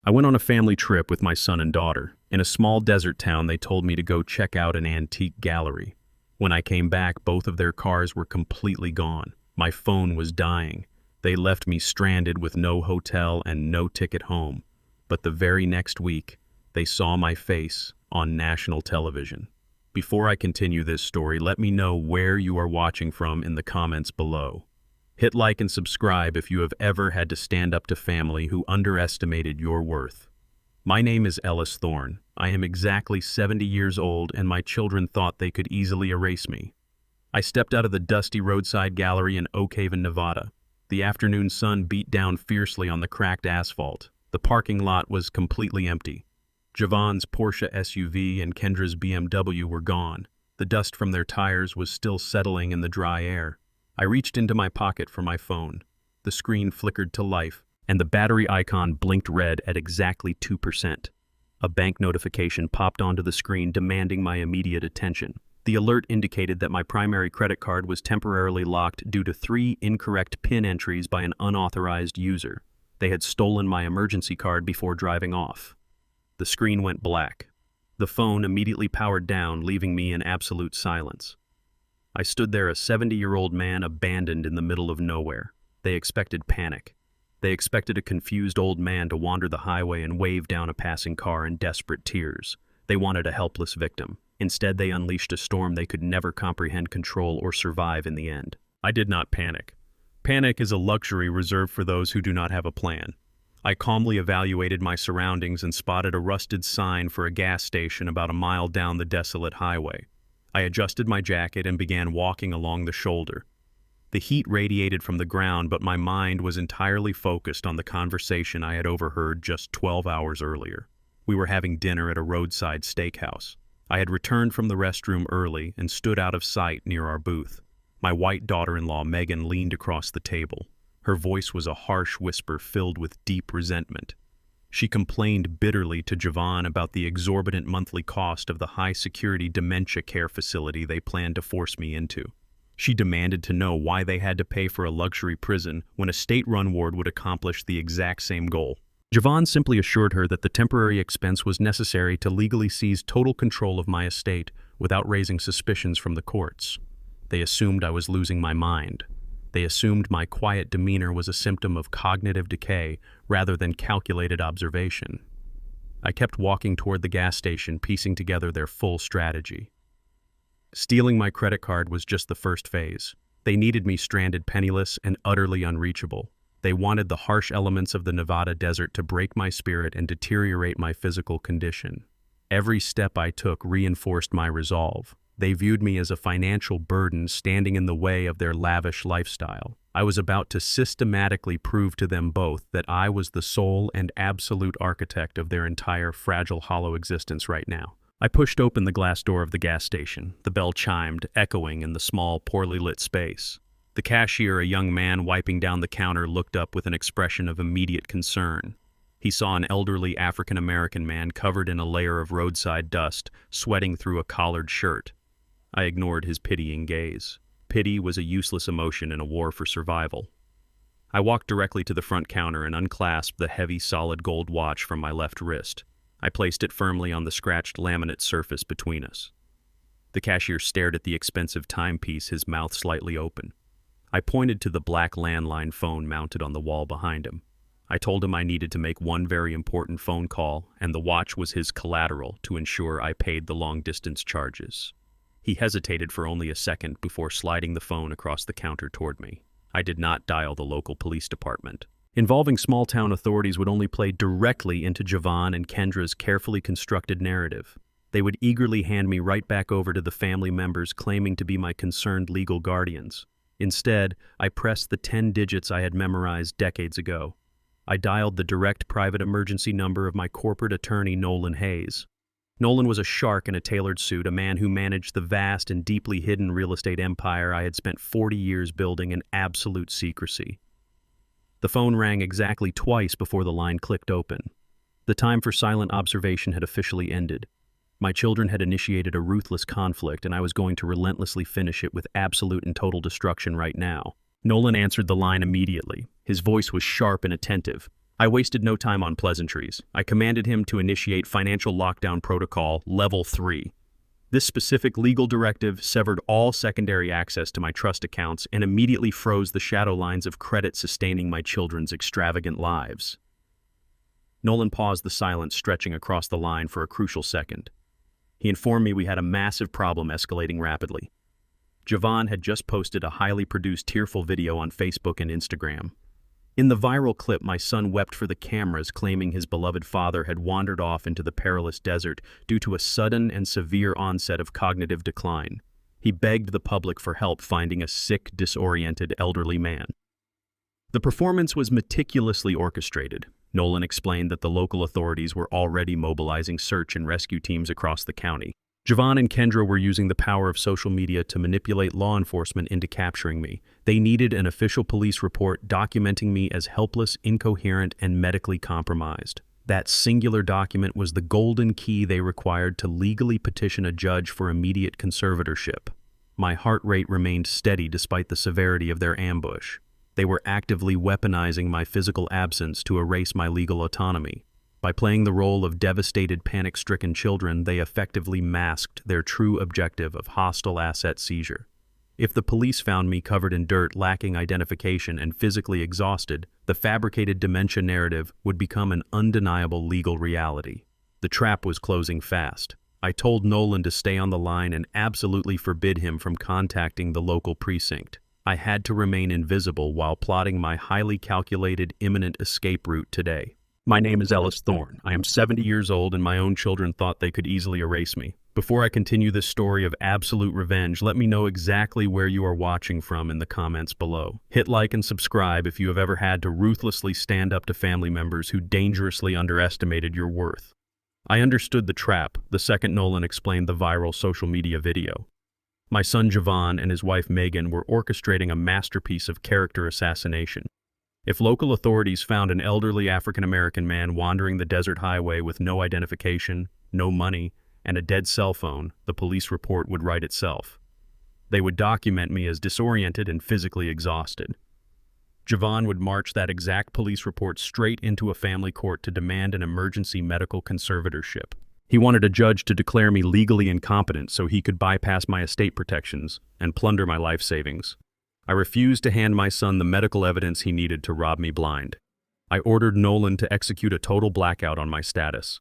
I went on a family trip with my son and daughter. In a small desert town, they told me to go check out an antique gallery. When I came back, both of their cars were completely gone. My phone was dying. They left me stranded with no hotel and no ticket home. But the very next week, they saw my face on national television. Before I continue this story, let me know where you are watching from in the comments below. Hit like and subscribe if you have ever had to stand up to family who underestimated your worth. My name is Ellis Thorne. I am exactly 70 years old and my children thought they could easily erase me. I stepped out of the dusty roadside gallery in Oak Haven, Nevada. The afternoon sun beat down fiercely on the cracked asphalt. The parking lot was completely empty. Javon's Porsche SUV and Kendra's BMW were gone. The dust from their tires was still settling in the dry air. I reached into my pocket for my phone. The screen flickered to life, and the battery icon blinked red at exactly 2%. A bank notification popped onto the screen demanding my immediate attention. The alert indicated that my primary credit card was temporarily locked due to 3 incorrect PIN entries by an unauthorized user. They had stolen my emergency card before driving off. The screen went black. The phone immediately powered down, leaving me in absolute silence. I stood there, a 70-year-old man abandoned in the middle of nowhere. They expected panic. They expected a confused old man to wander the highway and wave down a passing car in desperate tears. They wanted a helpless victim. Instead, they unleashed a storm they could never comprehend, control, or survive in the end. I did not panic. Panic is a luxury reserved for those who do not have a plan. I calmly evaluated my surroundings and spotted a rusted sign for a gas station about a mile down the desolate highway. I adjusted my jacket and began walking along the shoulder. The heat radiated from the ground, but my mind was entirely focused on the conversation I had overheard just 12 hours earlier. We were having dinner at a roadside steakhouse. I had returned from the restroom early and stood out of sight near our booth. My white daughter-in-law, Megan, leaned across the table. Her voice was a harsh whisper filled with deep resentment. She complained bitterly to Javon about the exorbitant monthly cost of the high-security dementia care facility they planned to force me into. She demanded to know why they had to pay for a luxury prison when a state-run ward would accomplish the exact same goal. Javon simply assured her that the temporary expense was necessary to legally seize total control of my estate without raising suspicions from the courts. They assumed I was losing my mind. They assumed my quiet demeanor was a symptom of cognitive decay rather than calculated observation. I kept walking toward the gas station, piecing together their full strategy. Stealing my credit card was just the first phase. They needed me stranded, penniless, and utterly unreachable. They wanted the harsh elements of the Nevada desert to break my spirit and deteriorate my physical condition. Every step I took reinforced my resolve. They viewed me as a financial burden standing in the way of their lavish lifestyle. I was about to systematically prove to them both that I was the sole and absolute architect of their entire fragile, hollow existence right now. I pushed open the glass door of the gas station. The bell chimed, echoing in the small, poorly lit space. The cashier, a young man wiping down the counter, looked up with an expression of immediate concern. He saw an elderly African-American man covered in a layer of roadside dust, sweating through a collared shirt. I ignored his pitying gaze. Pity was a useless emotion in a war for survival. I walked directly to the front counter and unclasped the heavy, solid gold watch from my left wrist. I placed it firmly on the scratched laminate surface between us. The cashier stared at the expensive timepiece, his mouth slightly open. I pointed to the black landline phone mounted on the wall behind him. I told him I needed to make one very important phone call, and the watch was his collateral to ensure I paid the long-distance charges. He hesitated for only a second before sliding the phone across the counter toward me. I did not dial the local police department. Involving small-town authorities would only play directly into Javon and Kendra's carefully constructed narrative. They would eagerly hand me right back over to the family members claiming to be my concerned legal guardians. Instead, I pressed the 10 digits I had memorized decades ago. I dialed the direct private emergency number of my corporate attorney, Nolan Hayes. Nolan was a shark in a tailored suit, a man who managed the vast and deeply hidden real estate empire I had spent 40 years building in absolute secrecy. The phone rang exactly twice before the line clicked open. The time for silent observation had officially ended. My children had initiated a ruthless conflict, and I was going to relentlessly finish it with absolute and total destruction right now. Nolan answered the line immediately. His voice was sharp and attentive. I wasted no time on pleasantries. I commanded him to initiate Financial Lockdown Protocol Level 3. This specific legal directive severed all secondary access to my trust accounts and immediately froze the shadow lines of credit sustaining my children's extravagant lives. Nolan paused, the silence stretching across the line for a crucial second. He informed me we had a massive problem escalating rapidly. Javon had just posted a highly produced tearful video on Facebook and Instagram. In the viral clip, my son wept for the cameras, claiming his beloved father had wandered off into the perilous desert due to a sudden and severe onset of cognitive decline. He begged the public for help finding a sick, disoriented elderly man. The performance was meticulously orchestrated. Nolan explained that the local authorities were already mobilizing search and rescue teams across the county. Javon and Kendra were using the power of social media to manipulate law enforcement into capturing me. They needed an official police report documenting me as helpless, incoherent, and medically compromised. That singular document was the golden key they required to legally petition a judge for immediate conservatorship. My heart rate remained steady despite the severity of their ambush. They were actively weaponizing my physical absence to erase my legal autonomy. By playing the role of devastated, panic-stricken children, they effectively masked their true objective of hostile asset seizure. If the police found me covered in dirt, lacking identification, and physically exhausted, the fabricated dementia narrative would become an undeniable legal reality. The trap was closing fast. I told Nolan to stay on the line and absolutely forbid him from contacting the local precinct. I had to remain invisible while plotting my highly calculated, imminent escape route today. My name is Ellis Thorne. I am 70 years old and my own children thought they could easily erase me. Before I continue this story of absolute revenge, let me know exactly where you are watching from in the comments below. Hit like and subscribe if you have ever had to ruthlessly stand up to family members who dangerously underestimated your worth. I understood the trap the second Nolan explained the viral social media video. My son Javon and his wife Megan were orchestrating a masterpiece of character assassination. If local authorities found an elderly African-American man wandering the desert highway with no identification, no money, and a dead cell phone, the police report would write itself. They would document me as disoriented and physically exhausted. Javon would march that exact police report straight into a family court to demand an emergency medical conservatorship. He wanted a judge to declare me legally incompetent so he could bypass my estate protections and plunder my life savings. I refused to hand my son the medical evidence he needed to rob me blind. I ordered Nolan to execute a total blackout on my status.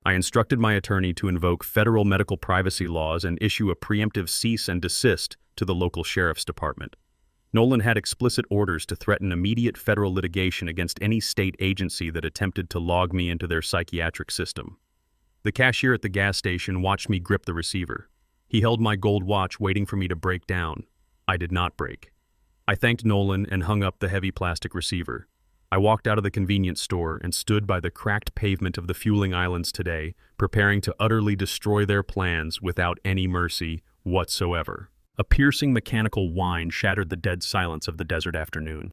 I instructed my attorney to invoke federal medical privacy laws and issue a preemptive cease and desist to the local sheriff's department. Nolan had explicit orders to threaten immediate federal litigation against any state agency that attempted to log me into their psychiatric system. The cashier at the gas station watched me grip the receiver. He held my gold watch, waiting for me to break down. I did not break. I thanked Nolan and hung up the heavy plastic receiver. I walked out of the convenience store and stood by the cracked pavement of the fueling islands today, preparing to utterly destroy their plans without any mercy whatsoever. A piercing mechanical whine shattered the dead silence of the desert afternoon.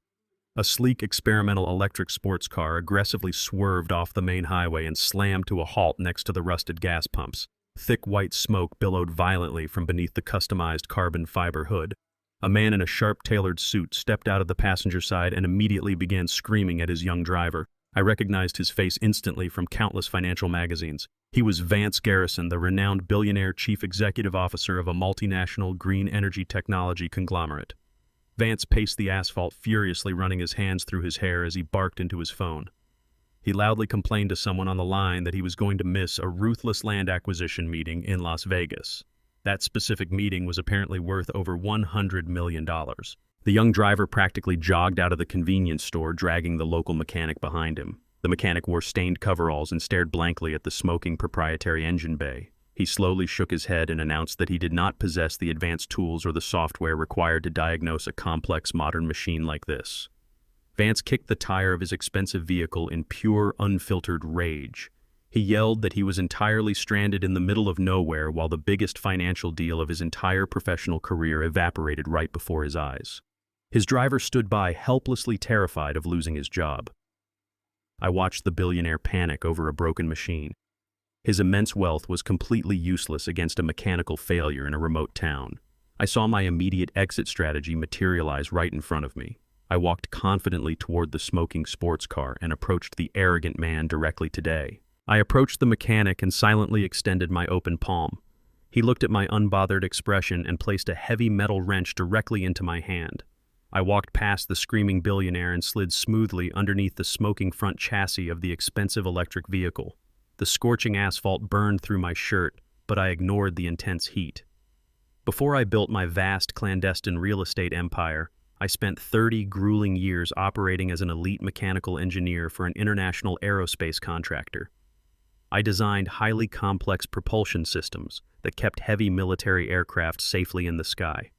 A sleek experimental electric sports car aggressively swerved off the main highway and slammed to a halt next to the rusted gas pumps. Thick white smoke billowed violently from beneath the customized carbon fiber hood. A man in a sharp-tailored suit stepped out of the passenger side and immediately began screaming at his young driver. I recognized his face instantly from countless financial magazines. He was Vance Garrison, the renowned billionaire chief executive officer of a multinational green energy technology conglomerate. Vance paced the asphalt, furiously running his hands through his hair as he barked into his phone. He loudly complained to someone on the line that he was going to miss a ruthless land acquisition meeting in Las Vegas. That specific meeting was apparently worth over $100 million. The young driver practically jogged out of the convenience store, dragging the local mechanic behind him. The mechanic wore stained coveralls and stared blankly at the smoking proprietary engine bay. He slowly shook his head and announced that he did not possess the advanced tools or the software required to diagnose a complex modern machine like this. Vance kicked the tire of his expensive vehicle in pure, unfiltered rage. He yelled that he was entirely stranded in the middle of nowhere while the biggest financial deal of his entire professional career evaporated right before his eyes. His driver stood by, helplessly terrified of losing his job. I watched the billionaire panic over a broken machine. His immense wealth was completely useless against a mechanical failure in a remote town. I saw my immediate exit strategy materialize right in front of me. I walked confidently toward the smoking sports car and approached the arrogant man directly today. I approached the mechanic and silently extended my open palm. He looked at my unbothered expression and placed a heavy metal wrench directly into my hand. I walked past the screaming billionaire and slid smoothly underneath the smoking front chassis of the expensive electric vehicle. The scorching asphalt burned through my shirt, but I ignored the intense heat. Before I built my vast clandestine real estate empire, I spent 30 grueling years operating as an elite mechanical engineer for an international aerospace contractor. I designed highly complex propulsion systems that kept heavy military aircraft safely in the sky.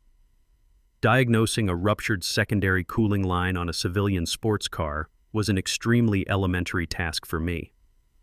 Diagnosing a ruptured secondary cooling line on a civilian sports car was an extremely elementary task for me.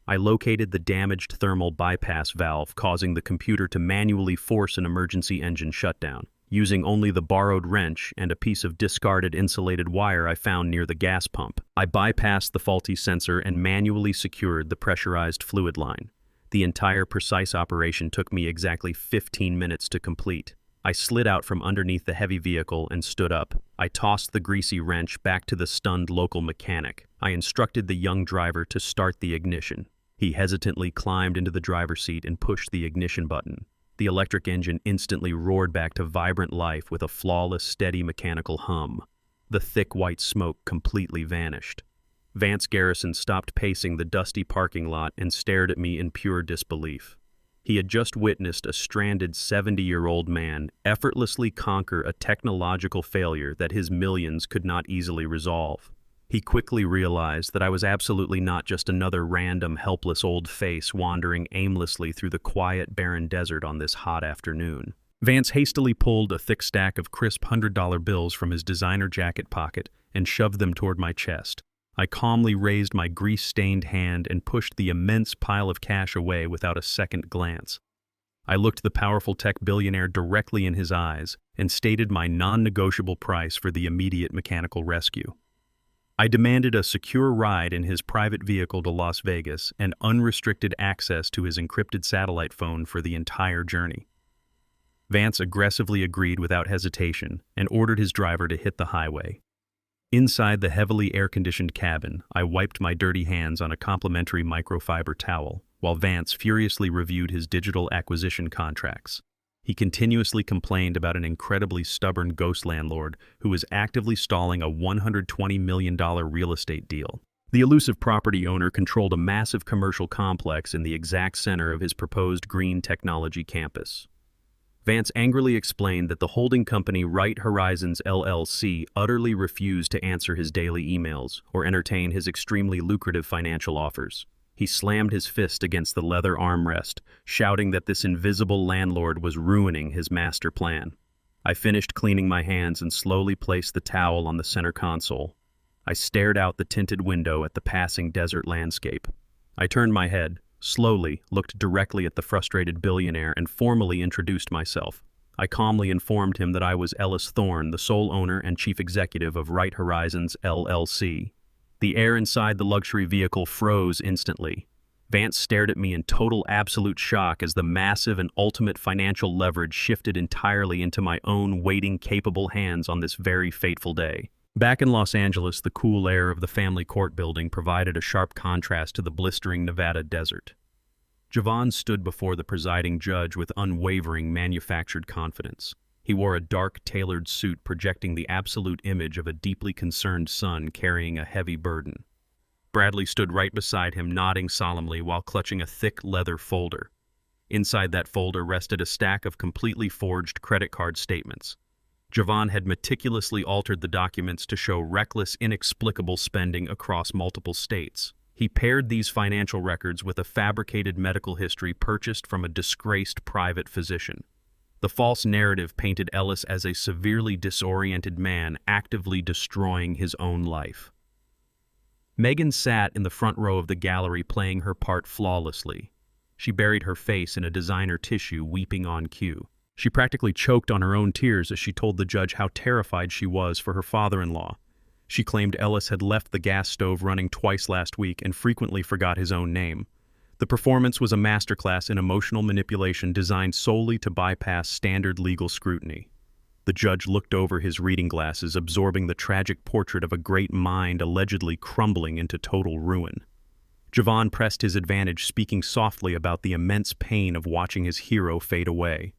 I located the damaged thermal bypass valve, causing the computer to manually force an emergency engine shutdown. Using only the borrowed wrench and a piece of discarded insulated wire I found near the gas pump, I bypassed the faulty sensor and manually secured the pressurized fluid line. The entire precise operation took me exactly 15 minutes to complete. I slid out from underneath the heavy vehicle and stood up. I tossed the greasy wrench back to the stunned local mechanic. I instructed the young driver to start the ignition. He hesitantly climbed into the driver's seat and pushed the ignition button. The electric engine instantly roared back to vibrant life with a flawless, steady mechanical hum. The thick white smoke completely vanished. Vance Garrison stopped pacing the dusty parking lot and stared at me in pure disbelief. He had just witnessed a stranded 70-year-old man effortlessly conquer a technological failure that his millions could not easily resolve. He quickly realized that I was absolutely not just another random, helpless old face wandering aimlessly through the quiet, barren desert on this hot afternoon. Vance hastily pulled a thick stack of crisp $100 bills from his designer jacket pocket and shoved them toward my chest. I calmly raised my grease-stained hand and pushed the immense pile of cash away without a second glance. I looked the powerful tech billionaire directly in his eyes and stated my non-negotiable price for the immediate mechanical rescue. I demanded a secure ride in his private vehicle to Las Vegas and unrestricted access to his encrypted satellite phone for the entire journey. Vance aggressively agreed without hesitation and ordered his driver to hit the highway. Inside the heavily air-conditioned cabin, I wiped my dirty hands on a complimentary microfiber towel, while Vance furiously reviewed his digital acquisition contracts. He continuously complained about an incredibly stubborn ghost landlord who was actively stalling a $120 million real estate deal. The elusive property owner controlled a massive commercial complex in the exact center of his proposed green technology campus. Vance angrily explained that the holding company Right Horizons LLC utterly refused to answer his daily emails or entertain his extremely lucrative financial offers. He slammed his fist against the leather armrest, shouting that this invisible landlord was ruining his master plan. I finished cleaning my hands and slowly placed the towel on the center console. I stared out the tinted window at the passing desert landscape. I turned my head, slowly looked directly at the frustrated billionaire and formally introduced myself. I calmly informed him that I was Ellis Thorne, the sole owner and chief executive of Right Horizons LLC. The air inside the luxury vehicle froze instantly. Vance stared at me in total absolute shock as the massive and ultimate financial leverage shifted entirely into my own waiting capable hands on this very fateful day. Back in Los Angeles, the cool air of the family court building provided a sharp contrast to the blistering Nevada desert. Javon stood before the presiding judge with unwavering manufactured confidence. He wore a dark, tailored suit projecting the absolute image of a deeply concerned son carrying a heavy burden. Bradley stood right beside him, nodding solemnly while clutching a thick leather folder. Inside that folder rested a stack of completely forged credit card statements. Javon had meticulously altered the documents to show reckless, inexplicable spending across multiple states. He paired these financial records with a fabricated medical history purchased from a disgraced private physician. The false narrative painted Ellis as a severely disoriented man actively destroying his own life. Megan sat in the front row of the gallery playing her part flawlessly. She buried her face in a designer tissue, weeping on cue. She practically choked on her own tears as she told the judge how terrified she was for her father-in-law. She claimed Ellis had left the gas stove running twice last week and frequently forgot his own name. The performance was a masterclass in emotional manipulation designed solely to bypass standard legal scrutiny. The judge looked over his reading glasses, absorbing the tragic portrait of a great mind allegedly crumbling into total ruin. Javon pressed his advantage, speaking softly about the immense pain of watching his hero fade away.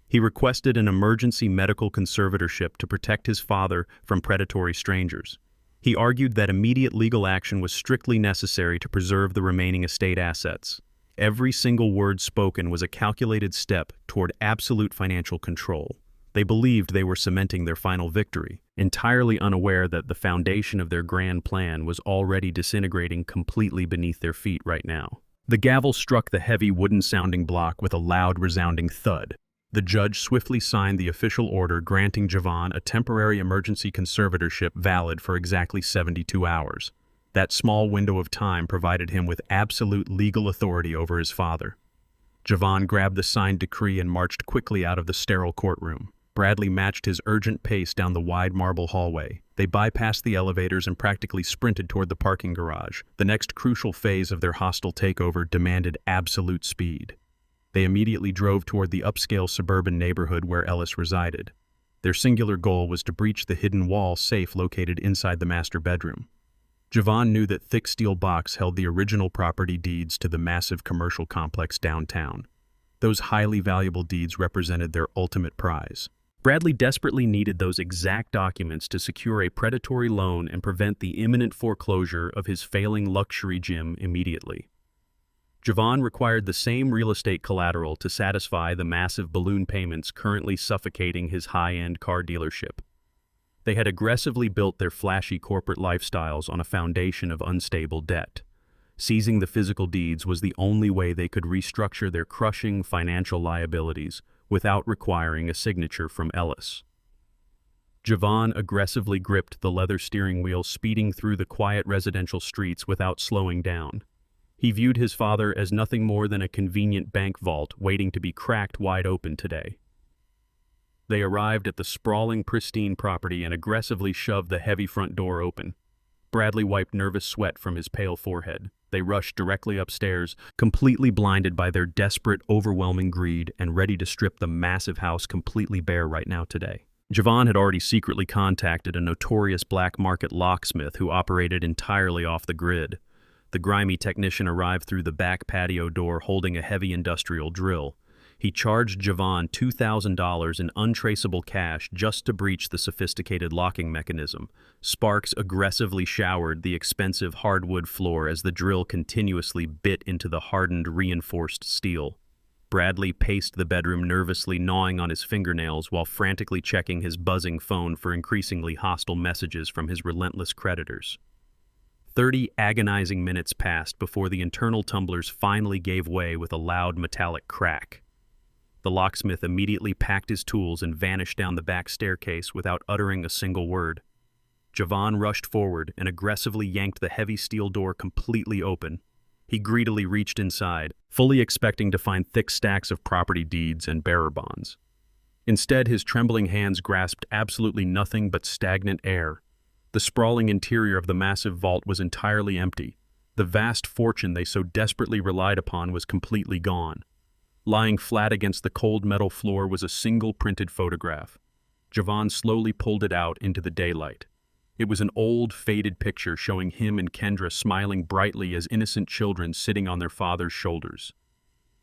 He requested an emergency medical conservatorship to protect his father from predatory strangers. He argued that immediate legal action was strictly necessary to preserve the remaining estate assets. Every single word spoken was a calculated step toward absolute financial control. They believed they were cementing their final victory, entirely unaware that the foundation of their grand plan was already disintegrating completely beneath their feet right now. The gavel struck the heavy wooden-sounding block with a loud, resounding thud. The judge swiftly signed the official order granting Javon a temporary emergency conservatorship valid for exactly 72 hours. That small window of time provided him with absolute legal authority over his father. Javon grabbed the signed decree and marched quickly out of the sterile courtroom. Bradley matched his urgent pace down the wide marble hallway. They bypassed the elevators and practically sprinted toward the parking garage. The next crucial phase of their hostile takeover demanded absolute speed. They immediately drove toward the upscale suburban neighborhood where Ellis resided. Their singular goal was to breach the hidden wall safe located inside the master bedroom. Javon knew that thick steel box held the original property deeds to the massive commercial complex downtown. Those highly valuable deeds represented their ultimate prize. Bradley desperately needed those exact documents to secure a predatory loan and prevent the imminent foreclosure of his failing luxury gym immediately. Javon required the same real estate collateral to satisfy the massive balloon payments currently suffocating his high-end car dealership. They had aggressively built their flashy corporate lifestyles on a foundation of unstable debt. Seizing the physical deeds was the only way they could restructure their crushing financial liabilities without requiring a signature from Ellis. Javon aggressively gripped the leather steering wheel, speeding through the quiet residential streets without slowing down. He viewed his father as nothing more than a convenient bank vault waiting to be cracked wide open today. They arrived at the sprawling, pristine property and aggressively shoved the heavy front door open. Bradley wiped nervous sweat from his pale forehead. They rushed directly upstairs, completely blinded by their desperate, overwhelming greed and ready to strip the massive house completely bare right now today. Javon had already secretly contacted a notorious black market locksmith who operated entirely off the grid. The grimy technician arrived through the back patio door holding a heavy industrial drill. He charged Javon $2,000 in untraceable cash just to breach the sophisticated locking mechanism. Sparks aggressively showered the expensive hardwood floor as the drill continuously bit into the hardened, reinforced steel. Bradley paced the bedroom, nervously gnawing on his fingernails while frantically checking his buzzing phone for increasingly hostile messages from his relentless creditors. 30 agonizing minutes passed before the internal tumblers finally gave way with a loud metallic crack. The locksmith immediately packed his tools and vanished down the back staircase without uttering a single word. Javon rushed forward and aggressively yanked the heavy steel door completely open. He greedily reached inside, fully expecting to find thick stacks of property deeds and bearer bonds. Instead, his trembling hands grasped absolutely nothing but stagnant air. The sprawling interior of the massive vault was entirely empty. The vast fortune they so desperately relied upon was completely gone. Lying flat against the cold metal floor was a single printed photograph. Javon slowly pulled it out into the daylight. It was an old, faded picture showing him and Kendra smiling brightly as innocent children sitting on their father's shoulders.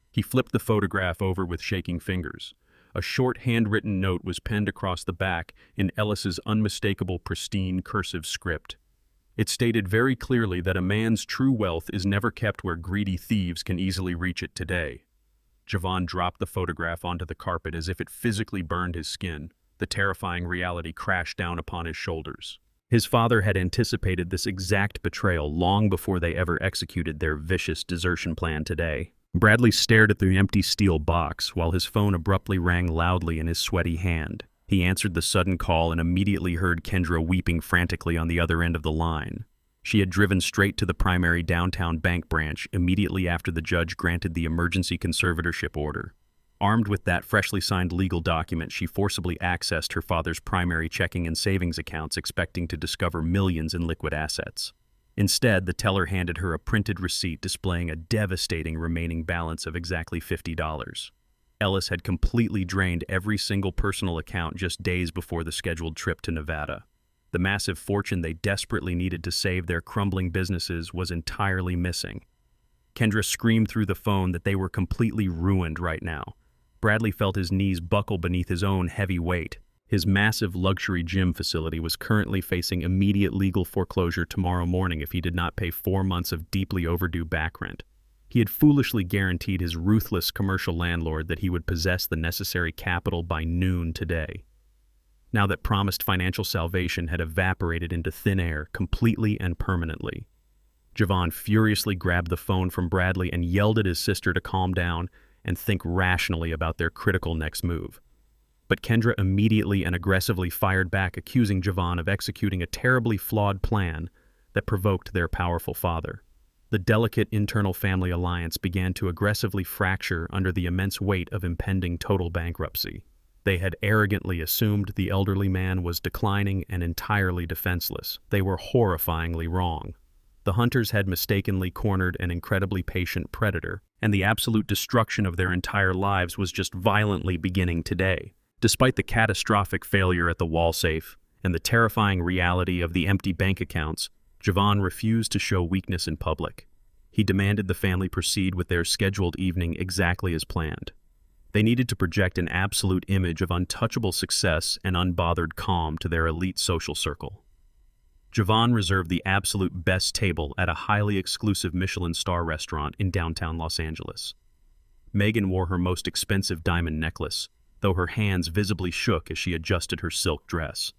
He flipped the photograph over with shaking fingers. A short handwritten note was penned across the back in Ellis's unmistakable, pristine, cursive script. It stated very clearly that a man's true wealth is never kept where greedy thieves can easily reach it today. Javon dropped the photograph onto the carpet as if it physically burned his skin. The terrifying reality crashed down upon his shoulders. His father had anticipated this exact betrayal long before they ever executed their vicious desertion plan today. Bradley stared at the empty steel box while his phone abruptly rang loudly in his sweaty hand. He answered the sudden call and immediately heard Kendra weeping frantically on the other end of the line. She had driven straight to the primary downtown bank branch immediately after the judge granted the emergency conservatorship order. Armed with that freshly signed legal document, she forcibly accessed her father's primary checking and savings accounts, expecting to discover millions in liquid assets. Instead, the teller handed her a printed receipt displaying a devastating remaining balance of exactly $50. Ellis had completely drained every single personal account just days before the scheduled trip to Nevada. The massive fortune they desperately needed to save their crumbling businesses was entirely missing. Kendra screamed through the phone that they were completely ruined right now. Bradley felt his knees buckle beneath his own heavy weight. His massive luxury gym facility was currently facing immediate legal foreclosure tomorrow morning if he did not pay 4 months of deeply overdue back rent. He had foolishly guaranteed his ruthless commercial landlord that he would possess the necessary capital by noon today. Now that promised financial salvation had evaporated into thin air completely and permanently. Javon furiously grabbed the phone from Bradley and yelled at his sister to calm down and think rationally about their critical next move. But Kendra immediately and aggressively fired back, accusing Javon of executing a terribly flawed plan that provoked their powerful father. The delicate internal family alliance began to aggressively fracture under the immense weight of impending total bankruptcy. They had arrogantly assumed the elderly man was declining and entirely defenseless. They were horrifyingly wrong. The hunters had mistakenly cornered an incredibly patient predator, and the absolute destruction of their entire lives was just violently beginning today. Despite the catastrophic failure at the wall safe and the terrifying reality of the empty bank accounts, Javon refused to show weakness in public. He demanded the family proceed with their scheduled evening exactly as planned. They needed to project an absolute image of untouchable success and unbothered calm to their elite social circle. Javon reserved the absolute best table at a highly exclusive Michelin star restaurant in downtown Los Angeles. Megan wore her most expensive diamond necklace, though her hands visibly shook as she adjusted her silk dress.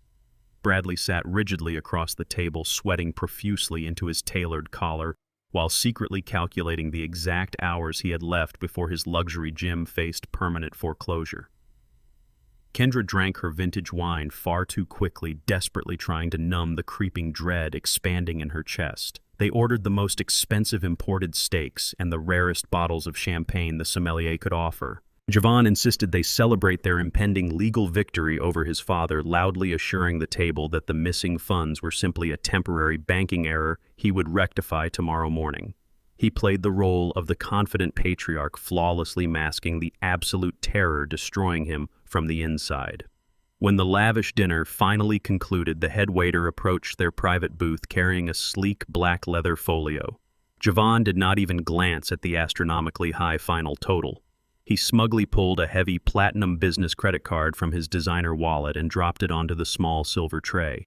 Bradley sat rigidly across the table, sweating profusely into his tailored collar, while secretly calculating the exact hours he had left before his luxury gym faced permanent foreclosure. Kendra drank her vintage wine far too quickly, desperately trying to numb the creeping dread expanding in her chest. They ordered the most expensive imported steaks and the rarest bottles of champagne the sommelier could offer. Javon insisted they celebrate their impending legal victory over his father, loudly assuring the table that the missing funds were simply a temporary banking error he would rectify tomorrow morning. He played the role of the confident patriarch, flawlessly masking the absolute terror destroying him from the inside. When the lavish dinner finally concluded, the head waiter approached their private booth carrying a sleek black leather folio. Javon did not even glance at the astronomically high final total. He smugly pulled a heavy platinum business credit card from his designer wallet and dropped it onto the small silver tray.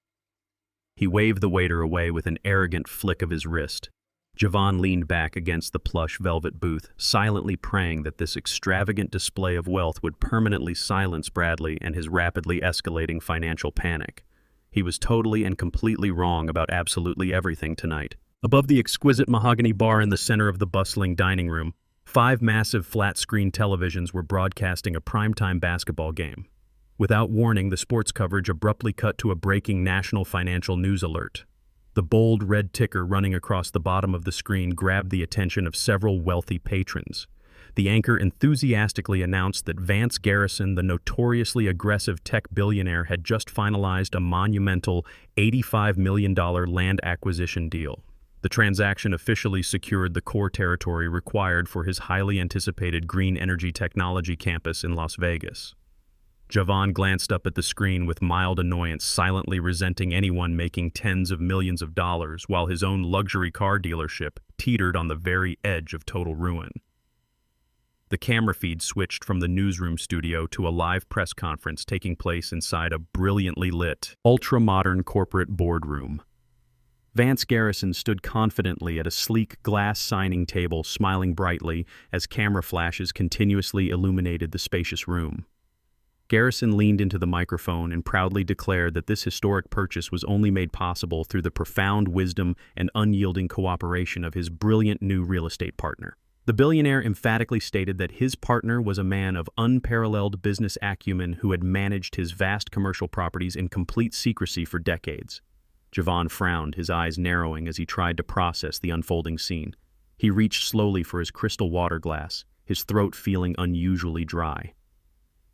He waved the waiter away with an arrogant flick of his wrist. Javon leaned back against the plush velvet booth, silently praying that this extravagant display of wealth would permanently silence Bradley and his rapidly escalating financial panic. He was totally and completely wrong about absolutely everything tonight. Above the exquisite mahogany bar in the center of the bustling dining room, 5 massive flat-screen televisions were broadcasting a primetime basketball game. Without warning, the sports coverage abruptly cut to a breaking national financial news alert. The bold red ticker running across the bottom of the screen grabbed the attention of several wealthy patrons. The anchor enthusiastically announced that Vance Garrison, the notoriously aggressive tech billionaire, had just finalized a monumental $85 million land acquisition deal. The transaction officially secured the core territory required for his highly anticipated green energy technology campus in Las Vegas. Javon glanced up at the screen with mild annoyance, silently resenting anyone making tens of millions of dollars while his own luxury car dealership teetered on the very edge of total ruin. The camera feed switched from the newsroom studio to a live press conference taking place inside a brilliantly lit, ultra-modern corporate boardroom. Vance Garrison stood confidently at a sleek glass signing table, smiling brightly as camera flashes continuously illuminated the spacious room. Garrison leaned into the microphone and proudly declared that this historic purchase was only made possible through the profound wisdom and unyielding cooperation of his brilliant new real estate partner. The billionaire emphatically stated that his partner was a man of unparalleled business acumen who had managed his vast commercial properties in complete secrecy for decades. Javon frowned, his eyes narrowing as he tried to process the unfolding scene. He reached slowly for his crystal water glass, his throat feeling unusually dry.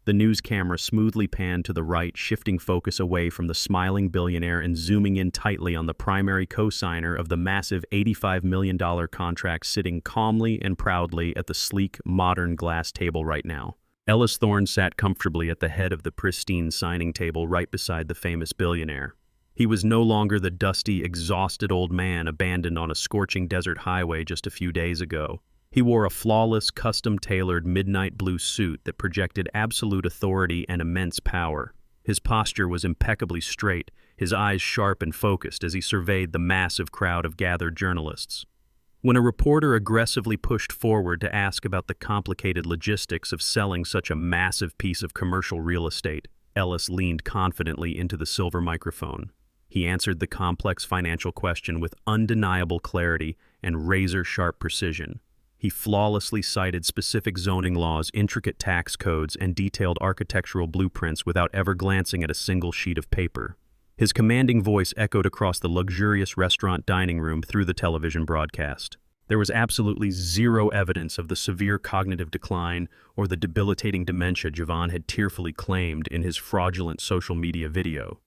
The news camera smoothly panned to the right, shifting focus away from the smiling billionaire and zooming in tightly on the primary co-signer of the massive $85 million contract sitting calmly and proudly at the sleek, modern glass table right now. Ellis Thorne sat comfortably at the head of the pristine signing table right beside the famous billionaire. He was no longer the dusty, exhausted old man abandoned on a scorching desert highway just a few days ago. He wore a flawless, custom-tailored midnight blue suit that projected absolute authority and immense power. His posture was impeccably straight, his eyes sharp and focused as he surveyed the massive crowd of gathered journalists. When a reporter aggressively pushed forward to ask about the complicated logistics of selling such a massive piece of commercial real estate, Ellis leaned confidently into the silver microphone. He answered the complex financial question with undeniable clarity and razor-sharp precision. He flawlessly cited specific zoning laws, intricate tax codes, and detailed architectural blueprints without ever glancing at a single sheet of paper. His commanding voice echoed across the luxurious restaurant dining room through the television broadcast. There was absolutely zero evidence of the severe cognitive decline or the debilitating dementia Javon had tearfully claimed in his fraudulent social media video.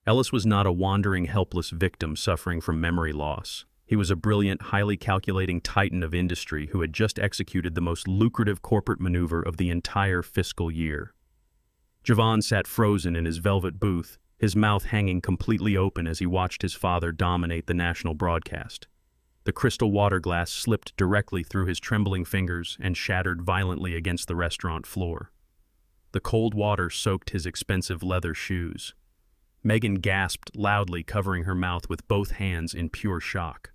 Ellis was not a wandering, helpless victim suffering from memory loss. He was a brilliant, highly calculating titan of industry who had just executed the most lucrative corporate maneuver of the entire fiscal year. Javon sat frozen in his velvet booth, his mouth hanging completely open as he watched his father dominate the national broadcast. The crystal water glass slipped directly through his trembling fingers and shattered violently against the restaurant floor. The cold water soaked his expensive leather shoes. Megan gasped loudly, covering her mouth with both hands in pure shock.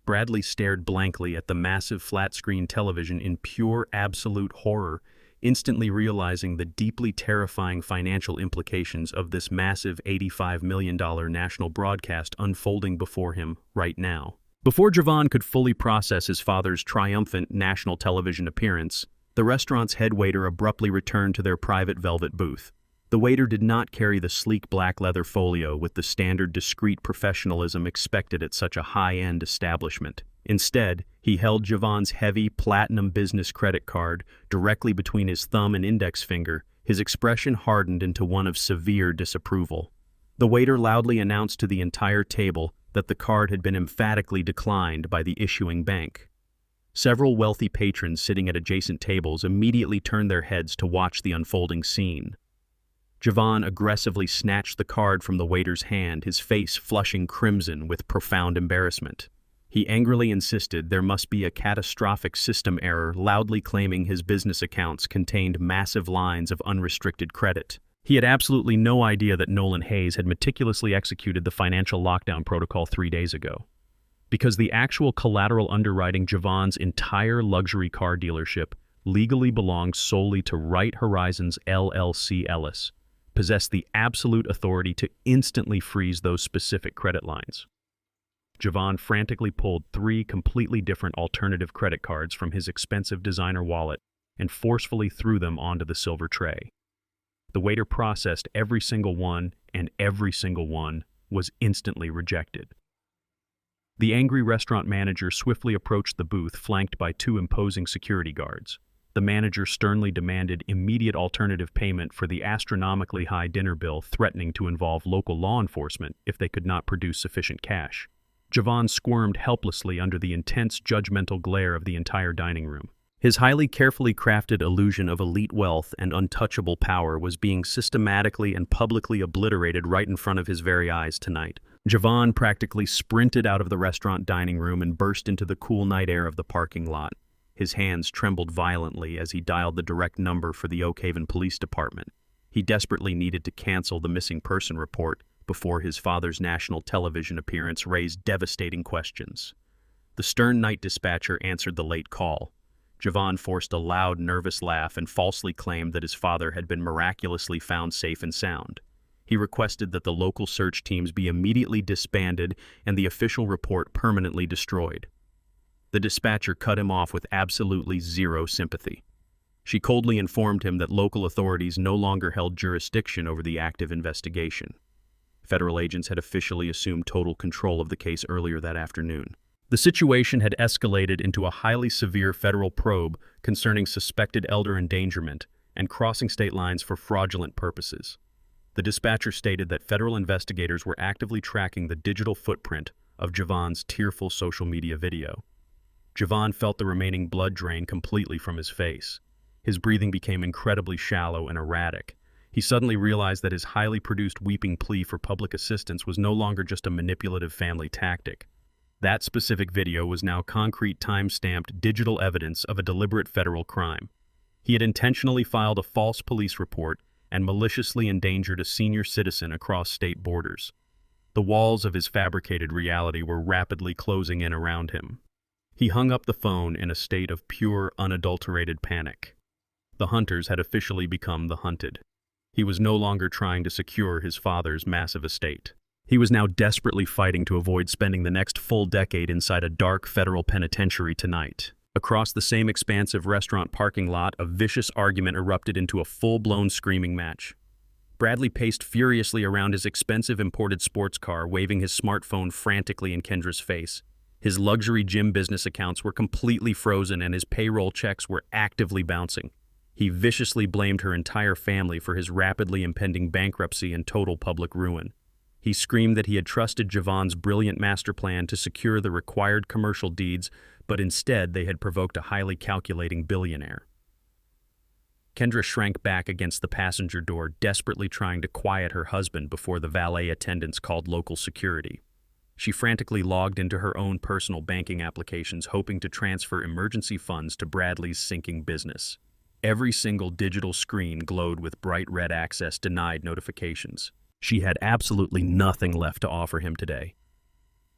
Bradley stared blankly at the massive flat-screen television in pure, absolute horror, instantly realizing the deeply terrifying financial implications of this massive $85 million national broadcast unfolding before him right now. Before Javon could fully process his father's triumphant national television appearance, the restaurant's head waiter abruptly returned to their private velvet booth. The waiter did not carry the sleek black leather folio with the standard discreet professionalism expected at such a high-end establishment. Instead, he held Javon's heavy, platinum business credit card directly between his thumb and index finger, his expression hardened into one of severe disapproval. The waiter loudly announced to the entire table that the card had been emphatically declined by the issuing bank. Several wealthy patrons sitting at adjacent tables immediately turned their heads to watch the unfolding scene. Javon aggressively snatched the card from the waiter's hand, his face flushing crimson with profound embarrassment. He angrily insisted there must be a catastrophic system error, loudly claiming his business accounts contained massive lines of unrestricted credit. He had absolutely no idea that Nolan Hayes had meticulously executed the financial lockdown protocol 3 days ago. Because the actual collateral underwriting Javon's entire luxury car dealership legally belonged solely to Right Horizons LLC Ellis, possessed the absolute authority to instantly freeze those specific credit lines. Javon frantically pulled 3 completely different alternative credit cards from his expensive designer wallet and forcefully threw them onto the silver tray. The waiter processed every single one, and every single one was instantly rejected. The angry restaurant manager swiftly approached the booth, flanked by 2 imposing security guards. The manager sternly demanded immediate alternative payment for the astronomically high dinner bill, threatening to involve local law enforcement if they could not produce sufficient cash. Javon squirmed helplessly under the intense, judgmental glare of the entire dining room. His highly carefully crafted illusion of elite wealth and untouchable power was being systematically and publicly obliterated right in front of his very eyes tonight. Javon practically sprinted out of the restaurant dining room and burst into the cool night air of the parking lot. His hands trembled violently as he dialed the direct number for the Oak Haven Police Department. He desperately needed to cancel the missing person report before his father's national television appearance raised devastating questions. The stern night dispatcher answered the late call. Javon forced a loud, nervous laugh and falsely claimed that his father had been miraculously found safe and sound. He requested that the local search teams be immediately disbanded and the official report permanently destroyed. The dispatcher cut him off with absolutely zero sympathy. She coldly informed him that local authorities no longer held jurisdiction over the active investigation. Federal agents had officially assumed total control of the case earlier that afternoon. The situation had escalated into a highly severe federal probe concerning suspected elder endangerment and crossing state lines for fraudulent purposes. The dispatcher stated that federal investigators were actively tracking the digital footprint of Javon's tearful social media video. Javon felt the remaining blood drain completely from his face. His breathing became incredibly shallow and erratic. He suddenly realized that his highly produced weeping plea for public assistance was no longer just a manipulative family tactic. That specific video was now concrete, time-stamped digital evidence of a deliberate federal crime. He had intentionally filed a false police report and maliciously endangered a senior citizen across state borders. The walls of his fabricated reality were rapidly closing in around him. He hung up the phone in a state of pure, unadulterated panic. The hunters had officially become the hunted. He was no longer trying to secure his father's massive estate. He was now desperately fighting to avoid spending the next full decade inside a dark federal penitentiary tonight. Across the same expansive restaurant parking lot, a vicious argument erupted into a full-blown screaming match. Bradley paced furiously around his expensive imported sports car, waving his smartphone frantically in Kendra's face. His luxury gym business accounts were completely frozen and his payroll checks were actively bouncing. He viciously blamed her entire family for his rapidly impending bankruptcy and total public ruin. He screamed that he had trusted Javon's brilliant master plan to secure the required commercial deeds, but instead they had provoked a highly calculating billionaire. Kendra shrank back against the passenger door, desperately trying to quiet her husband before the valet attendants called local security. She frantically logged into her own personal banking applications, hoping to transfer emergency funds to Bradley's sinking business. Every single digital screen glowed with bright red access denied notifications. She had absolutely nothing left to offer him today.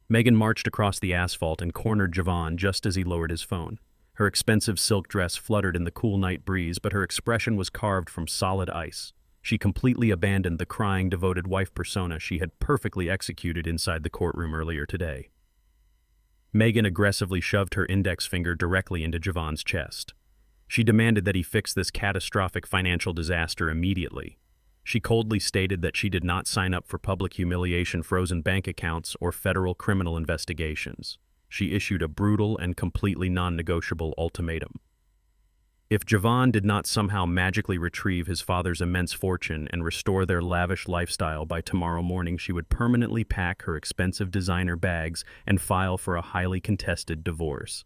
Megan marched across the asphalt and cornered Javon just as he lowered his phone. Her expensive silk dress fluttered in the cool night breeze, but her expression was carved from solid ice. She completely abandoned the crying, devoted wife persona she had perfectly executed inside the courtroom earlier today. Megan aggressively shoved her index finger directly into Javon's chest. She demanded that he fix this catastrophic financial disaster immediately. She coldly stated that she did not sign up for public humiliation, frozen bank accounts, or federal criminal investigations. She issued a brutal and completely non-negotiable ultimatum. If Javon did not somehow magically retrieve his father's immense fortune and restore their lavish lifestyle by tomorrow morning, she would permanently pack her expensive designer bags and file for a highly contested divorce.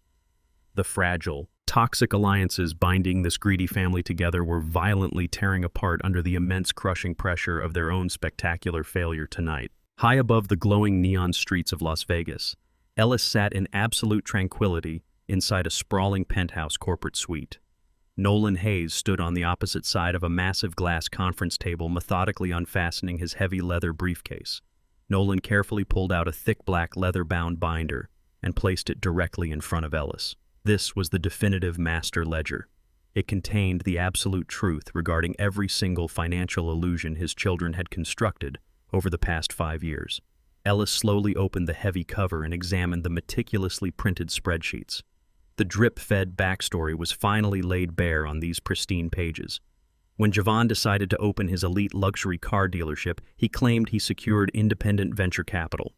The fragile, toxic alliances binding this greedy family together were violently tearing apart under the immense crushing pressure of their own spectacular failure tonight. High above the glowing neon streets of Las Vegas, Ellis sat in absolute tranquility inside a sprawling penthouse corporate suite. Nolan Hayes stood on the opposite side of a massive glass conference table, methodically unfastening his heavy leather briefcase. Nolan carefully pulled out a thick black leather-bound binder and placed it directly in front of Ellis. This was the definitive master ledger. It contained the absolute truth regarding every single financial illusion his children had constructed over the past 5 years. Ellis slowly opened the heavy cover and examined the meticulously printed spreadsheets. The drip-fed backstory was finally laid bare on these pristine pages. When Javon decided to open his elite luxury car dealership, he claimed he secured independent venture capital.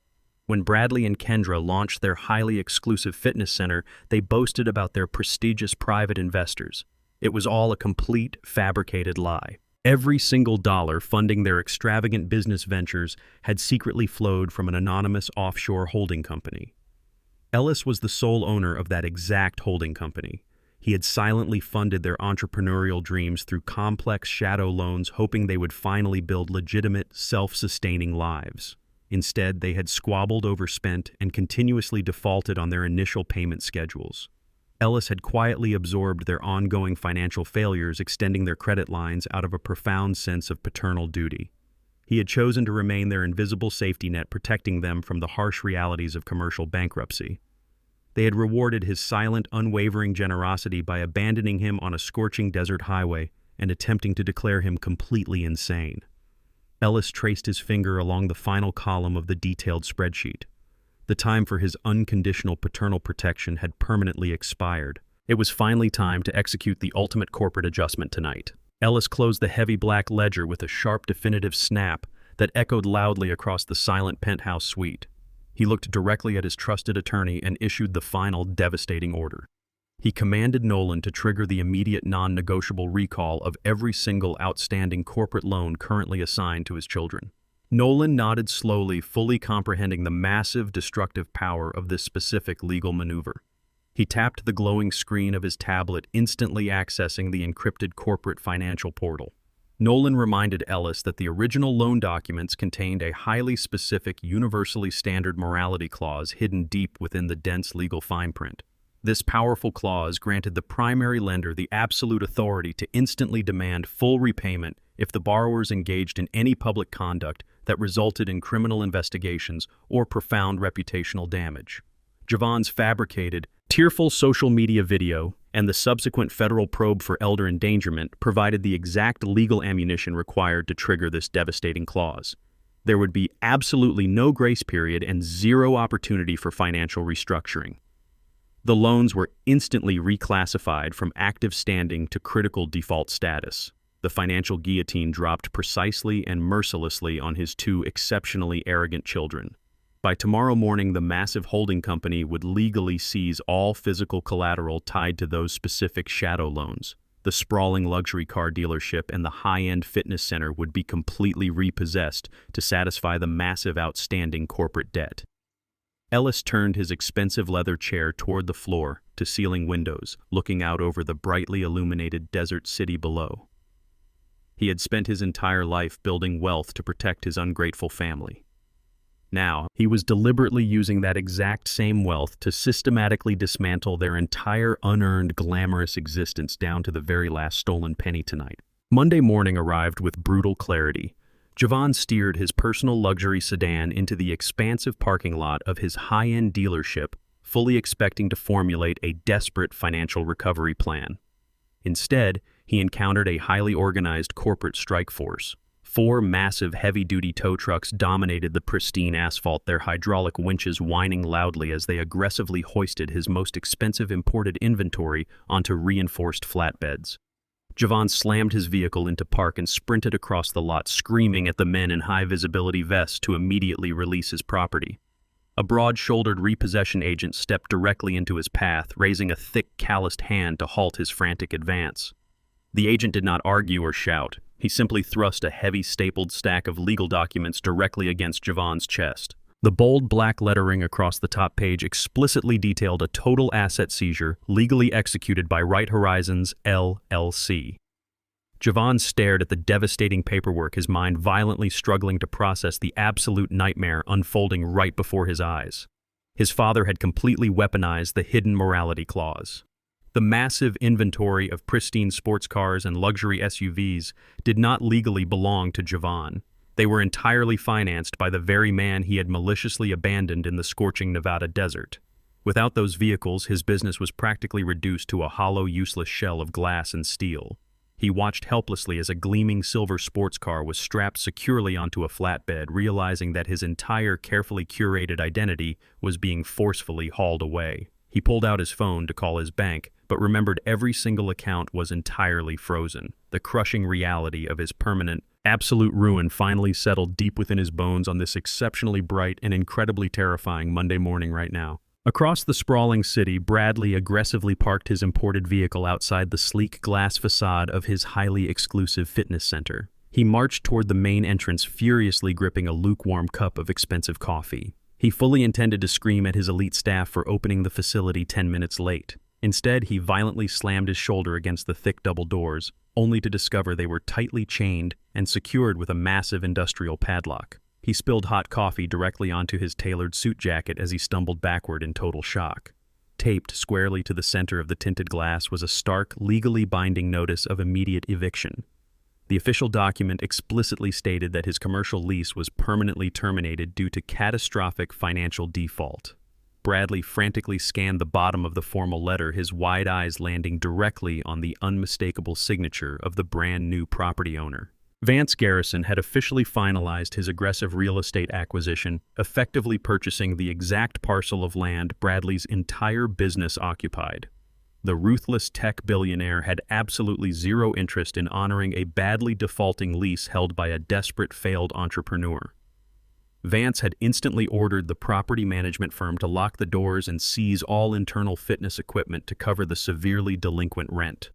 When Bradley and Kendra launched their highly exclusive fitness center, they boasted about their prestigious private investors. It was all a complete, fabricated lie. Every single dollar funding their extravagant business ventures had secretly flowed from an anonymous offshore holding company. Ellis was the sole owner of that exact holding company. He had silently funded their entrepreneurial dreams through complex shadow loans, hoping they would finally build legitimate, self-sustaining lives. Instead, they had squabbled, overspent, and continuously defaulted on their initial payment schedules. Ellis had quietly absorbed their ongoing financial failures, extending their credit lines out of a profound sense of paternal duty. He had chosen to remain their invisible safety net, protecting them from the harsh realities of commercial bankruptcy. They had rewarded his silent, unwavering generosity by abandoning him on a scorching desert highway and attempting to declare him completely insane. Ellis traced his finger along the final column of the detailed spreadsheet. The time for his unconditional paternal protection had permanently expired. It was finally time to execute the ultimate corporate adjustment tonight. Ellis closed the heavy black ledger with a sharp, definitive snap that echoed loudly across the silent penthouse suite. He looked directly at his trusted attorney and issued the final, devastating order. He commanded Nolan to trigger the immediate non-negotiable recall of every single outstanding corporate loan currently assigned to his children. Nolan nodded slowly, fully comprehending the massive, destructive power of this specific legal maneuver. He tapped the glowing screen of his tablet, instantly accessing the encrypted corporate financial portal. Nolan reminded Ellis that the original loan documents contained a highly specific, universally standard morality clause hidden deep within the dense legal fine print. This powerful clause granted the primary lender the absolute authority to instantly demand full repayment if the borrowers engaged in any public conduct that resulted in criminal investigations or profound reputational damage. Javon's fabricated, tearful social media video and the subsequent federal probe for elder endangerment provided the exact legal ammunition required to trigger this devastating clause. There would be absolutely no grace period and zero opportunity for financial restructuring. The loans were instantly reclassified from active standing to critical default status. The financial guillotine dropped precisely and mercilessly on his two exceptionally arrogant children. By tomorrow morning, the massive holding company would legally seize all physical collateral tied to those specific shadow loans. The sprawling luxury car dealership and the high-end fitness center would be completely repossessed to satisfy the massive outstanding corporate debt. Ellis turned his expensive leather chair toward the floor-to-ceiling windows, looking out over the brightly illuminated desert city below. He had spent his entire life building wealth to protect his ungrateful family. Now, he was deliberately using that exact same wealth to systematically dismantle their entire unearned, glamorous existence down to the very last stolen penny tonight. Monday morning arrived with brutal clarity. Javon steered his personal luxury sedan into the expansive parking lot of his high-end dealership, fully expecting to formulate a desperate financial recovery plan. Instead, he encountered a highly organized corporate strike force. 4 massive heavy-duty tow trucks dominated the pristine asphalt, their hydraulic winches whining loudly as they aggressively hoisted his most expensive imported inventory onto reinforced flatbeds. Javon slammed his vehicle into park and sprinted across the lot, screaming at the men in high-visibility vests to immediately release his property. A broad-shouldered repossession agent stepped directly into his path, raising a thick, calloused hand to halt his frantic advance. The agent did not argue or shout. He simply thrust a heavy stapled stack of legal documents directly against Javon's chest. The bold black lettering across the top page explicitly detailed a total asset seizure legally executed by Right Horizons, LLC. Javon stared at the devastating paperwork, his mind violently struggling to process the absolute nightmare unfolding right before his eyes. His father had completely weaponized the hidden morality clause. The massive inventory of pristine sports cars and luxury SUVs did not legally belong to Javon. They were entirely financed by the very man he had maliciously abandoned in the scorching Nevada desert. Without those vehicles, his business was practically reduced to a hollow, useless shell of glass and steel. He watched helplessly as a gleaming silver sports car was strapped securely onto a flatbed, realizing that his entire carefully curated identity was being forcefully hauled away. He pulled out his phone to call his bank, but remembered every single account was entirely frozen. The crushing reality of his permanent, absolute ruin finally settled deep within his bones on this exceptionally bright and incredibly terrifying Monday morning right now. Across the sprawling city, Bradley aggressively parked his imported vehicle outside the sleek glass facade of his highly exclusive fitness center. He marched toward the main entrance, furiously gripping a lukewarm cup of expensive coffee. He fully intended to scream at his elite staff for opening the facility 10 minutes late. Instead, he violently slammed his shoulder against the thick double doors, only to discover they were tightly chained and secured with a massive industrial padlock. He spilled hot coffee directly onto his tailored suit jacket as he stumbled backward in total shock. Taped squarely to the center of the tinted glass was a stark, legally binding notice of immediate eviction. The official document explicitly stated that his commercial lease was permanently terminated due to catastrophic financial default. Bradley frantically scanned the bottom of the formal letter, his wide eyes landing directly on the unmistakable signature of the brand new property owner. Vance Garrison had officially finalized his aggressive real estate acquisition, effectively purchasing the exact parcel of land Bradley's entire business occupied. The ruthless tech billionaire had absolutely zero interest in honoring a badly defaulting lease held by a desperate failed entrepreneur. Vance had instantly ordered the property management firm to lock the doors and seize all internal fitness equipment to cover the severely delinquent rent.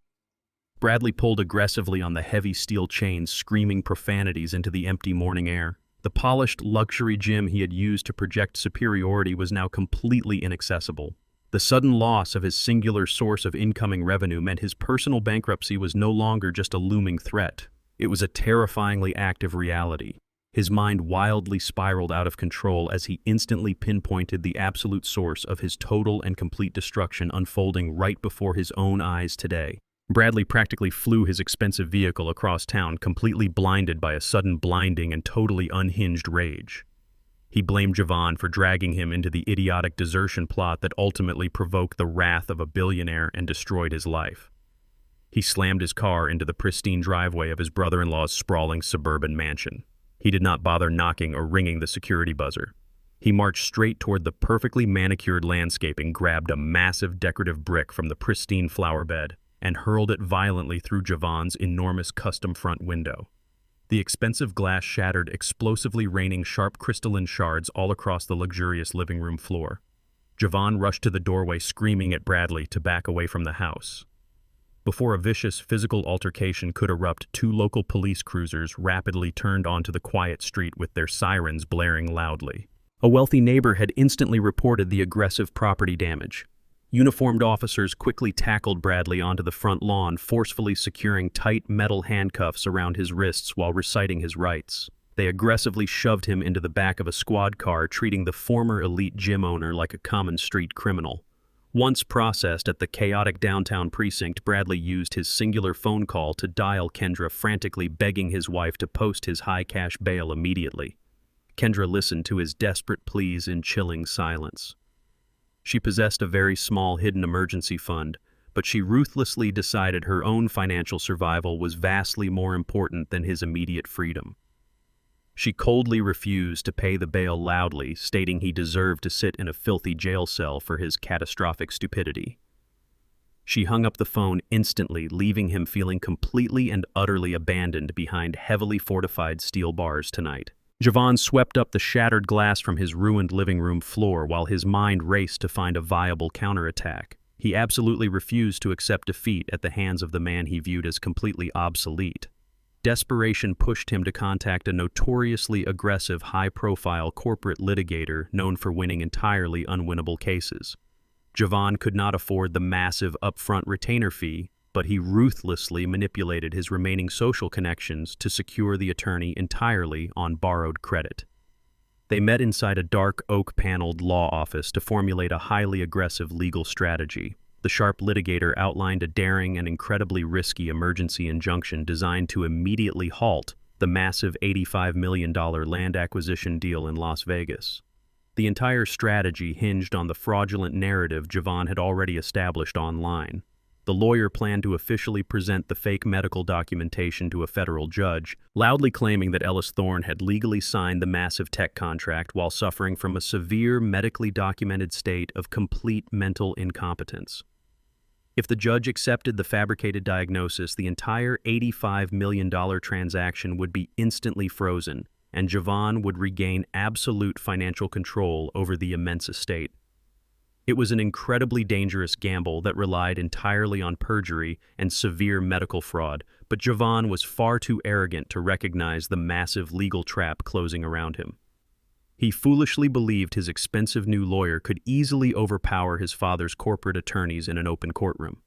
Bradley pulled aggressively on the heavy steel chains, screaming profanities into the empty morning air. The polished luxury gym he had used to project superiority was now completely inaccessible. The sudden loss of his singular source of incoming revenue meant his personal bankruptcy was no longer just a looming threat. It was a terrifyingly active reality. His mind wildly spiraled out of control as he instantly pinpointed the absolute source of his total and complete destruction unfolding right before his own eyes today. Bradley practically flew his expensive vehicle across town, completely blinded by a sudden blinding and totally unhinged rage. He blamed Javon for dragging him into the idiotic desertion plot that ultimately provoked the wrath of a billionaire and destroyed his life. He slammed his car into the pristine driveway of his brother-in-law's sprawling suburban mansion. He did not bother knocking or ringing the security buzzer. He marched straight toward the perfectly manicured landscaping, grabbed a massive decorative brick from the pristine flower bed, and hurled it violently through Javon's enormous custom front window. The expensive glass shattered, explosively raining sharp crystalline shards all across the luxurious living room floor. Javon rushed to the doorway, screaming at Bradley to back away from the house. Before a vicious physical altercation could erupt, 2 local police cruisers rapidly turned onto the quiet street with their sirens blaring loudly. A wealthy neighbor had instantly reported the aggressive property damage. Uniformed officers quickly tackled Bradley onto the front lawn, forcefully securing tight metal handcuffs around his wrists while reciting his rights. They aggressively shoved him into the back of a squad car, treating the former elite gym owner like a common street criminal. Once processed at the chaotic downtown precinct, Bradley used his singular phone call to dial Kendra, frantically begging his wife to post his high cash bail immediately. Kendra listened to his desperate pleas in chilling silence. She possessed a very small hidden emergency fund, but she ruthlessly decided her own financial survival was vastly more important than his immediate freedom. She coldly refused to pay the bail loudly, stating he deserved to sit in a filthy jail cell for his catastrophic stupidity. She hung up the phone instantly, leaving him feeling completely and utterly abandoned behind heavily fortified steel bars tonight. Javon swept up the shattered glass from his ruined living room floor while his mind raced to find a viable counterattack. He absolutely refused to accept defeat at the hands of the man he viewed as completely obsolete. Desperation pushed him to contact a notoriously aggressive, high-profile corporate litigator known for winning entirely unwinnable cases. Javon could not afford the massive upfront retainer fee, but he ruthlessly manipulated his remaining social connections to secure the attorney entirely on borrowed credit. They met inside a dark oak-paneled law office to formulate a highly aggressive legal strategy. The sharp litigator outlined a daring and incredibly risky emergency injunction designed to immediately halt the massive $85 million land acquisition deal in Las Vegas. The entire strategy hinged on the fraudulent narrative Javon had already established online. The lawyer planned to officially present the fake medical documentation to a federal judge, loudly claiming that Ellis Thorne had legally signed the massive tech contract while suffering from a severe medically documented state of complete mental incompetence. If the judge accepted the fabricated diagnosis, the entire $85 million transaction would be instantly frozen, and Javon would regain absolute financial control over the immense estate. It was an incredibly dangerous gamble that relied entirely on perjury and severe medical fraud, but Javon was far too arrogant to recognize the massive legal trap closing around him. He foolishly believed his expensive new lawyer could easily overpower his father's corporate attorneys in an open courtroom.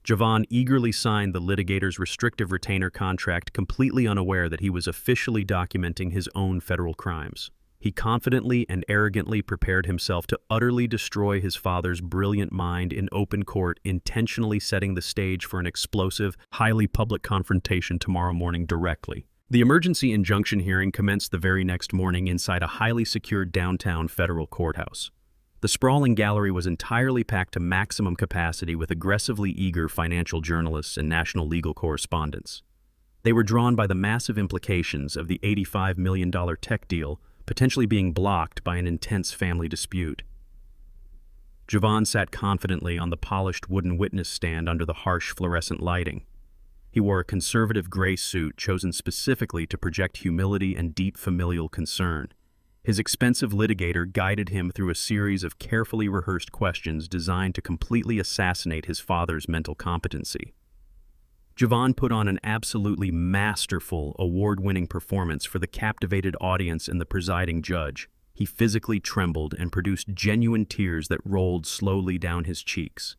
Javon eagerly signed the litigator's restrictive retainer contract, completely unaware that he was officially documenting his own federal crimes. He confidently and arrogantly prepared himself to utterly destroy his father's brilliant mind in open court, intentionally setting the stage for an explosive, highly public confrontation tomorrow morning directly. The emergency injunction hearing commenced the very next morning inside a highly secured downtown federal courthouse. The sprawling gallery was entirely packed to maximum capacity with aggressively eager financial journalists and national legal correspondents. They were drawn by the massive implications of the $85 million tech deal potentially being blocked by an intense family dispute. Javon sat confidently on the polished wooden witness stand under the harsh fluorescent lighting. He wore a conservative gray suit chosen specifically to project humility and deep familial concern. His expensive litigator guided him through a series of carefully rehearsed questions designed to completely assassinate his father's mental competency. Javon put on an absolutely masterful, award-winning performance for the captivated audience and the presiding judge. He physically trembled and produced genuine tears that rolled slowly down his cheeks.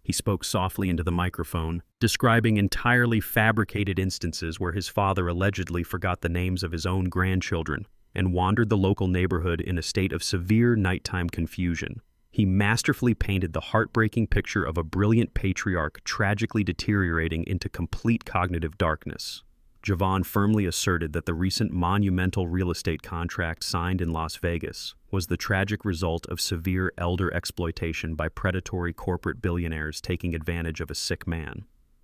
He spoke softly into the microphone, describing entirely fabricated instances where his father allegedly forgot the names of his own grandchildren and wandered the local neighborhood in a state of severe nighttime confusion. He masterfully painted the heartbreaking picture of a brilliant patriarch tragically deteriorating into complete cognitive darkness. Javon firmly asserted that the recent monumental real estate contract signed in Las Vegas was the tragic result of severe elder exploitation by predatory corporate billionaires taking advantage of a sick man.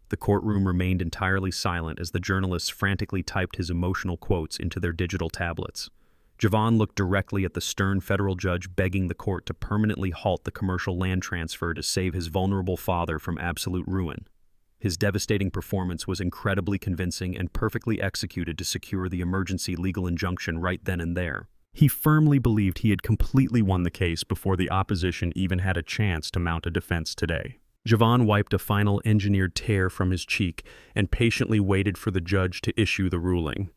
The courtroom remained entirely silent as the journalists frantically typed his emotional quotes into their digital tablets. Javon looked directly at the stern federal judge begging the court to permanently halt the commercial land transfer to save his vulnerable father from absolute ruin. His devastating performance was incredibly convincing and perfectly executed to secure the emergency legal injunction right then and there. He firmly believed he had completely won the case before the opposition even had a chance to mount a defense today. Javon wiped a final engineered tear from his cheek and patiently waited for the judge to issue the ruling.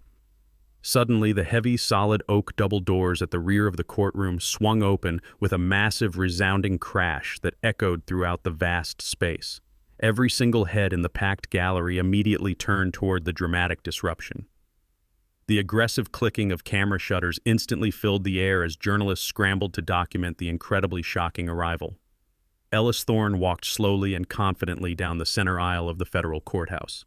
Suddenly, the heavy, solid oak double doors at the rear of the courtroom swung open with a massive, resounding crash that echoed throughout the vast space. Every single head in the packed gallery immediately turned toward the dramatic disruption. The aggressive clicking of camera shutters instantly filled the air as journalists scrambled to document the incredibly shocking arrival. Ellis Thorne walked slowly and confidently down the center aisle of the federal courthouse.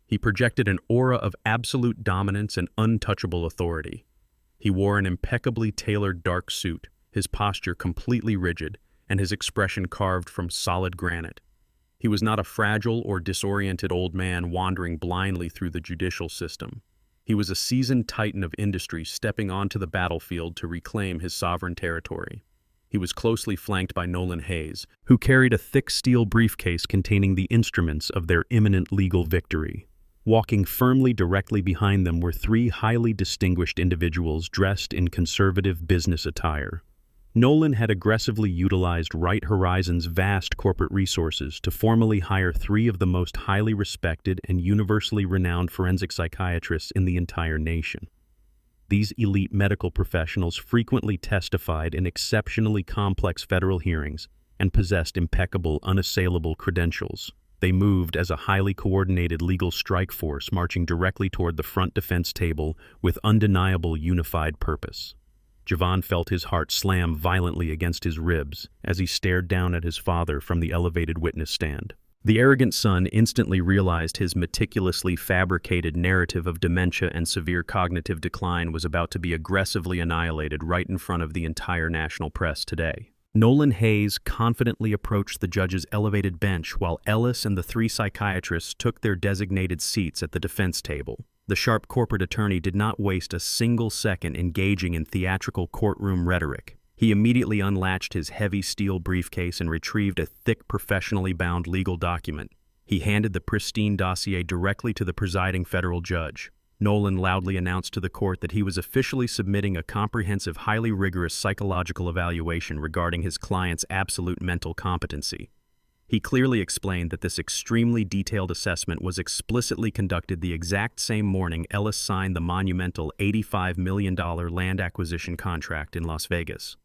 He projected an aura of absolute dominance and untouchable authority. He wore an impeccably tailored dark suit, his posture completely rigid, and his expression carved from solid granite. He was not a fragile or disoriented old man wandering blindly through the judicial system. He was a seasoned titan of industry stepping onto the battlefield to reclaim his sovereign territory. He was closely flanked by Nolan Hayes, who carried a thick steel briefcase containing the instruments of their imminent legal victory. Walking firmly directly behind them were three highly distinguished individuals dressed in conservative business attire. Nolan had aggressively utilized Right Horizon's vast corporate resources to formally hire three of the most highly respected and universally renowned forensic psychiatrists in the entire nation. These elite medical professionals frequently testified in exceptionally complex federal hearings and possessed impeccable, unassailable credentials. They moved as a highly coordinated legal strike force marching directly toward the front defense table with undeniable unified purpose. Javon felt his heart slam violently against his ribs as he stared down at his father from the elevated witness stand. The arrogant son instantly realized his meticulously fabricated narrative of dementia and severe cognitive decline was about to be aggressively annihilated right in front of the entire national press today. Nolan Hayes confidently approached the judge's elevated bench while Ellis and the three psychiatrists took their designated seats at the defense table. The sharp corporate attorney did not waste a single second engaging in theatrical courtroom rhetoric. He immediately unlatched his heavy steel briefcase and retrieved a thick, professionally bound legal document. He handed the pristine dossier directly to the presiding federal judge. Nolan loudly announced to the court that he was officially submitting a comprehensive, highly rigorous psychological evaluation regarding his client's absolute mental competency. He clearly explained that this extremely detailed assessment was explicitly conducted the exact same morning Ellis signed the monumental $85 million land acquisition contract in Las Vegas.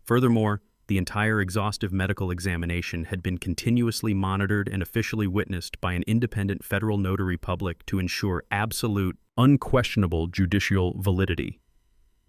Furthermore, the entire exhaustive medical examination had been continuously monitored and officially witnessed by an independent federal notary public to ensure absolute, unquestionable judicial validity.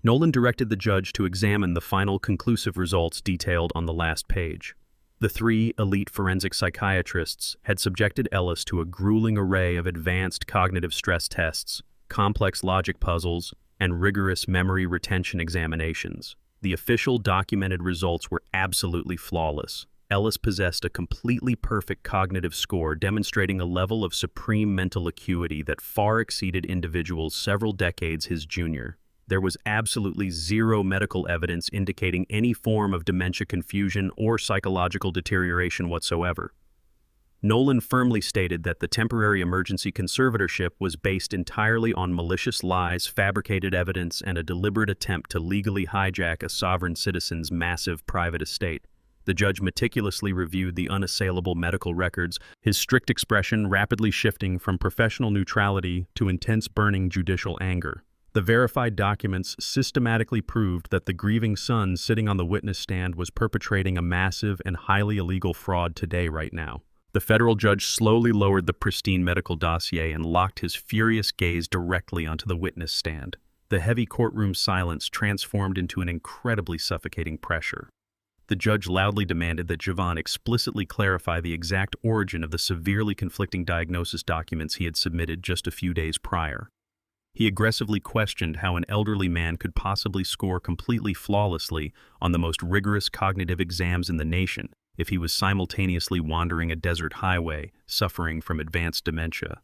Nolan directed the judge to examine the final conclusive results detailed on the last page. The three elite forensic psychiatrists had subjected Ellis to a grueling array of advanced cognitive stress tests, complex logic puzzles, and rigorous memory retention examinations. The official documented results were absolutely flawless. Ellis possessed a completely perfect cognitive score demonstrating a level of supreme mental acuity that far exceeded individuals several decades his junior. There was absolutely zero medical evidence indicating any form of dementia confusion or psychological deterioration whatsoever. Nolan firmly stated that the temporary emergency conservatorship was based entirely on malicious lies, fabricated evidence, and a deliberate attempt to legally hijack a sovereign citizen's massive private estate. The judge meticulously reviewed the unassailable medical records, his strict expression rapidly shifting from professional neutrality to intense burning judicial anger. The verified documents systematically proved that the grieving son sitting on the witness stand was perpetrating a massive and highly illegal fraud today right now. The federal judge slowly lowered the pristine medical dossier and locked his furious gaze directly onto the witness stand. The heavy courtroom silence transformed into an incredibly suffocating pressure. The judge loudly demanded that Javon explicitly clarify the exact origin of the severely conflicting diagnosis documents he had submitted just a few days prior. He aggressively questioned how an elderly man could possibly score completely flawlessly on the most rigorous cognitive exams in the nation if he was simultaneously wandering a desert highway, suffering from advanced dementia.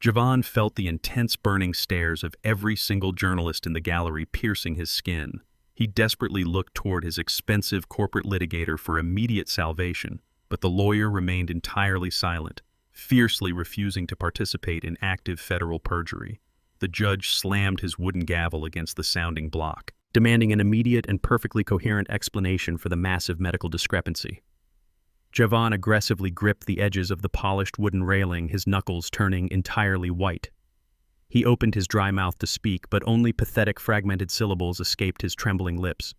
Javon felt the intense burning stares of every single journalist in the gallery piercing his skin. He desperately looked toward his expensive corporate litigator for immediate salvation, but the lawyer remained entirely silent, fiercely refusing to participate in active federal perjury. The judge slammed his wooden gavel against the sounding block, demanding an immediate and perfectly coherent explanation for the massive medical discrepancy. Javon aggressively gripped the edges of the polished wooden railing, his knuckles turning entirely white. He opened his dry mouth to speak, but only pathetic fragmented syllables escaped his trembling lips.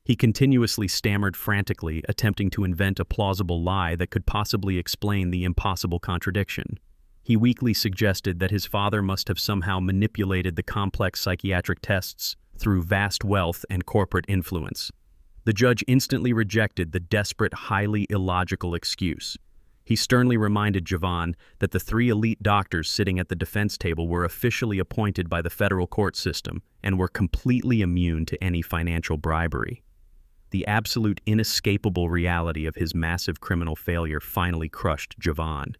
He continuously stammered frantically, attempting to invent a plausible lie that could possibly explain the impossible contradiction. He weakly suggested that his father must have somehow manipulated the complex psychiatric tests through vast wealth and corporate influence. The judge instantly rejected the desperate, highly illogical excuse. He sternly reminded Javon that the 3 elite doctors sitting at the defense table were officially appointed by the federal court system and were completely immune to any financial bribery. The absolute inescapable reality of his massive criminal failure finally crushed Javon.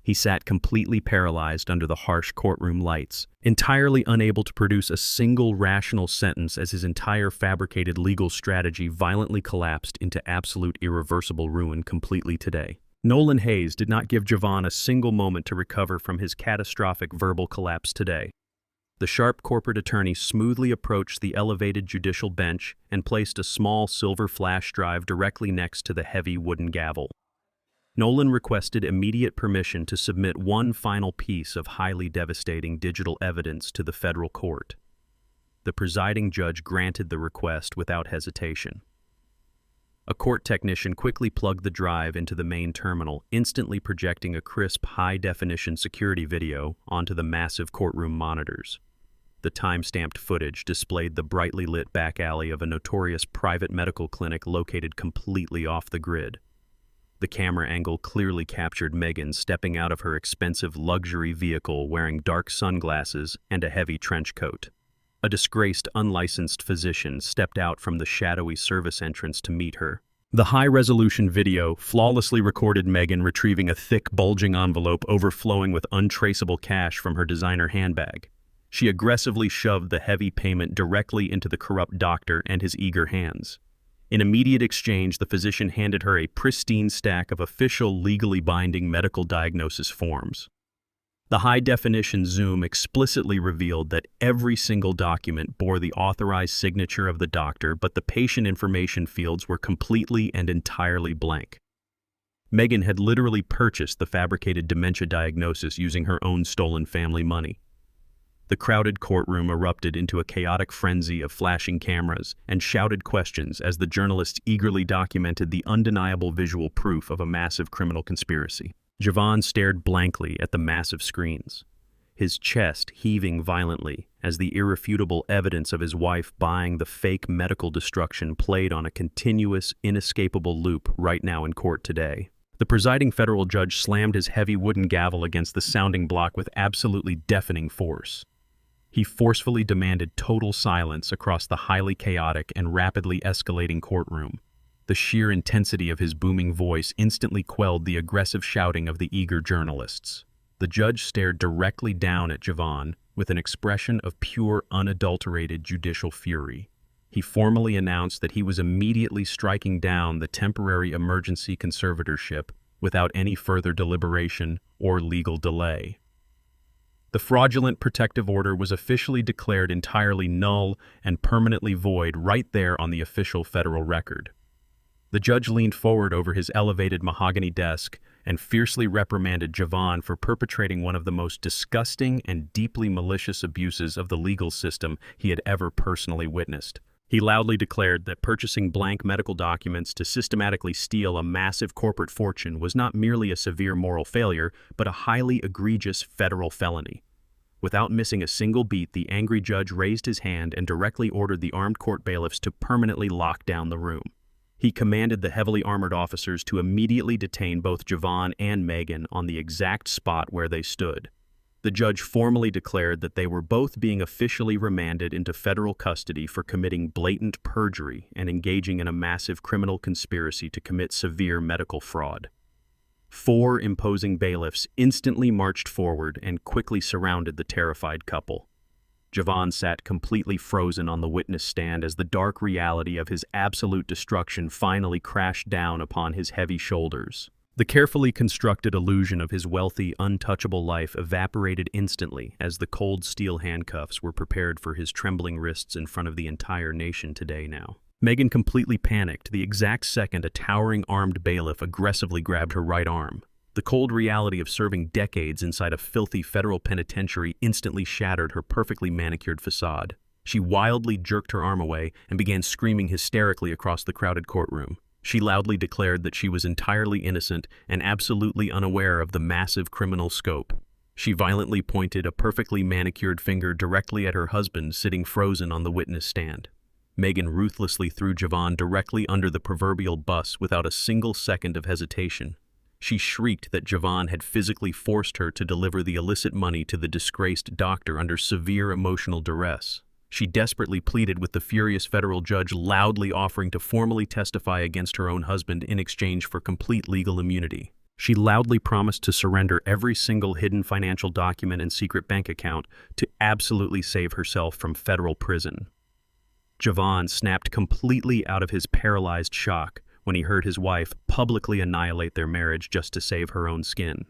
He sat completely paralyzed under the harsh courtroom lights, entirely unable to produce a single rational sentence as his entire fabricated legal strategy violently collapsed into absolute irreversible ruin completely today. Nolan Hayes did not give Javon a single moment to recover from his catastrophic verbal collapse today. The sharp corporate attorney smoothly approached the elevated judicial bench and placed a small silver flash drive directly next to the heavy wooden gavel. Nolan requested immediate permission to submit one final piece of highly devastating digital evidence to the federal court. The presiding judge granted the request without hesitation. A court technician quickly plugged the drive into the main terminal, instantly projecting a crisp, high-definition security video onto the massive courtroom monitors. The time-stamped footage displayed the brightly lit back alley of a notorious private medical clinic located completely off the grid. The camera angle clearly captured Megan stepping out of her expensive luxury vehicle wearing dark sunglasses and a heavy trench coat. A disgraced, unlicensed physician stepped out from the shadowy service entrance to meet her. The high-resolution video flawlessly recorded Megan retrieving a thick, bulging envelope overflowing with untraceable cash from her designer handbag. She aggressively shoved the heavy payment directly into the corrupt doctor and his eager hands. In immediate exchange, the physician handed her a pristine stack of official, legally binding medical diagnosis forms. The high-definition zoom explicitly revealed that every single document bore the authorized signature of the doctor, but the patient information fields were completely and entirely blank. Megan had literally purchased the fabricated dementia diagnosis using her own stolen family money. The crowded courtroom erupted into a chaotic frenzy of flashing cameras and shouted questions as the journalists eagerly documented the undeniable visual proof of a massive criminal conspiracy. Javon stared blankly at the massive screens, his chest heaving violently as the irrefutable evidence of his wife buying the fake medical destruction played on a continuous, inescapable loop right now in court today. The presiding federal judge slammed his heavy wooden gavel against the sounding block with absolutely deafening force. He forcefully demanded total silence across the highly chaotic and rapidly escalating courtroom. The sheer intensity of his booming voice instantly quelled the aggressive shouting of the eager journalists. The judge stared directly down at Javon with an expression of pure, unadulterated judicial fury. He formally announced that he was immediately striking down the temporary emergency conservatorship without any further deliberation or legal delay. The fraudulent protective order was officially declared entirely null and permanently void right there on the official federal record. The judge leaned forward over his elevated mahogany desk and fiercely reprimanded Javon for perpetrating one of the most disgusting and deeply malicious abuses of the legal system he had ever personally witnessed. He loudly declared that purchasing blank medical documents to systematically steal a massive corporate fortune was not merely a severe moral failure, but a highly egregious federal felony. Without missing a single beat, the angry judge raised his hand and directly ordered the armed court bailiffs to permanently lock down the room. He commanded the heavily armored officers to immediately detain both Javon and Megan on the exact spot where they stood. The judge formally declared that they were both being officially remanded into federal custody for committing blatant perjury and engaging in a massive criminal conspiracy to commit severe medical fraud. 4 imposing bailiffs instantly marched forward and quickly surrounded the terrified couple. Javon sat completely frozen on the witness stand as the dark reality of his absolute destruction finally crashed down upon his heavy shoulders. The carefully constructed illusion of his wealthy, untouchable life evaporated instantly as the cold steel handcuffs were prepared for his trembling wrists in front of the entire nation today now. Megan completely panicked the exact second a towering armed bailiff aggressively grabbed her right arm. The cold reality of serving decades inside a filthy federal penitentiary instantly shattered her perfectly manicured facade. She wildly jerked her arm away and began screaming hysterically across the crowded courtroom. She loudly declared that she was entirely innocent and absolutely unaware of the massive criminal scope. She violently pointed a perfectly manicured finger directly at her husband sitting frozen on the witness stand. Megan ruthlessly threw Javon directly under the proverbial bus without a single second of hesitation. She shrieked that Javon had physically forced her to deliver the illicit money to the disgraced doctor under severe emotional duress. She desperately pleaded with the furious federal judge, loudly offering to formally testify against her own husband in exchange for complete legal immunity. She loudly promised to surrender every single hidden financial document and secret bank account to absolutely save herself from federal prison. Javon snapped completely out of his paralyzed shock when he heard his wife publicly annihilate their marriage just to save her own skin.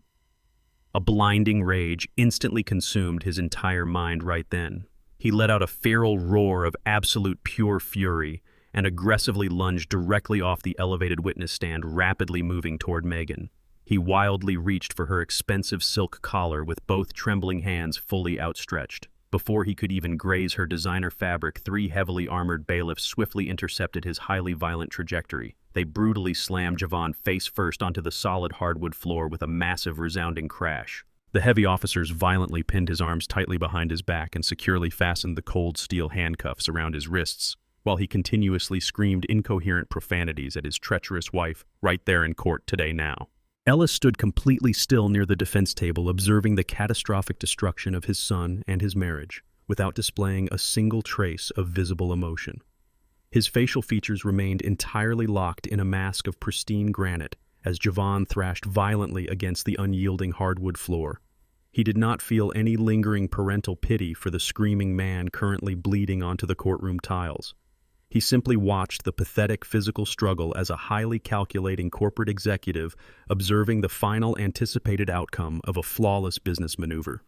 A blinding rage instantly consumed his entire mind right then. He let out a feral roar of absolute pure fury and aggressively lunged directly off the elevated witness stand, rapidly moving toward Megan. He wildly reached for her expensive silk collar with both trembling hands fully outstretched. Before he could even graze her designer fabric, 3 heavily armored bailiffs swiftly intercepted his highly violent trajectory. They brutally slammed Javon face first onto the solid hardwood floor with a massive resounding crash. The heavy officers violently pinned his arms tightly behind his back and securely fastened the cold steel handcuffs around his wrists, while he continuously screamed incoherent profanities at his treacherous wife right there in court today now. Ellis stood completely still near the defense table, observing the catastrophic destruction of his son and his marriage, without displaying a single trace of visible emotion. His facial features remained entirely locked in a mask of pristine granite as Javon thrashed violently against the unyielding hardwood floor. He did not feel any lingering parental pity for the screaming man currently bleeding onto the courtroom tiles. He simply watched the pathetic physical struggle as a highly calculating corporate executive observing the final anticipated outcome of a flawless business maneuver.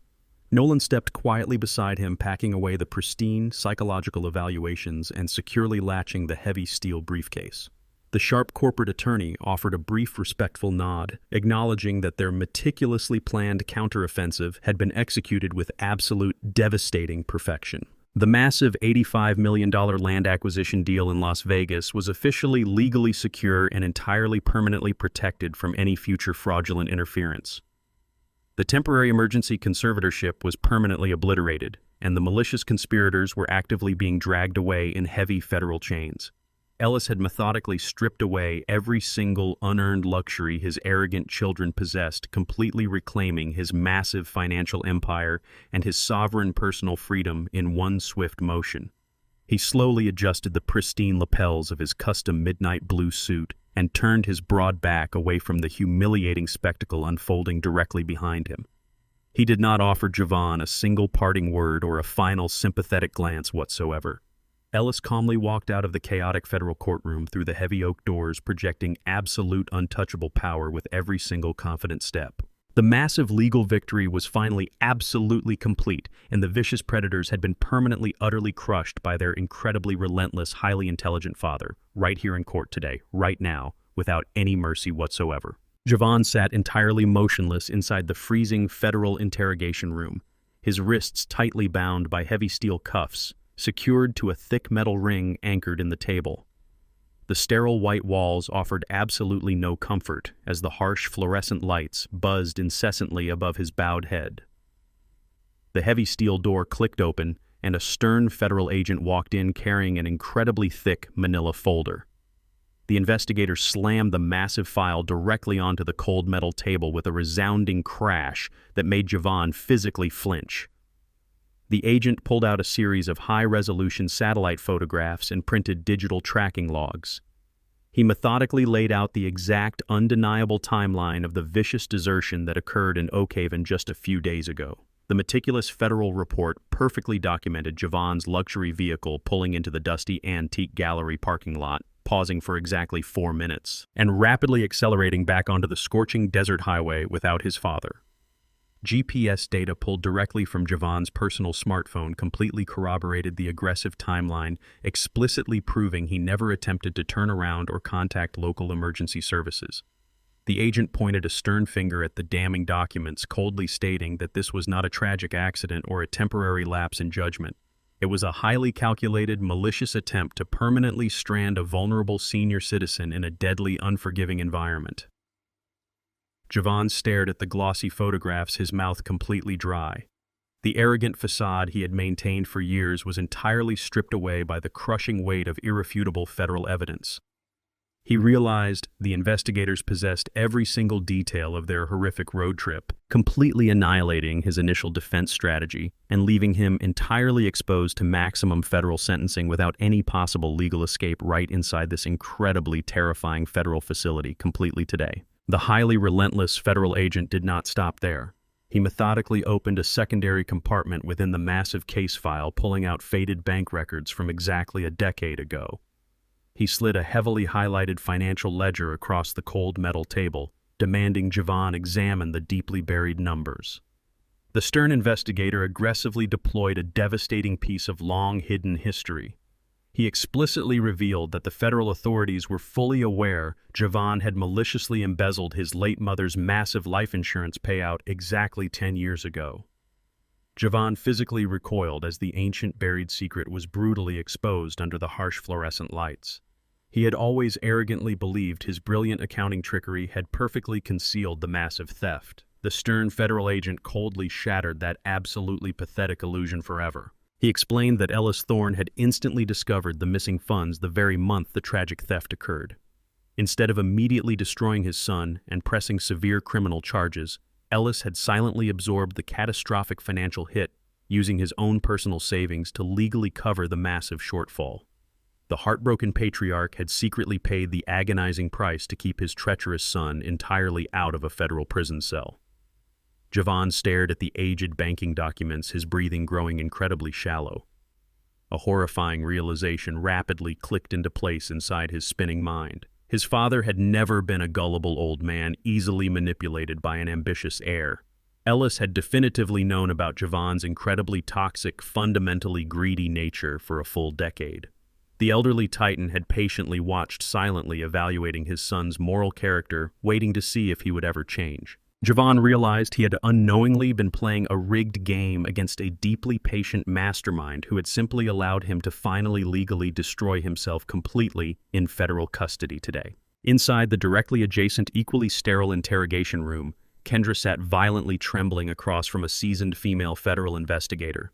Nolan stepped quietly beside him, packing away the pristine psychological evaluations and securely latching the heavy steel briefcase. The sharp corporate attorney offered a brief, respectful nod, acknowledging that their meticulously planned counteroffensive had been executed with absolute devastating perfection. The massive $85 million land acquisition deal in Las Vegas was officially legally secure and entirely permanently protected from any future fraudulent interference. The temporary emergency conservatorship was permanently obliterated, and the malicious conspirators were actively being dragged away in heavy federal chains. Ellis had methodically stripped away every single unearned luxury his arrogant children possessed, completely reclaiming his massive financial empire and his sovereign personal freedom in one swift motion. He slowly adjusted the pristine lapels of his custom midnight blue suit and turned his broad back away from the humiliating spectacle unfolding directly behind him. He did not offer Javon a single parting word or a final sympathetic glance whatsoever. Ellis calmly walked out of the chaotic federal courtroom through the heavy oak doors, projecting absolute untouchable power with every single confident step. The massive legal victory was finally absolutely complete, and the vicious predators had been permanently, utterly crushed by their incredibly relentless, highly intelligent father, right here in court today, right now, without any mercy whatsoever. Javon sat entirely motionless inside the freezing federal interrogation room, his wrists tightly bound by heavy steel cuffs, secured to a thick metal ring anchored in the table. The sterile white walls offered absolutely no comfort as the harsh fluorescent lights buzzed incessantly above his bowed head. The heavy steel door clicked open, and a stern federal agent walked in carrying an incredibly thick manila folder. The investigator slammed the massive file directly onto the cold metal table with a resounding crash that made Javon physically flinch. The agent pulled out a series of high-resolution satellite photographs and printed digital tracking logs. He methodically laid out the exact, undeniable timeline of the vicious desertion that occurred in Oak Haven just a few days ago. The meticulous federal report perfectly documented Javon's luxury vehicle pulling into the dusty antique gallery parking lot, pausing for exactly 4 minutes, and rapidly accelerating back onto the scorching desert highway without his father. GPS data pulled directly from Javon's personal smartphone completely corroborated the aggressive timeline, explicitly proving he never attempted to turn around or contact local emergency services. The agent pointed a stern finger at the damning documents, coldly stating that this was not a tragic accident or a temporary lapse in judgment. It was a highly calculated, malicious attempt to permanently strand a vulnerable senior citizen in a deadly, unforgiving environment. Javon stared at the glossy photographs, his mouth completely dry. The arrogant facade he had maintained for years was entirely stripped away by the crushing weight of irrefutable federal evidence. He realized the investigators possessed every single detail of their horrific road trip, completely annihilating his initial defense strategy and leaving him entirely exposed to maximum federal sentencing without any possible legal escape right inside this incredibly terrifying federal facility completely today. The highly relentless federal agent did not stop there. He methodically opened a secondary compartment within the massive case file, pulling out faded bank records from exactly a decade ago. He slid a heavily highlighted financial ledger across the cold metal table, demanding Javon examine the deeply buried numbers. The stern investigator aggressively deployed a devastating piece of long-hidden history. He explicitly revealed that the federal authorities were fully aware Javon had maliciously embezzled his late mother's massive life insurance payout exactly 10 years ago. Javon physically recoiled as the ancient buried secret was brutally exposed under the harsh fluorescent lights. He had always arrogantly believed his brilliant accounting trickery had perfectly concealed the massive theft. The stern federal agent coldly shattered that absolutely pathetic illusion forever. He explained that Ellis Thorne had instantly discovered the missing funds the very month the tragic theft occurred. Instead of immediately destroying his son and pressing severe criminal charges, Ellis had silently absorbed the catastrophic financial hit, using his own personal savings to legally cover the massive shortfall. The heartbroken patriarch had secretly paid the agonizing price to keep his treacherous son entirely out of a federal prison cell. Javon stared at the aged banking documents, his breathing growing incredibly shallow. A horrifying realization rapidly clicked into place inside his spinning mind. His father had never been a gullible old man easily manipulated by an ambitious heir. Ellis had definitively known about Javon's incredibly toxic, fundamentally greedy nature for a full decade. The elderly titan had patiently watched silently, evaluating his son's moral character, waiting to see if he would ever change. Javon realized he had unknowingly been playing a rigged game against a deeply patient mastermind who had simply allowed him to finally legally destroy himself completely in federal custody today. Inside the directly adjacent, equally sterile interrogation room, Kendra sat violently trembling across from a seasoned female federal investigator.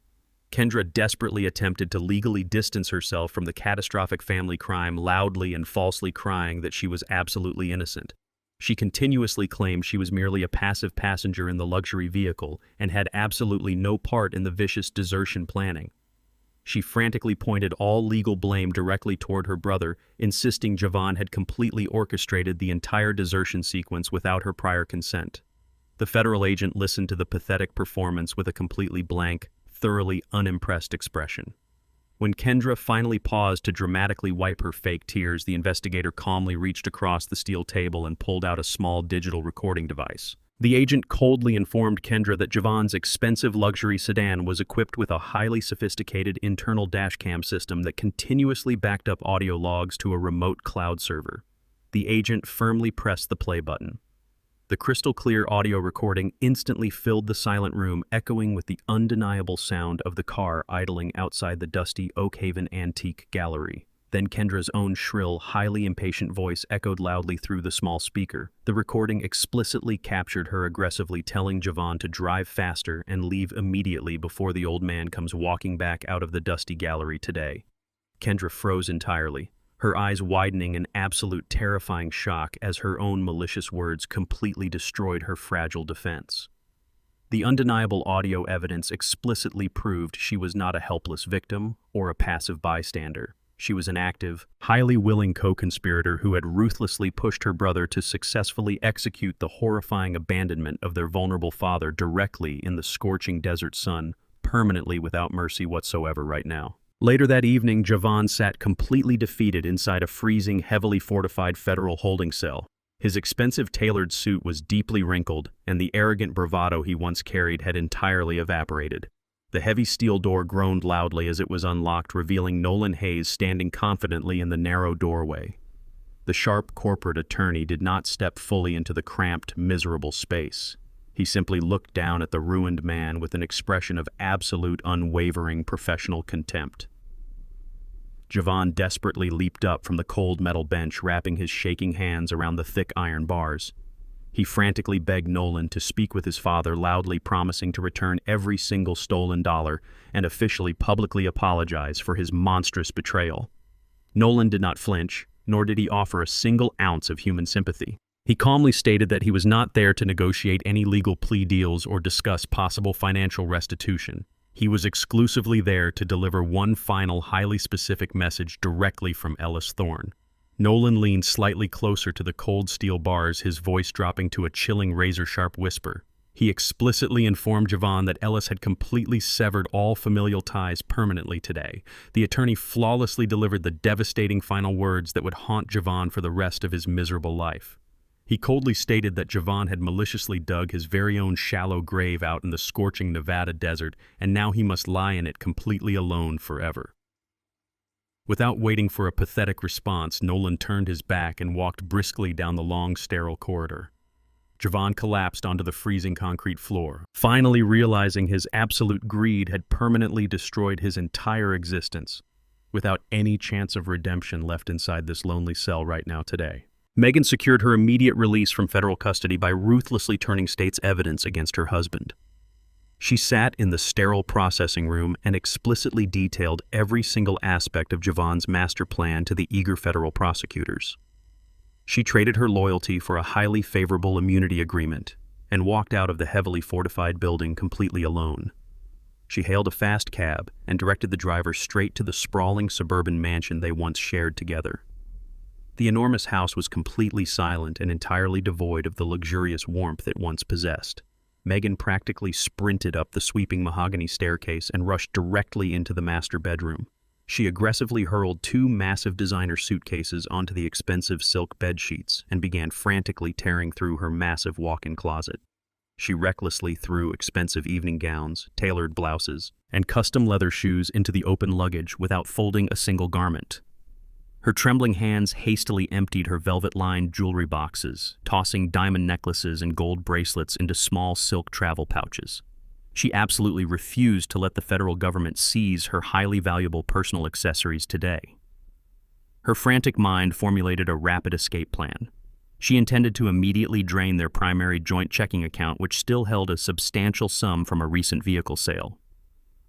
Kendra desperately attempted to legally distance herself from the catastrophic family crime, loudly and falsely crying that she was absolutely innocent. She continuously claimed she was merely a passive passenger in the luxury vehicle and had absolutely no part in the vicious desertion planning. She frantically pointed all legal blame directly toward her brother, insisting Javon had completely orchestrated the entire desertion sequence without her prior consent. The federal agent listened to the pathetic performance with a completely blank, thoroughly unimpressed expression. When Kendra finally paused to dramatically wipe her fake tears, the investigator calmly reached across the steel table and pulled out a small digital recording device. The agent coldly informed Kendra that Javon's expensive luxury sedan was equipped with a highly sophisticated internal dashcam system that continuously backed up audio logs to a remote cloud server. The agent firmly pressed the play button. The crystal-clear audio recording instantly filled the silent room, echoing with the undeniable sound of the car idling outside the dusty Oakhaven Antique Gallery. Then Kendra's own shrill, highly impatient voice echoed loudly through the small speaker. The recording explicitly captured her aggressively telling Javon to drive faster and leave immediately before the old man comes walking back out of the dusty gallery today. Kendra froze entirely, her eyes widening in absolute terrifying shock as her own malicious words completely destroyed her fragile defense. The undeniable audio evidence explicitly proved she was not a helpless victim or a passive bystander. She was an active, highly willing co-conspirator who had ruthlessly pushed her brother to successfully execute the horrifying abandonment of their vulnerable father directly in the scorching desert sun, permanently without mercy whatsoever right now. Later that evening, Javon sat completely defeated inside a freezing, heavily fortified federal holding cell. His expensive tailored suit was deeply wrinkled, and the arrogant bravado he once carried had entirely evaporated. The heavy steel door groaned loudly as it was unlocked, revealing Nolan Hayes standing confidently in the narrow doorway. The sharp corporate attorney did not step fully into the cramped, miserable space. He simply looked down at the ruined man with an expression of absolute, unwavering professional contempt. Javon desperately leaped up from the cold metal bench, wrapping his shaking hands around the thick iron bars. He frantically begged Nolan to speak with his father, loudly promising to return every single stolen dollar and officially publicly apologize for his monstrous betrayal. Nolan did not flinch, nor did he offer a single ounce of human sympathy. He calmly stated that he was not there to negotiate any legal plea deals or discuss possible financial restitution. He was exclusively there to deliver one final, highly specific message directly from Ellis Thorne. Nolan leaned slightly closer to the cold steel bars, his voice dropping to a chilling, razor-sharp whisper. He explicitly informed Javon that Ellis had completely severed all familial ties permanently today. The attorney flawlessly delivered the devastating final words that would haunt Javon for the rest of his miserable life. He coldly stated that Javon had maliciously dug his very own shallow grave out in the scorching Nevada desert, and now he must lie in it completely alone forever. Without waiting for a pathetic response, Nolan turned his back and walked briskly down the long, sterile corridor. Javon collapsed onto the freezing concrete floor, finally realizing his absolute greed had permanently destroyed his entire existence, without any chance of redemption left inside this lonely cell right now today. Megan secured her immediate release from federal custody by ruthlessly turning state's evidence against her husband. She sat in the sterile processing room and explicitly detailed every single aspect of Javon's master plan to the eager federal prosecutors. She traded her loyalty for a highly favorable immunity agreement and walked out of the heavily fortified building completely alone. She hailed a fast cab and directed the driver straight to the sprawling suburban mansion they once shared together. The enormous house was completely silent and entirely devoid of the luxurious warmth it once possessed. Megan practically sprinted up the sweeping mahogany staircase and rushed directly into the master bedroom. She aggressively hurled 2 massive designer suitcases onto the expensive silk bed sheets and began frantically tearing through her massive walk-in closet. She recklessly threw expensive evening gowns, tailored blouses, and custom leather shoes into the open luggage without folding a single garment. Her trembling hands hastily emptied her velvet-lined jewelry boxes, tossing diamond necklaces and gold bracelets into small silk travel pouches. She absolutely refused to let the federal government seize her highly valuable personal accessories today. Her frantic mind formulated a rapid escape plan. She intended to immediately drain their primary joint checking account, which still held a substantial sum from a recent vehicle sale.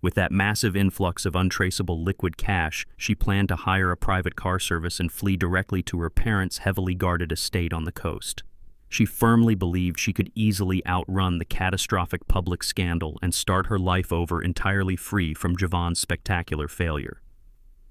With that massive influx of untraceable liquid cash, she planned to hire a private car service and flee directly to her parents' heavily guarded estate on the coast. She firmly believed she could easily outrun the catastrophic public scandal and start her life over entirely free from Javon's spectacular failure.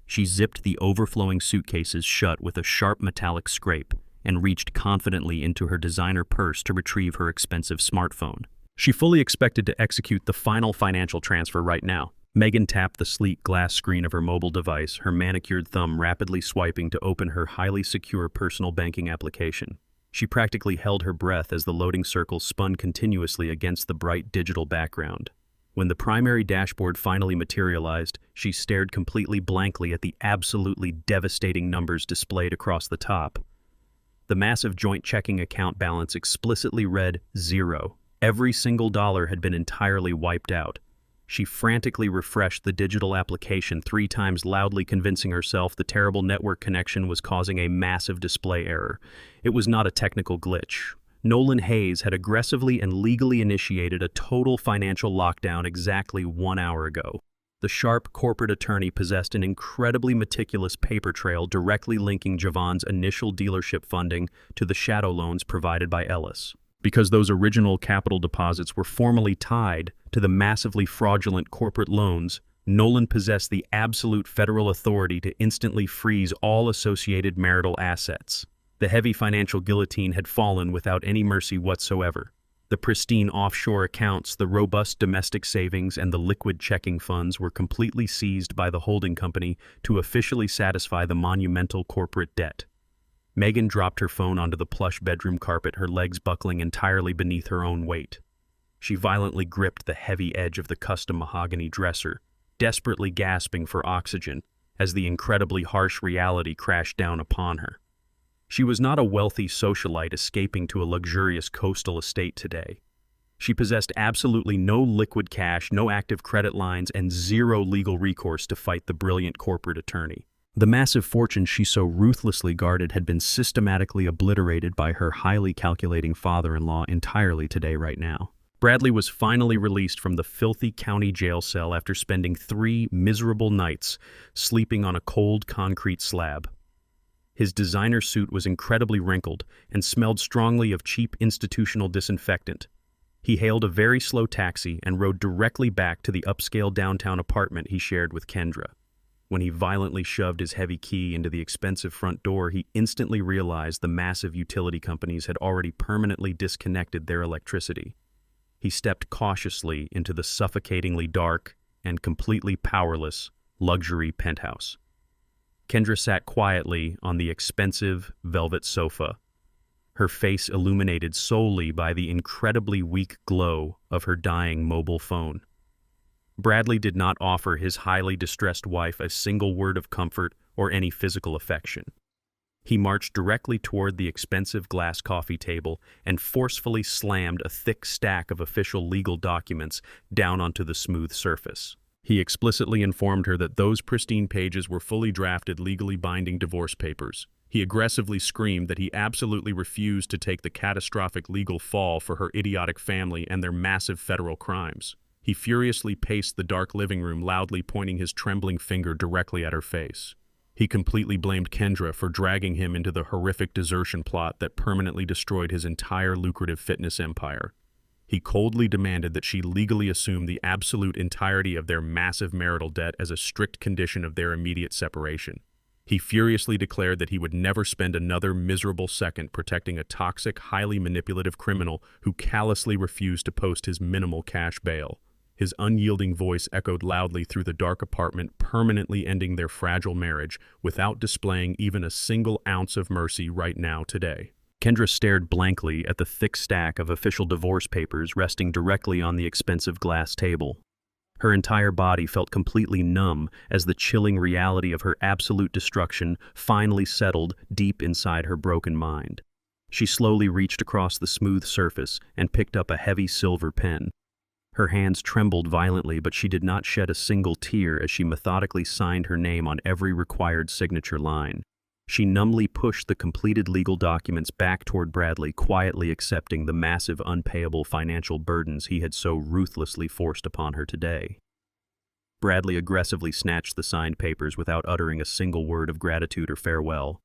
She zipped the overflowing suitcases shut with a sharp metallic scrape and reached confidently into her designer purse to retrieve her expensive smartphone. She fully expected to execute the final financial transfer right now. Megan tapped the sleek glass screen of her mobile device, her manicured thumb rapidly swiping to open her highly secure personal banking application. She practically held her breath as the loading circle spun continuously against the bright digital background. When the primary dashboard finally materialized, she stared completely blankly at the absolutely devastating numbers displayed across the top. The massive joint checking account balance explicitly read zero. Every single dollar had been entirely wiped out. She frantically refreshed the digital application 3 times, loudly convincing herself the terrible network connection was causing a massive display error. It was not a technical glitch. Nolan Hayes had aggressively and legally initiated a total financial lockdown exactly 1 hour ago. The sharp corporate attorney possessed an incredibly meticulous paper trail directly linking Javon's initial dealership funding to the shadow loans provided by Ellis. Because those original capital deposits were formally tied to the massively fraudulent corporate loans, Nolan possessed the absolute federal authority to instantly freeze all associated marital assets. The heavy financial guillotine had fallen without any mercy whatsoever. The pristine offshore accounts, the robust domestic savings, and the liquid checking funds were completely seized by the holding company to officially satisfy the monumental corporate debt. Megan dropped her phone onto the plush bedroom carpet, her legs buckling entirely beneath her own weight. She violently gripped the heavy edge of the custom mahogany dresser, desperately gasping for oxygen as the incredibly harsh reality crashed down upon her. She was not a wealthy socialite escaping to a luxurious coastal estate today. She possessed absolutely no liquid cash, no active credit lines, and zero legal recourse to fight the brilliant corporate attorney. The massive fortune she so ruthlessly guarded had been systematically obliterated by her highly calculating father-in-law entirely today, right now. Bradley was finally released from the filthy county jail cell after spending 3 miserable nights sleeping on a cold concrete slab. His designer suit was incredibly wrinkled and smelled strongly of cheap institutional disinfectant. He hailed a very slow taxi and rode directly back to the upscale downtown apartment he shared with Kendra. When he violently shoved his heavy key into the expensive front door, he instantly realized the massive utility companies had already permanently disconnected their electricity. He stepped cautiously into the suffocatingly dark and completely powerless luxury penthouse. Kendra sat quietly on the expensive velvet sofa, her face illuminated solely by the incredibly weak glow of her dying mobile phone. Bradley did not offer his highly distressed wife a single word of comfort or any physical affection. He marched directly toward the expensive glass coffee table and forcefully slammed a thick stack of official legal documents down onto the smooth surface. He explicitly informed her that those pristine pages were fully drafted, legally binding divorce papers. He aggressively screamed that he absolutely refused to take the catastrophic legal fall for her idiotic family and their massive federal crimes. He furiously paced the dark living room, loudly pointing his trembling finger directly at her face. He completely blamed Kendra for dragging him into the horrific desertion plot that permanently destroyed his entire lucrative fitness empire. He coldly demanded that she legally assume the absolute entirety of their massive marital debt as a strict condition of their immediate separation. He furiously declared that he would never spend another miserable second protecting a toxic, highly manipulative criminal who callously refused to post his minimal cash bail. His unyielding voice echoed loudly through the dark apartment, permanently ending their fragile marriage without displaying even a single ounce of mercy right now today. Kendra stared blankly at the thick stack of official divorce papers resting directly on the expensive glass table. Her entire body felt completely numb as the chilling reality of her absolute destruction finally settled deep inside her broken mind. She slowly reached across the smooth surface and picked up a heavy silver pen. Her hands trembled violently, but she did not shed a single tear as she methodically signed her name on every required signature line. She numbly pushed the completed legal documents back toward Bradley, quietly accepting the massive unpayable financial burdens he had so ruthlessly forced upon her today. Bradley aggressively snatched the signed papers without uttering a single word of gratitude or farewell.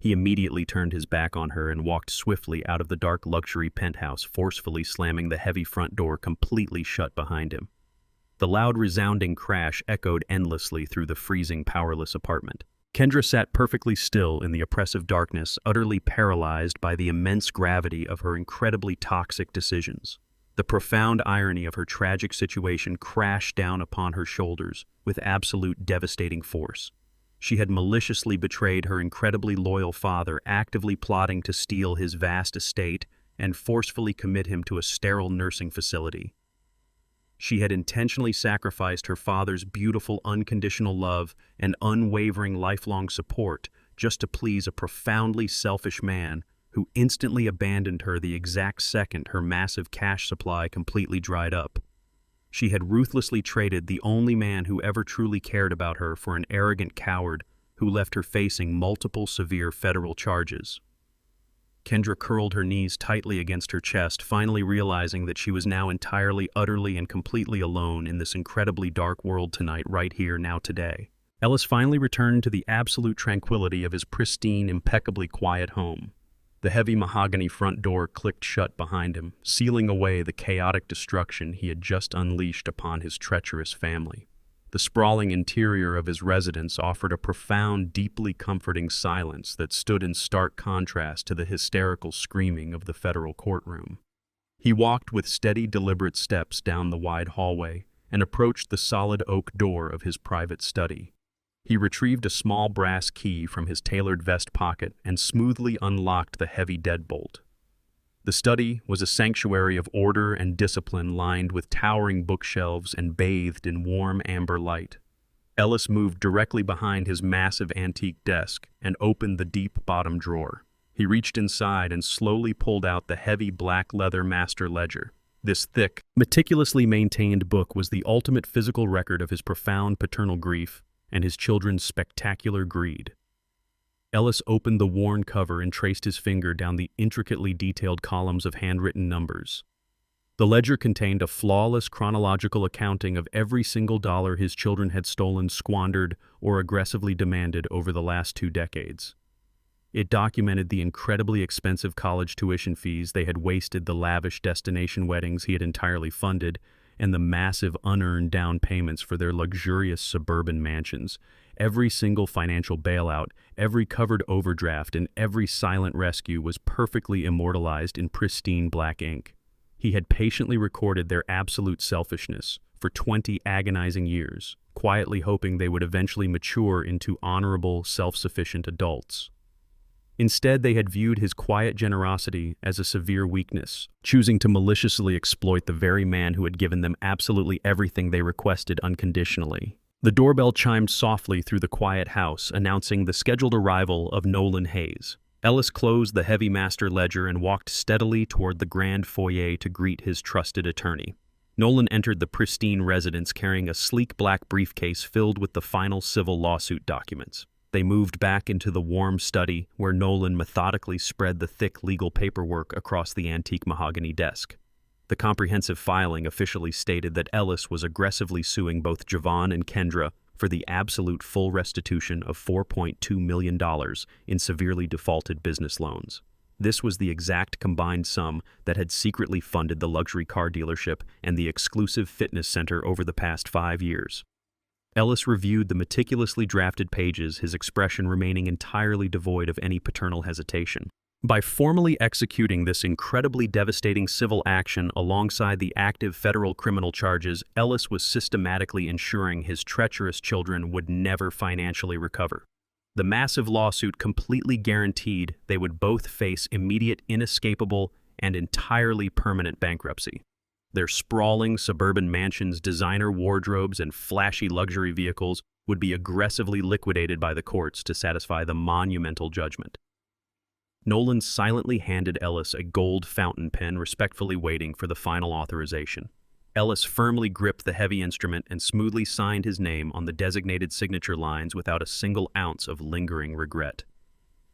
He immediately turned his back on her and walked swiftly out of the dark luxury penthouse, forcefully slamming the heavy front door completely shut behind him. The loud, resounding crash echoed endlessly through the freezing, powerless apartment. Kendra sat perfectly still in the oppressive darkness, utterly paralyzed by the immense gravity of her incredibly toxic decisions. The profound irony of her tragic situation crashed down upon her shoulders with absolute devastating force. She had maliciously betrayed her incredibly loyal father, actively plotting to steal his vast estate and forcefully commit him to a sterile nursing facility. She had intentionally sacrificed her father's beautiful, unconditional love and unwavering lifelong support just to please a profoundly selfish man who instantly abandoned her the exact second her massive cash supply completely dried up. She had ruthlessly traded the only man who ever truly cared about her for an arrogant coward who left her facing multiple severe federal charges. Kendra curled her knees tightly against her chest, finally realizing that she was now entirely, utterly, and completely alone in this incredibly dark world tonight, right here, now, today. Ellis finally returned to the absolute tranquility of his pristine, impeccably quiet home. The heavy mahogany front door clicked shut behind him, sealing away the chaotic destruction he had just unleashed upon his treacherous family. The sprawling interior of his residence offered a profound, deeply comforting silence that stood in stark contrast to the hysterical screaming of the federal courtroom. He walked with steady, deliberate steps down the wide hallway and approached the solid oak door of his private study. He retrieved a small brass key from his tailored vest pocket and smoothly unlocked the heavy deadbolt. The study was a sanctuary of order and discipline, lined with towering bookshelves and bathed in warm amber light. Ellis moved directly behind his massive antique desk and opened the deep bottom drawer. He reached inside and slowly pulled out the heavy black leather master ledger. This thick, meticulously maintained book was the ultimate physical record of his profound paternal grief and his children's spectacular greed. Ellis opened the worn cover and traced his finger down the intricately detailed columns of handwritten numbers. The ledger contained a flawless chronological accounting of every single dollar his children had stolen, squandered, or aggressively demanded over the last 2 decades. It documented the incredibly expensive college tuition fees they had wasted, the lavish destination weddings he had entirely funded, and the massive unearned down payments for their luxurious suburban mansions. Every single financial bailout, every covered overdraft, and every silent rescue was perfectly immortalized in pristine black ink. He had patiently recorded their absolute selfishness for 20 agonizing years, quietly hoping they would eventually mature into honorable, self-sufficient adults. Instead, they had viewed his quiet generosity as a severe weakness, choosing to maliciously exploit the very man who had given them absolutely everything they requested unconditionally. The doorbell chimed softly through the quiet house, announcing the scheduled arrival of Nolan Hayes. Ellis closed the heavy master ledger and walked steadily toward the grand foyer to greet his trusted attorney. Nolan entered the pristine residence carrying a sleek black briefcase filled with the final civil lawsuit documents. They moved back into the warm study, where Nolan methodically spread the thick legal paperwork across the antique mahogany desk. The comprehensive filing officially stated that Ellis was aggressively suing both Javon and Kendra for the absolute full restitution of $4.2 million in severely defaulted business loans. This was the exact combined sum that had secretly funded the luxury car dealership and the exclusive fitness center over the past 5 years. Ellis reviewed the meticulously drafted pages, his expression remaining entirely devoid of any paternal hesitation. By formally executing this incredibly devastating civil action alongside the active federal criminal charges, Ellis was systematically ensuring his treacherous children would never financially recover. The massive lawsuit completely guaranteed they would both face immediate, inescapable, and entirely permanent bankruptcy. Their sprawling suburban mansions, designer wardrobes, and flashy luxury vehicles would be aggressively liquidated by the courts to satisfy the monumental judgment. Nolan silently handed Ellis a gold fountain pen, respectfully waiting for the final authorization. Ellis firmly gripped the heavy instrument and smoothly signed his name on the designated signature lines without a single ounce of lingering regret.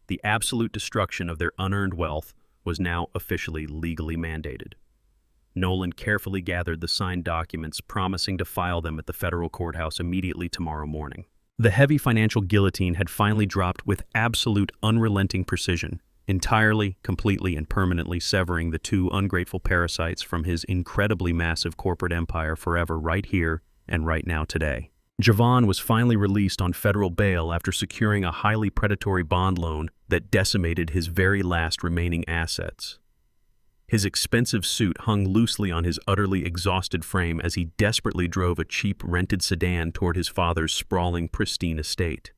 The absolute destruction of their unearned wealth was now officially legally mandated. Nolan carefully gathered the signed documents, promising to file them at the federal courthouse immediately tomorrow morning. The heavy financial guillotine had finally dropped with absolute, unrelenting precision, entirely, completely, and permanently severing the 2 ungrateful parasites from his incredibly massive corporate empire forever, right here and right now today. Javon was finally released on federal bail after securing a highly predatory bond loan that decimated his very last remaining assets. His expensive suit hung loosely on his utterly exhausted frame as he desperately drove a cheap rented sedan toward his father's sprawling, pristine estate.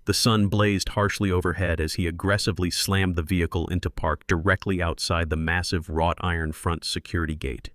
The sun blazed harshly overhead as he aggressively slammed the vehicle into park directly outside the massive wrought iron front security gate.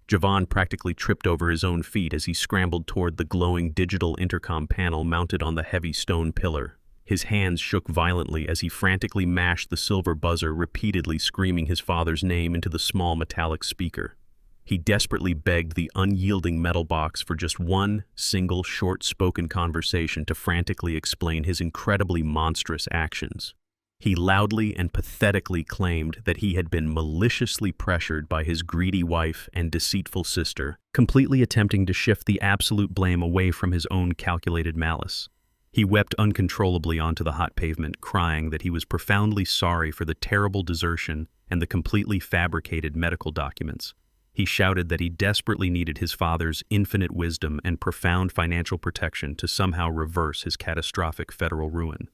Javon practically tripped over his own feet as he scrambled toward the glowing digital intercom panel mounted on the heavy stone pillar. His hands shook violently as he frantically mashed the silver buzzer, repeatedly screaming his father's name into the small metallic speaker. He desperately begged the unyielding metal box for just one single short-spoken conversation to frantically explain his incredibly monstrous actions. He loudly and pathetically claimed that he had been maliciously pressured by his greedy wife and deceitful sister, completely attempting to shift the absolute blame away from his own calculated malice. He wept uncontrollably onto the hot pavement, crying that he was profoundly sorry for the terrible desertion and the completely fabricated medical documents. He shouted that he desperately needed his father's infinite wisdom and profound financial protection to somehow reverse his catastrophic federal ruin.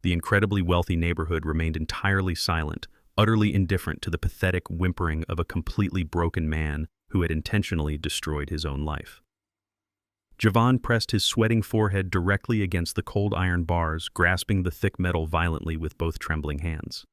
The incredibly wealthy neighborhood remained entirely silent, utterly indifferent to the pathetic whimpering of a completely broken man who had intentionally destroyed his own life. Javon pressed his sweating forehead directly against the cold iron bars, grasping the thick metal violently with both trembling hands.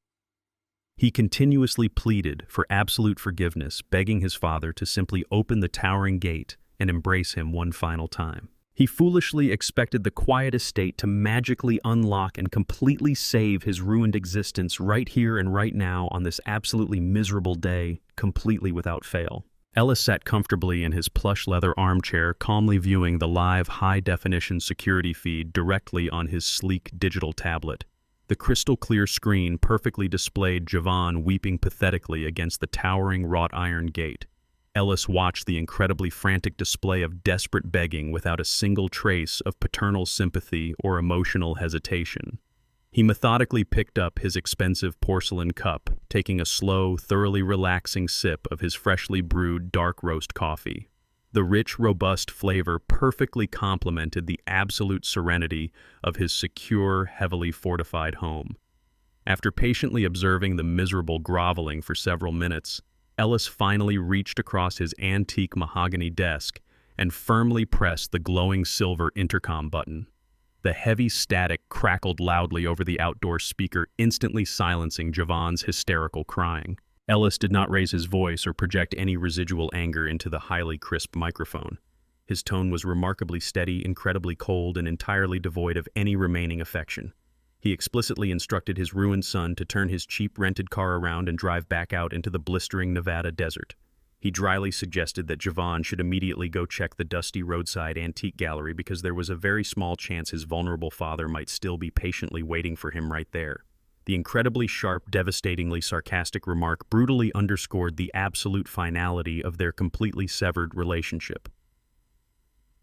He continuously pleaded for absolute forgiveness, begging his father to simply open the towering gate and embrace him one final time. He foolishly expected the quiet estate to magically unlock and completely save his ruined existence right here and right now on this absolutely miserable day, completely without fail. Ellis sat comfortably in his plush leather armchair, calmly viewing the live high-definition security feed directly on his sleek digital tablet. The crystal-clear screen perfectly displayed Javon weeping pathetically against the towering wrought iron gate. Ellis watched the incredibly frantic display of desperate begging without a single trace of paternal sympathy or emotional hesitation. He methodically picked up his expensive porcelain cup, taking a slow, thoroughly relaxing sip of his freshly brewed dark roast coffee. The rich, robust flavor perfectly complemented the absolute serenity of his secure, heavily fortified home. After patiently observing the miserable groveling for several minutes, Ellis finally reached across his antique mahogany desk and firmly pressed the glowing silver intercom button. The heavy static crackled loudly over the outdoor speaker, instantly silencing Javon's hysterical crying. Ellis did not raise his voice or project any residual anger into the highly crisp microphone. His tone was remarkably steady, incredibly cold, and entirely devoid of any remaining affection. He explicitly instructed his ruined son to turn his cheap rented car around and drive back out into the blistering Nevada desert. He dryly suggested that Javon should immediately go check the dusty roadside antique gallery because there was a very small chance his vulnerable father might still be patiently waiting for him right there. The incredibly sharp, devastatingly sarcastic remark brutally underscored the absolute finality of their completely severed relationship.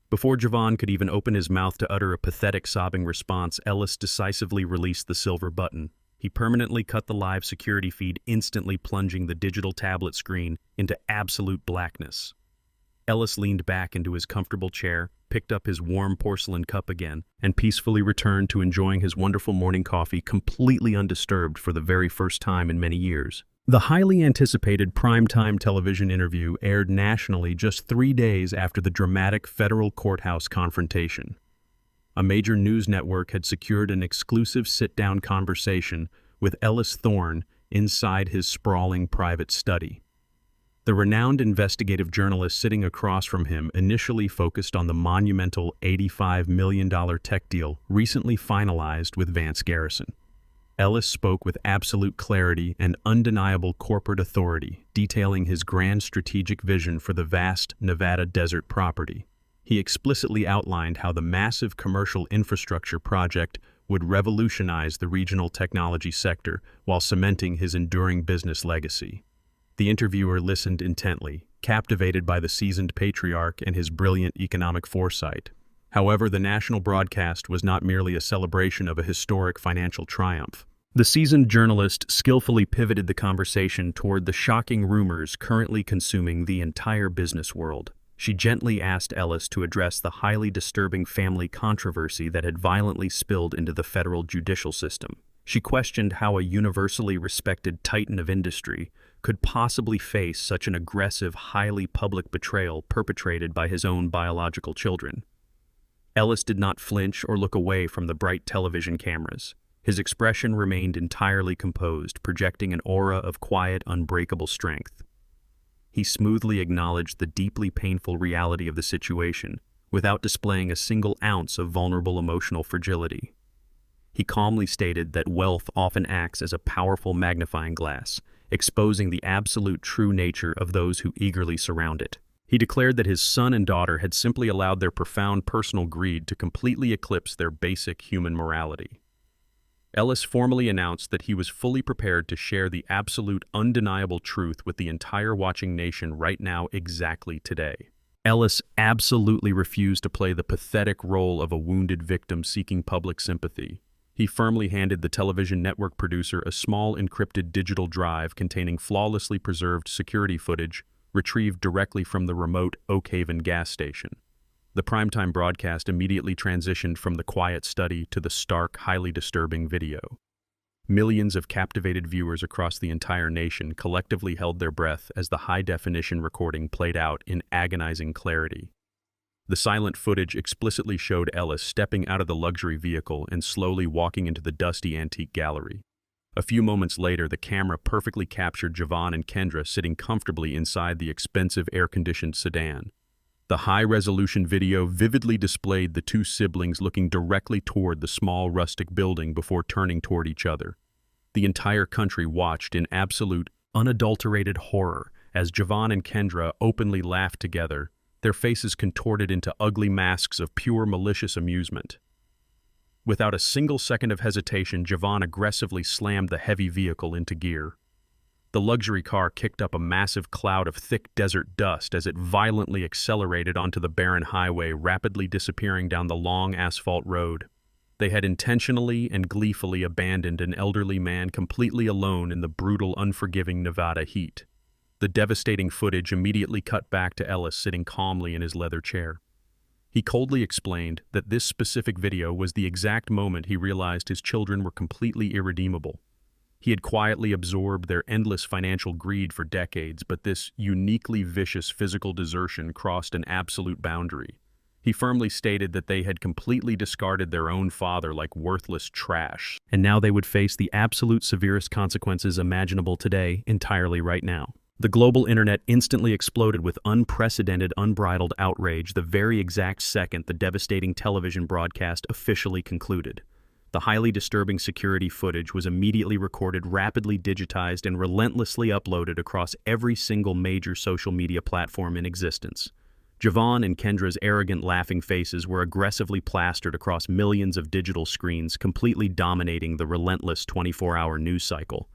Before Javon could even open his mouth to utter a pathetic sobbing response, Ellis decisively released the silver button. He permanently cut the live security feed, instantly plunging the digital tablet screen into absolute blackness. Ellis leaned back into his comfortable chair, picked up his warm porcelain cup again, and peacefully returned to enjoying his wonderful morning coffee completely undisturbed for the very first time in many years. The highly anticipated primetime television interview aired nationally just 3 days after the dramatic federal courthouse confrontation. A major news network had secured an exclusive sit-down conversation with Ellis Thorne inside his sprawling private study. The renowned investigative journalist sitting across from him initially focused on the monumental $85 million tech deal recently finalized with Vance Garrison. Ellis spoke with absolute clarity and undeniable corporate authority, detailing his grand strategic vision for the vast Nevada desert property. He explicitly outlined how the massive commercial infrastructure project would revolutionize the regional technology sector while cementing his enduring business legacy. The interviewer listened intently, captivated by the seasoned patriarch and his brilliant economic foresight. However, the national broadcast was not merely a celebration of a historic financial triumph. The seasoned journalist skillfully pivoted the conversation toward the shocking rumors currently consuming the entire business world. She gently asked Ellis to address the highly disturbing family controversy that had violently spilled into the federal judicial system. She questioned how a universally respected titan of industry could possibly face such an aggressive, highly public betrayal perpetrated by his own biological children. Ellis did not flinch or look away from the bright television cameras. His expression remained entirely composed, projecting an aura of quiet, unbreakable strength. He smoothly acknowledged the deeply painful reality of the situation, without displaying a single ounce of vulnerable emotional fragility. He calmly stated that wealth often acts as a powerful magnifying glass, exposing the absolute true nature of those who eagerly surround it. He declared that his son and daughter had simply allowed their profound personal greed to completely eclipse their basic human morality. Ellis formally announced that he was fully prepared to share the absolute, undeniable truth with the entire watching nation right now, exactly today. Ellis absolutely refused to play the pathetic role of a wounded victim seeking public sympathy. He firmly handed the television network producer a small encrypted digital drive containing flawlessly preserved security footage retrieved directly from the remote Oak Haven gas station. The primetime broadcast immediately transitioned from the quiet study to the stark, highly disturbing video. Millions of captivated viewers across the entire nation collectively held their breath as the high-definition recording played out in agonizing clarity. The silent footage explicitly showed Ellis stepping out of the luxury vehicle and slowly walking into the dusty antique gallery. A few moments later, the camera perfectly captured Javon and Kendra sitting comfortably inside the expensive air-conditioned sedan. The high-resolution video vividly displayed the two siblings looking directly toward the small rustic building before turning toward each other. The entire country watched in absolute, unadulterated horror as Javon and Kendra openly laughed together, their faces contorted into ugly masks of pure malicious amusement. Without a single second of hesitation, Javon aggressively slammed the heavy vehicle into gear. The luxury car kicked up a massive cloud of thick desert dust as it violently accelerated onto the barren highway, rapidly disappearing down the long asphalt road. They had intentionally and gleefully abandoned an elderly man completely alone in the brutal, unforgiving Nevada heat. The devastating footage immediately cut back to Ellis sitting calmly in his leather chair. He coldly explained that this specific video was the exact moment he realized his children were completely irredeemable. He had quietly absorbed their endless financial greed for decades, but this uniquely vicious physical desertion crossed an absolute boundary. He firmly stated that they had completely discarded their own father like worthless trash, and now they would face the absolute severest consequences imaginable today, entirely right now. The global internet instantly exploded with unprecedented, unbridled outrage the very exact second the devastating television broadcast officially concluded. The highly disturbing security footage was immediately recorded, rapidly digitized, and relentlessly uploaded across every single major social media platform in existence. Javon and Kendra's arrogant, laughing faces were aggressively plastered across millions of digital screens, completely dominating the relentless 24-hour news cycle.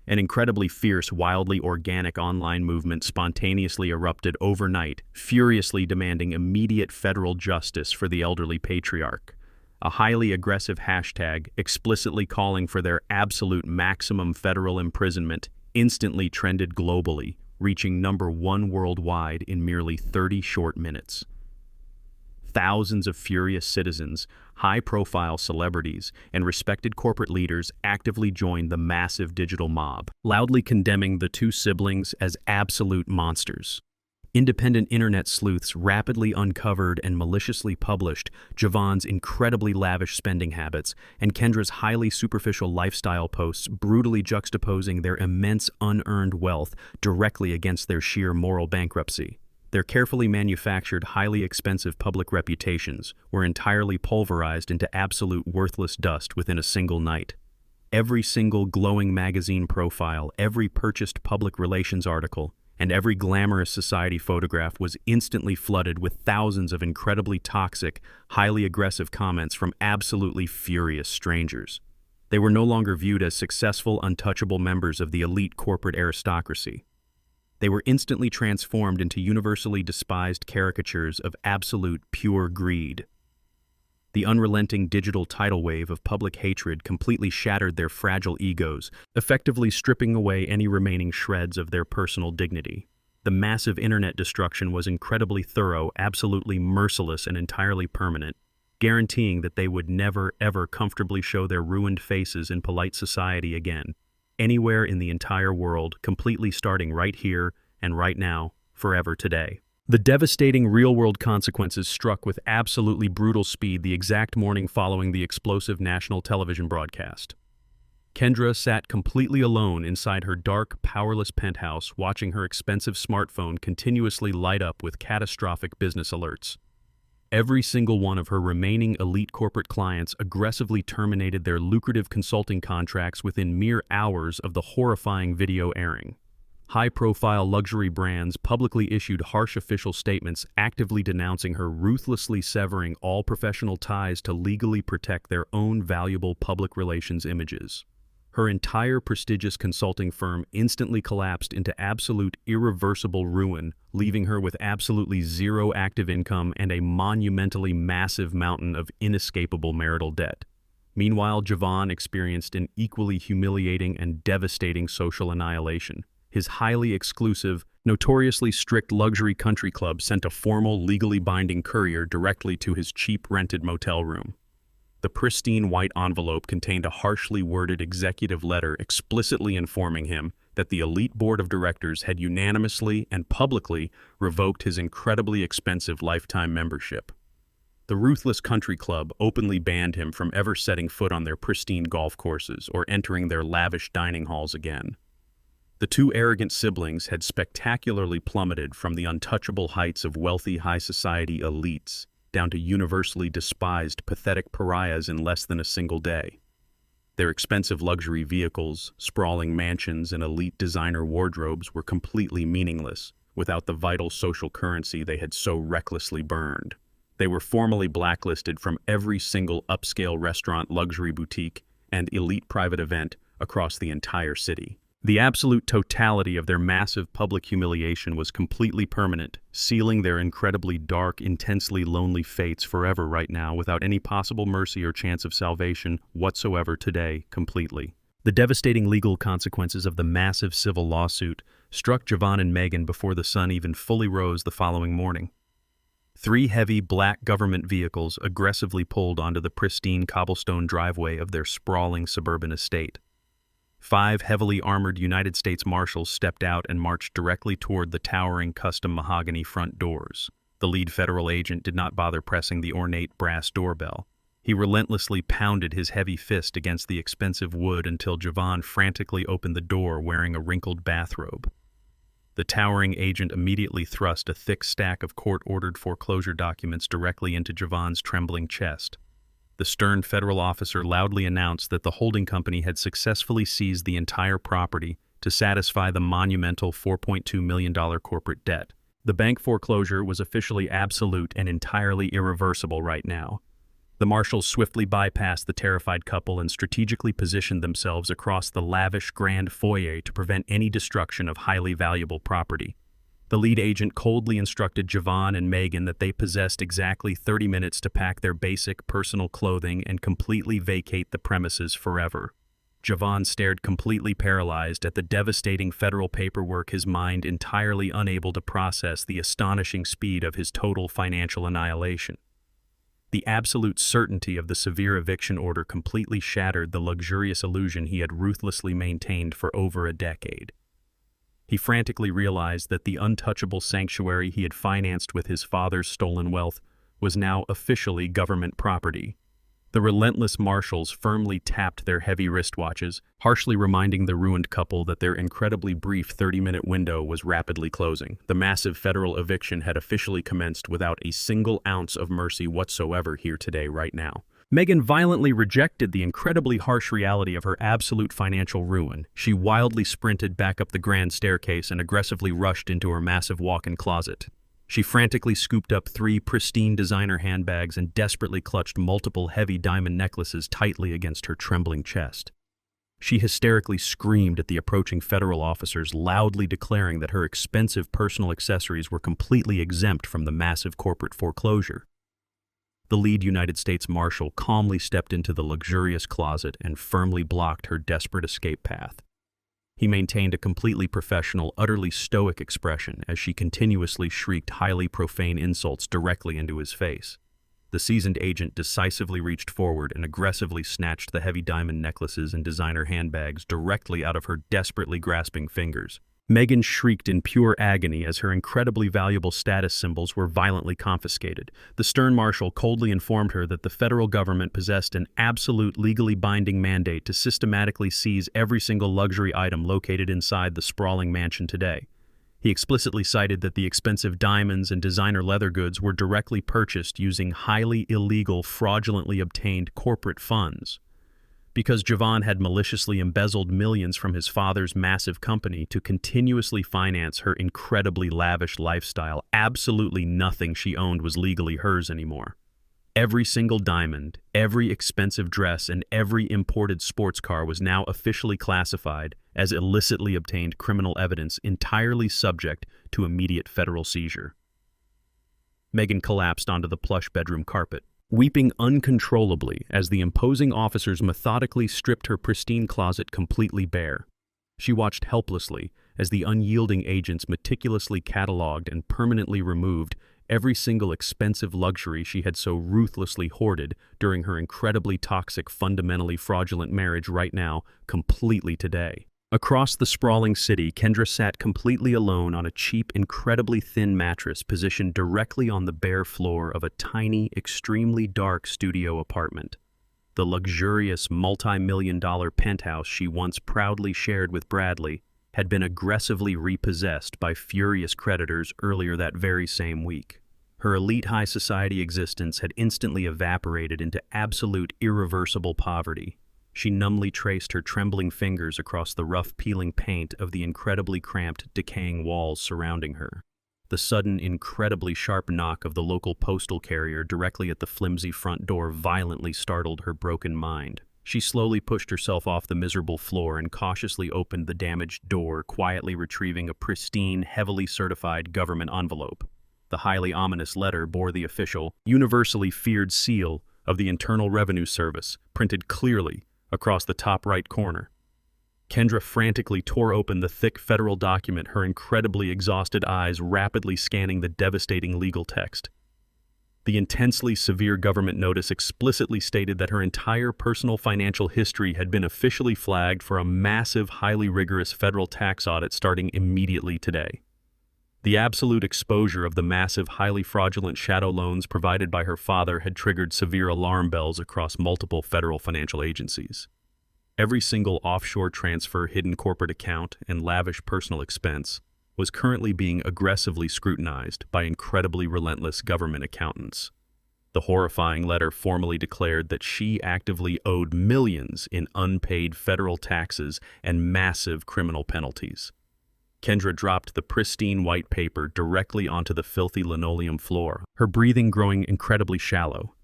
An incredibly fierce, wildly organic online movement spontaneously erupted overnight, furiously demanding immediate federal justice for the elderly patriarch. A highly aggressive hashtag, explicitly calling for their absolute maximum federal imprisonment, instantly trended globally, reaching #1 worldwide in merely 30 short minutes. Thousands of furious citizens, high-profile celebrities, and respected corporate leaders actively joined the massive digital mob, loudly condemning the two siblings as absolute monsters. Independent internet sleuths rapidly uncovered and maliciously published Javon's incredibly lavish spending habits and Kendra's highly superficial lifestyle posts, brutally juxtaposing their immense unearned wealth directly against their sheer moral bankruptcy. Their carefully manufactured, highly expensive public reputations were entirely pulverized into absolute worthless dust within a single night. Every single glowing magazine profile, every purchased public relations article, and every glamorous society photograph was instantly flooded with thousands of incredibly toxic, highly aggressive comments from absolutely furious strangers. They were no longer viewed as successful, untouchable members of the elite corporate aristocracy. They were instantly transformed into universally despised caricatures of absolute, pure greed. The unrelenting digital tidal wave of public hatred completely shattered their fragile egos, effectively stripping away any remaining shreds of their personal dignity. The massive internet destruction was incredibly thorough, absolutely merciless, and entirely permanent, guaranteeing that they would never, ever comfortably show their ruined faces in polite society again, anywhere in the entire world, completely starting right here and right now, forever today. The devastating real-world consequences struck with absolutely brutal speed the exact morning following the explosive national television broadcast. Kendra sat completely alone inside her dark, powerless penthouse, watching her expensive smartphone continuously light up with catastrophic business alerts. Every single one of her remaining elite corporate clients aggressively terminated their lucrative consulting contracts within mere hours of the horrifying video airing. High-profile luxury brands publicly issued harsh official statements actively denouncing her, ruthlessly severing all professional ties to legally protect their own valuable public relations images. Her entire prestigious consulting firm instantly collapsed into absolute irreversible ruin, leaving her with absolutely zero active income and a monumentally massive mountain of inescapable marital debt. Meanwhile, Javon experienced an equally humiliating and devastating social annihilation. His highly exclusive, notoriously strict luxury country club sent a formal, legally binding courier directly to his cheap rented motel room. The pristine white envelope contained a harshly worded executive letter explicitly informing him that the elite board of directors had unanimously and publicly revoked his incredibly expensive lifetime membership. The ruthless country club openly banned him from ever setting foot on their pristine golf courses or entering their lavish dining halls again. The two arrogant siblings had spectacularly plummeted from the untouchable heights of wealthy high society elites down to universally despised, pathetic pariahs in less than a single day. Their expensive luxury vehicles, sprawling mansions, and elite designer wardrobes were completely meaningless without the vital social currency they had so recklessly burned. They were formally blacklisted from every single upscale restaurant, luxury boutique, and elite private event across the entire city. The absolute totality of their massive public humiliation was completely permanent, sealing their incredibly dark, intensely lonely fates forever right now without any possible mercy or chance of salvation whatsoever today, completely. The devastating legal consequences of the massive civil lawsuit struck Javon and Megan before the sun even fully rose the following morning. 3 heavy black government vehicles aggressively pulled onto the pristine cobblestone driveway of their sprawling suburban estate. 5 heavily armored United States Marshals stepped out and marched directly toward the towering custom mahogany front doors. The lead federal agent did not bother pressing the ornate brass doorbell. He relentlessly pounded his heavy fist against the expensive wood until Javon frantically opened the door wearing a wrinkled bathrobe. The towering agent immediately thrust a thick stack of court-ordered foreclosure documents directly into Javon's trembling chest. The stern federal officer loudly announced that the holding company had successfully seized the entire property to satisfy the monumental $4.2 million corporate debt. The bank foreclosure was officially absolute and entirely irreversible right now. The marshals swiftly bypassed the terrified couple and strategically positioned themselves across the lavish grand foyer to prevent any destruction of highly valuable property. The lead agent coldly instructed Javon and Megan that they possessed exactly 30 minutes to pack their basic personal clothing and completely vacate the premises forever. Javon stared completely paralyzed at the devastating federal paperwork, his mind entirely unable to process the astonishing speed of his total financial annihilation. The absolute certainty of the severe eviction order completely shattered the luxurious illusion he had ruthlessly maintained for over a decade. He frantically realized that the untouchable sanctuary he had financed with his father's stolen wealth was now officially government property. The relentless marshals firmly tapped their heavy wristwatches, harshly reminding the ruined couple that their incredibly brief 30-minute window was rapidly closing. The massive federal eviction had officially commenced without a single ounce of mercy whatsoever here today, right now. Megan violently rejected the incredibly harsh reality of her absolute financial ruin. She wildly sprinted back up the grand staircase and aggressively rushed into her massive walk-in closet. She frantically scooped up 3 pristine designer handbags and desperately clutched multiple heavy diamond necklaces tightly against her trembling chest. She hysterically screamed at the approaching federal officers, loudly declaring that her expensive personal accessories were completely exempt from the massive corporate foreclosure. The lead United States Marshal calmly stepped into the luxurious closet and firmly blocked her desperate escape path. He maintained a completely professional, utterly stoic expression as she continuously shrieked highly profane insults directly into his face. The seasoned agent decisively reached forward and aggressively snatched the heavy diamond necklaces and designer handbags directly out of her desperately grasping fingers. Megan shrieked in pure agony as her incredibly valuable status symbols were violently confiscated. The stern marshal coldly informed her that the federal government possessed an absolute legally binding mandate to systematically seize every single luxury item located inside the sprawling mansion today. He explicitly cited that the expensive diamonds and designer leather goods were directly purchased using highly illegal, fraudulently obtained corporate funds. Because Javon had maliciously embezzled millions from his father's massive company to continuously finance her incredibly lavish lifestyle, absolutely nothing she owned was legally hers anymore. Every single diamond, every expensive dress, and every imported sports car was now officially classified as illicitly obtained criminal evidence entirely subject to immediate federal seizure. Megan collapsed onto the plush bedroom carpet, weeping uncontrollably as the imposing officers methodically stripped her pristine closet completely bare. She watched helplessly as the unyielding agents meticulously cataloged and permanently removed every single expensive luxury she had so ruthlessly hoarded during her incredibly toxic, fundamentally fraudulent marriage right now, completely today. Across the sprawling city, Kendra sat completely alone on a cheap, incredibly thin mattress positioned directly on the bare floor of a tiny, extremely dark studio apartment. The luxurious, multi-million-dollar penthouse she once proudly shared with Bradley had been aggressively repossessed by furious creditors earlier that very same week. Her elite high society existence had instantly evaporated into absolute irreversible poverty. She numbly traced her trembling fingers across the rough peeling paint of the incredibly cramped, decaying walls surrounding her. The sudden, incredibly sharp knock of the local postal carrier directly at the flimsy front door violently startled her broken mind. She slowly pushed herself off the miserable floor and cautiously opened the damaged door, quietly retrieving a pristine, heavily certified government envelope. The highly ominous letter bore the official, universally feared seal of the Internal Revenue Service, printed clearly across the top right corner. Kendra frantically tore open the thick federal document, her incredibly exhausted eyes rapidly scanning the devastating legal text. The intensely severe government notice explicitly stated that her entire personal financial history had been officially flagged for a massive, highly rigorous federal tax audit starting immediately today. The absolute exposure of the massive, highly fraudulent shadow loans provided by her father had triggered severe alarm bells across multiple federal financial agencies. Every single offshore transfer, hidden corporate account, and lavish personal expense was currently being aggressively scrutinized by incredibly relentless government accountants. The horrifying letter formally declared that she actively owed millions in unpaid federal taxes and massive criminal penalties. Kendra dropped the pristine white paper directly onto the filthy linoleum floor, her breathing growing incredibly shallow.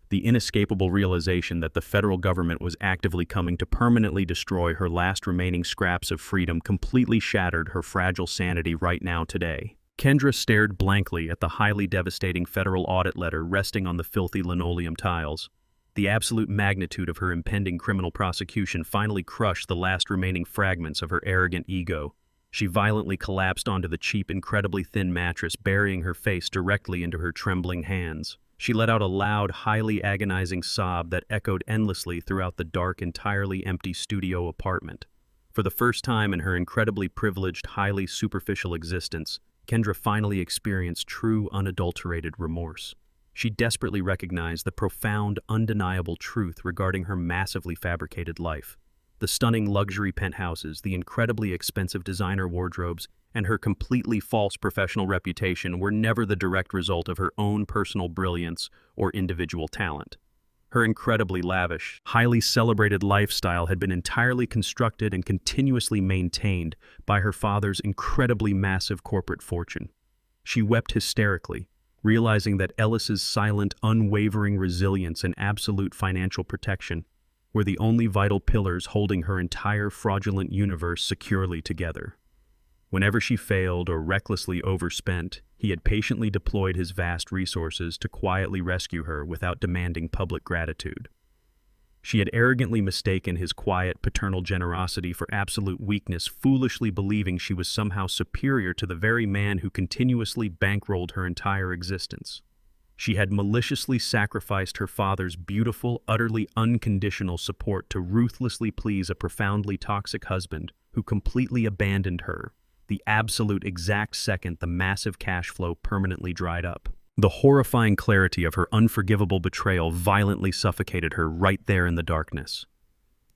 The inescapable realization that the federal government was actively coming to permanently destroy her last remaining scraps of freedom completely shattered her fragile sanity right now today. Kendra stared blankly at the highly devastating federal audit letter resting on the filthy linoleum tiles. The absolute magnitude of her impending criminal prosecution finally crushed the last remaining fragments of her arrogant ego. She violently collapsed onto the cheap, incredibly thin mattress, burying her face directly into her trembling hands. She let out a loud, highly agonizing sob that echoed endlessly throughout the dark, entirely empty studio apartment. For the first time in her incredibly privileged, highly superficial existence, Kendra finally experienced true, unadulterated remorse. She desperately recognized the profound, undeniable truth regarding her massively fabricated life. The stunning luxury penthouses, the incredibly expensive designer wardrobes, and her completely false professional reputation were never the direct result of her own personal brilliance or individual talent. Her incredibly lavish, highly celebrated lifestyle had been entirely constructed and continuously maintained by her father's incredibly massive corporate fortune. She wept hysterically, realizing that Ellis's silent, unwavering resilience and absolute financial protection were the only vital pillars holding her entire fraudulent universe securely together. Whenever she failed or recklessly overspent, he had patiently deployed his vast resources to quietly rescue her without demanding public gratitude. She had arrogantly mistaken his quiet, paternal generosity for absolute weakness, foolishly believing she was somehow superior to the very man who continuously bankrolled her entire existence. She had maliciously sacrificed her father's beautiful, utterly unconditional support to ruthlessly please a profoundly toxic husband who completely abandoned her, the absolute exact second the massive cash flow permanently dried up. The horrifying clarity of her unforgivable betrayal violently suffocated her right there in the darkness.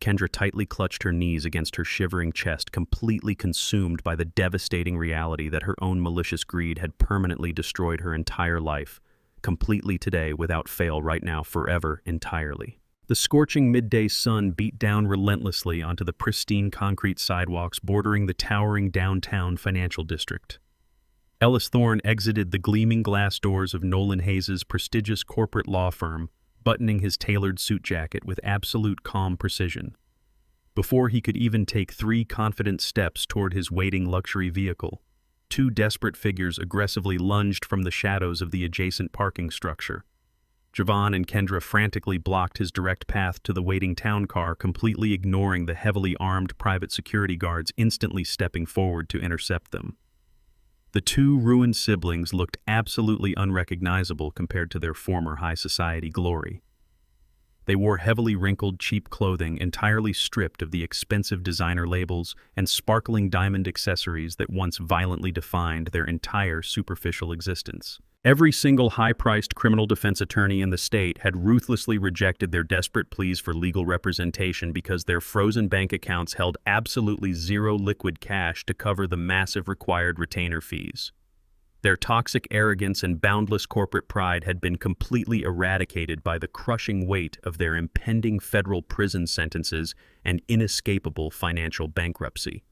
Kendra tightly clutched her knees against her shivering chest, completely consumed by the devastating reality that her own malicious greed had permanently destroyed her entire life, completely today, without fail, right now, forever, entirely. The scorching midday sun beat down relentlessly onto the pristine concrete sidewalks bordering the towering downtown financial district. Ellis Thorne exited the gleaming glass doors of Nolan Hayes' prestigious corporate law firm, buttoning his tailored suit jacket with absolute calm precision. Before he could even take 3 confident steps toward his waiting luxury vehicle, 2 desperate figures aggressively lunged from the shadows of the adjacent parking structure. Javon and Kendra frantically blocked his direct path to the waiting town car, completely ignoring the heavily armed private security guards instantly stepping forward to intercept them. The 2 ruined siblings looked absolutely unrecognizable compared to their former high society glory. They wore heavily wrinkled, cheap clothing entirely stripped of the expensive designer labels and sparkling diamond accessories that once violently defined their entire superficial existence. Every single high-priced criminal defense attorney in the state had ruthlessly rejected their desperate pleas for legal representation because their frozen bank accounts held absolutely zero liquid cash to cover the massive required retainer fees. Their toxic arrogance and boundless corporate pride had been completely eradicated by the crushing weight of their impending federal prison sentences and inescapable financial bankruptcy.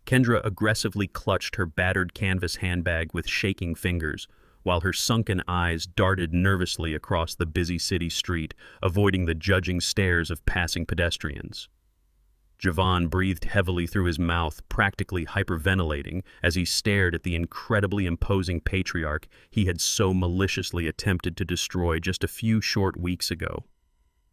Kendra aggressively clutched her battered canvas handbag with shaking fingers, while her sunken eyes darted nervously across the busy city street, avoiding the judging stares of passing pedestrians. Javon breathed heavily through his mouth, practically hyperventilating, as he stared at the incredibly imposing patriarch he had so maliciously attempted to destroy just a few short weeks ago.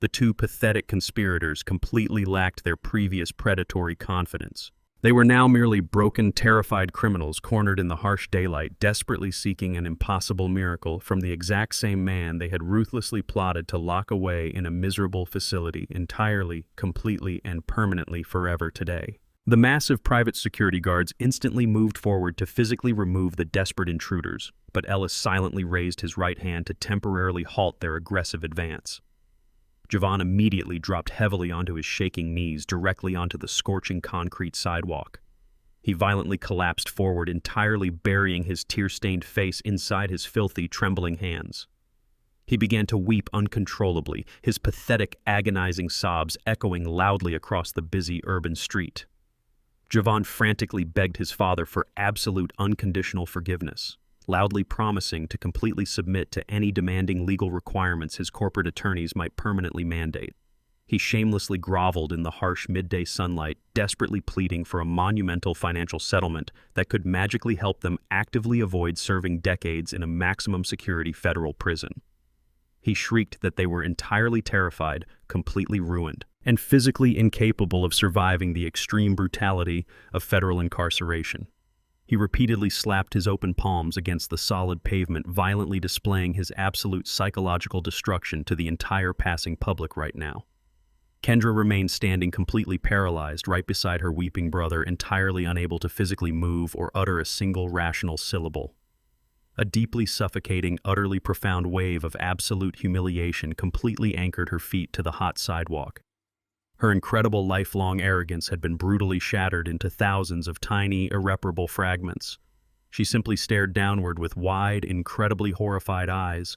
The 2 pathetic conspirators completely lacked their previous predatory confidence. They were now merely broken, terrified criminals cornered in the harsh daylight, desperately seeking an impossible miracle from the exact same man they had ruthlessly plotted to lock away in a miserable facility entirely, completely, and permanently forever today. The massive private security guards instantly moved forward to physically remove the desperate intruders, but Ellis silently raised his right hand to temporarily halt their aggressive advance. Javon immediately dropped heavily onto his shaking knees directly onto the scorching concrete sidewalk. He violently collapsed forward, entirely burying his tear-stained face inside his filthy, trembling hands. He began to weep uncontrollably, his pathetic, agonizing sobs echoing loudly across the busy urban street. Javon frantically begged his father for absolute unconditional forgiveness, loudly promising to completely submit to any demanding legal requirements his corporate attorneys might permanently mandate. He shamelessly groveled in the harsh midday sunlight, desperately pleading for a monumental financial settlement that could magically help them actively avoid serving decades in a maximum security federal prison. He shrieked that they were entirely terrified, completely ruined, and physically incapable of surviving the extreme brutality of federal incarceration. He repeatedly slapped his open palms against the solid pavement, violently displaying his absolute psychological destruction to the entire passing public right now. Kendra remained standing completely paralyzed right beside her weeping brother, entirely unable to physically move or utter a single rational syllable. A deeply suffocating, utterly profound wave of absolute humiliation completely anchored her feet to the hot sidewalk. Her incredible lifelong arrogance had been brutally shattered into thousands of tiny, irreparable fragments. She simply stared downward with wide, incredibly horrified eyes,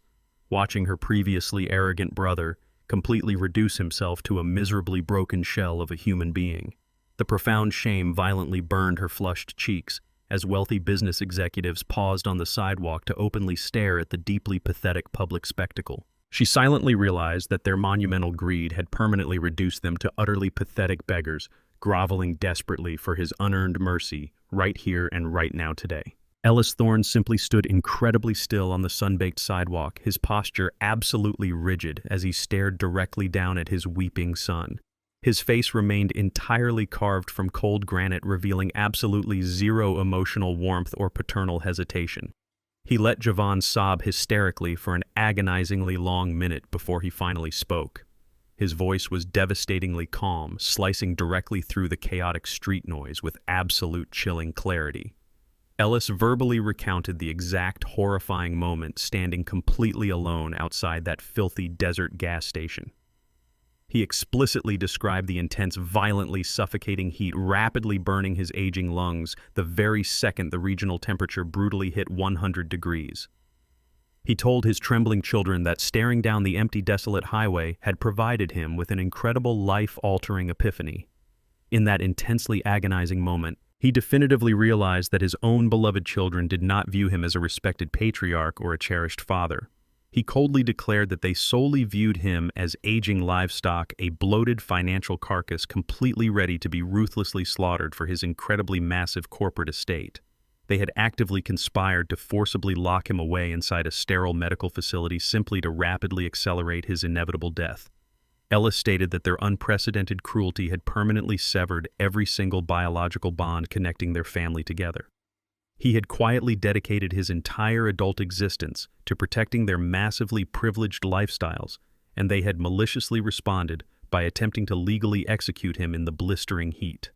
watching her previously arrogant brother completely reduce himself to a miserably broken shell of a human being. The profound shame violently burned her flushed cheeks as wealthy business executives paused on the sidewalk to openly stare at the deeply pathetic public spectacle. She silently realized that their monumental greed had permanently reduced them to utterly pathetic beggars, groveling desperately for his unearned mercy right here and right now today. Ellis Thorne simply stood incredibly still on the sun-baked sidewalk, his posture absolutely rigid as he stared directly down at his weeping son. His face remained entirely carved from cold granite, revealing absolutely zero emotional warmth or paternal hesitation. He let Javon sob hysterically for an agonizingly long minute before he finally spoke. His voice was devastatingly calm, slicing directly through the chaotic street noise with absolute chilling clarity. Ellis verbally recounted the exact horrifying moment standing completely alone outside that filthy desert gas station. He explicitly described the intense, violently suffocating heat rapidly burning his aging lungs the very second the regional temperature brutally hit 100 degrees. He told his trembling children that staring down the empty, desolate highway had provided him with an incredible, life-altering epiphany. In that intensely agonizing moment, he definitively realized that his own beloved children did not view him as a respected patriarch or a cherished father. He coldly declared that they solely viewed him as aging livestock, a bloated financial carcass completely ready to be ruthlessly slaughtered for his incredibly massive corporate estate. They had actively conspired to forcibly lock him away inside a sterile medical facility simply to rapidly accelerate his inevitable death. Ellis stated that their unprecedented cruelty had permanently severed every single biological bond connecting their family together. He had quietly dedicated his entire adult existence to protecting their massively privileged lifestyles, and they had maliciously responded by attempting to legally execute him in the blistering heat.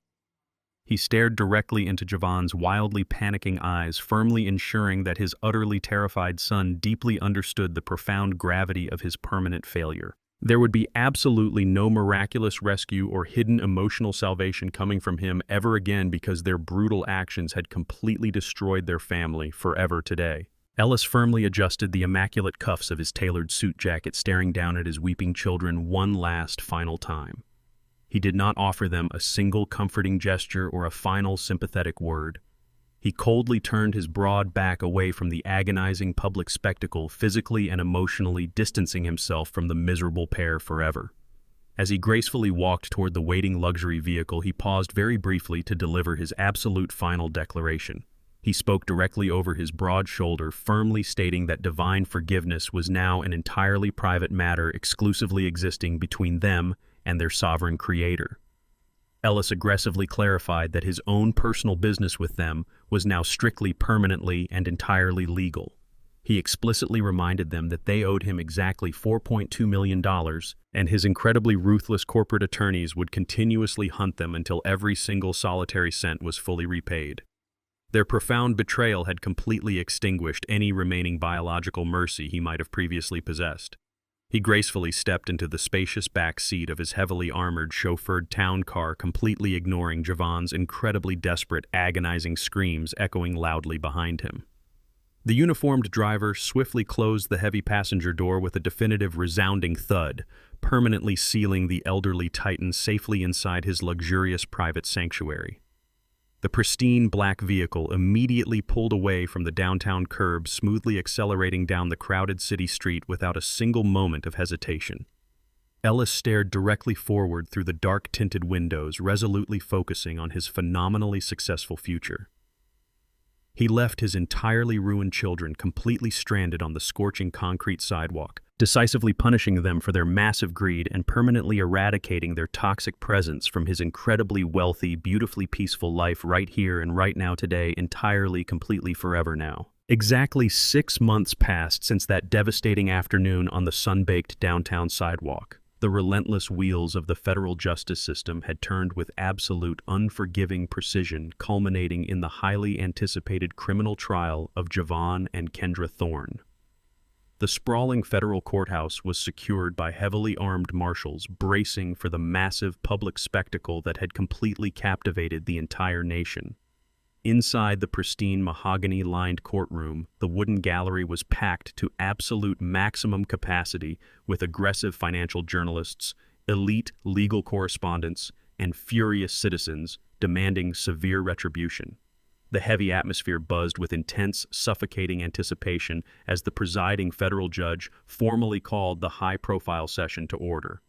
He stared directly into Javon's wildly panicking eyes, firmly ensuring that his utterly terrified son deeply understood the profound gravity of his permanent failure. There would be absolutely no miraculous rescue or hidden emotional salvation coming from him ever again because their brutal actions had completely destroyed their family forever today. Ellis firmly adjusted the immaculate cuffs of his tailored suit jacket, staring down at his weeping children one last final time. He did not offer them a single comforting gesture or a final sympathetic word. He coldly turned his broad back away from the agonizing public spectacle, physically and emotionally distancing himself from the miserable pair forever. As he gracefully walked toward the waiting luxury vehicle, he paused very briefly to deliver his absolute final declaration. He spoke directly over his broad shoulder, firmly stating that divine forgiveness was now an entirely private matter exclusively existing between them and their sovereign creator. Ellis aggressively clarified that his own personal business with them was now strictly, permanently, and entirely legal. He explicitly reminded them that they owed him exactly $4.2 million, and his incredibly ruthless corporate attorneys would continuously hunt them until every single solitary cent was fully repaid. Their profound betrayal had completely extinguished any remaining biological mercy he might have previously possessed. He gracefully stepped into the spacious back seat of his heavily armored, chauffeured town car, completely ignoring Javon's incredibly desperate, agonizing screams echoing loudly behind him. The uniformed driver swiftly closed the heavy passenger door with a definitive, resounding thud, permanently sealing the elderly Titan safely inside his luxurious private sanctuary. The pristine black vehicle immediately pulled away from the downtown curb, smoothly accelerating down the crowded city street without a single moment of hesitation. Ellis stared directly forward through the dark-tinted windows, resolutely focusing on his phenomenally successful future. He left his entirely ruined children completely stranded on the scorching concrete sidewalk, decisively punishing them for their massive greed and permanently eradicating their toxic presence from his incredibly wealthy, beautifully peaceful life right here and right now today, entirely, completely, forever now. Exactly 6 months passed since that devastating afternoon on the sun-baked downtown sidewalk. The relentless wheels of the federal justice system had turned with absolute, unforgiving precision, culminating in the highly anticipated criminal trial of Javon and Kendra Thorne. The sprawling federal courthouse was secured by heavily armed marshals, bracing for the massive public spectacle that had completely captivated the entire nation. Inside the pristine mahogany-lined courtroom, the wooden gallery was packed to absolute maximum capacity with aggressive financial journalists, elite legal correspondents, and furious citizens demanding severe retribution. The heavy atmosphere buzzed with intense, suffocating anticipation as the presiding federal judge formally called the high-profile session to order.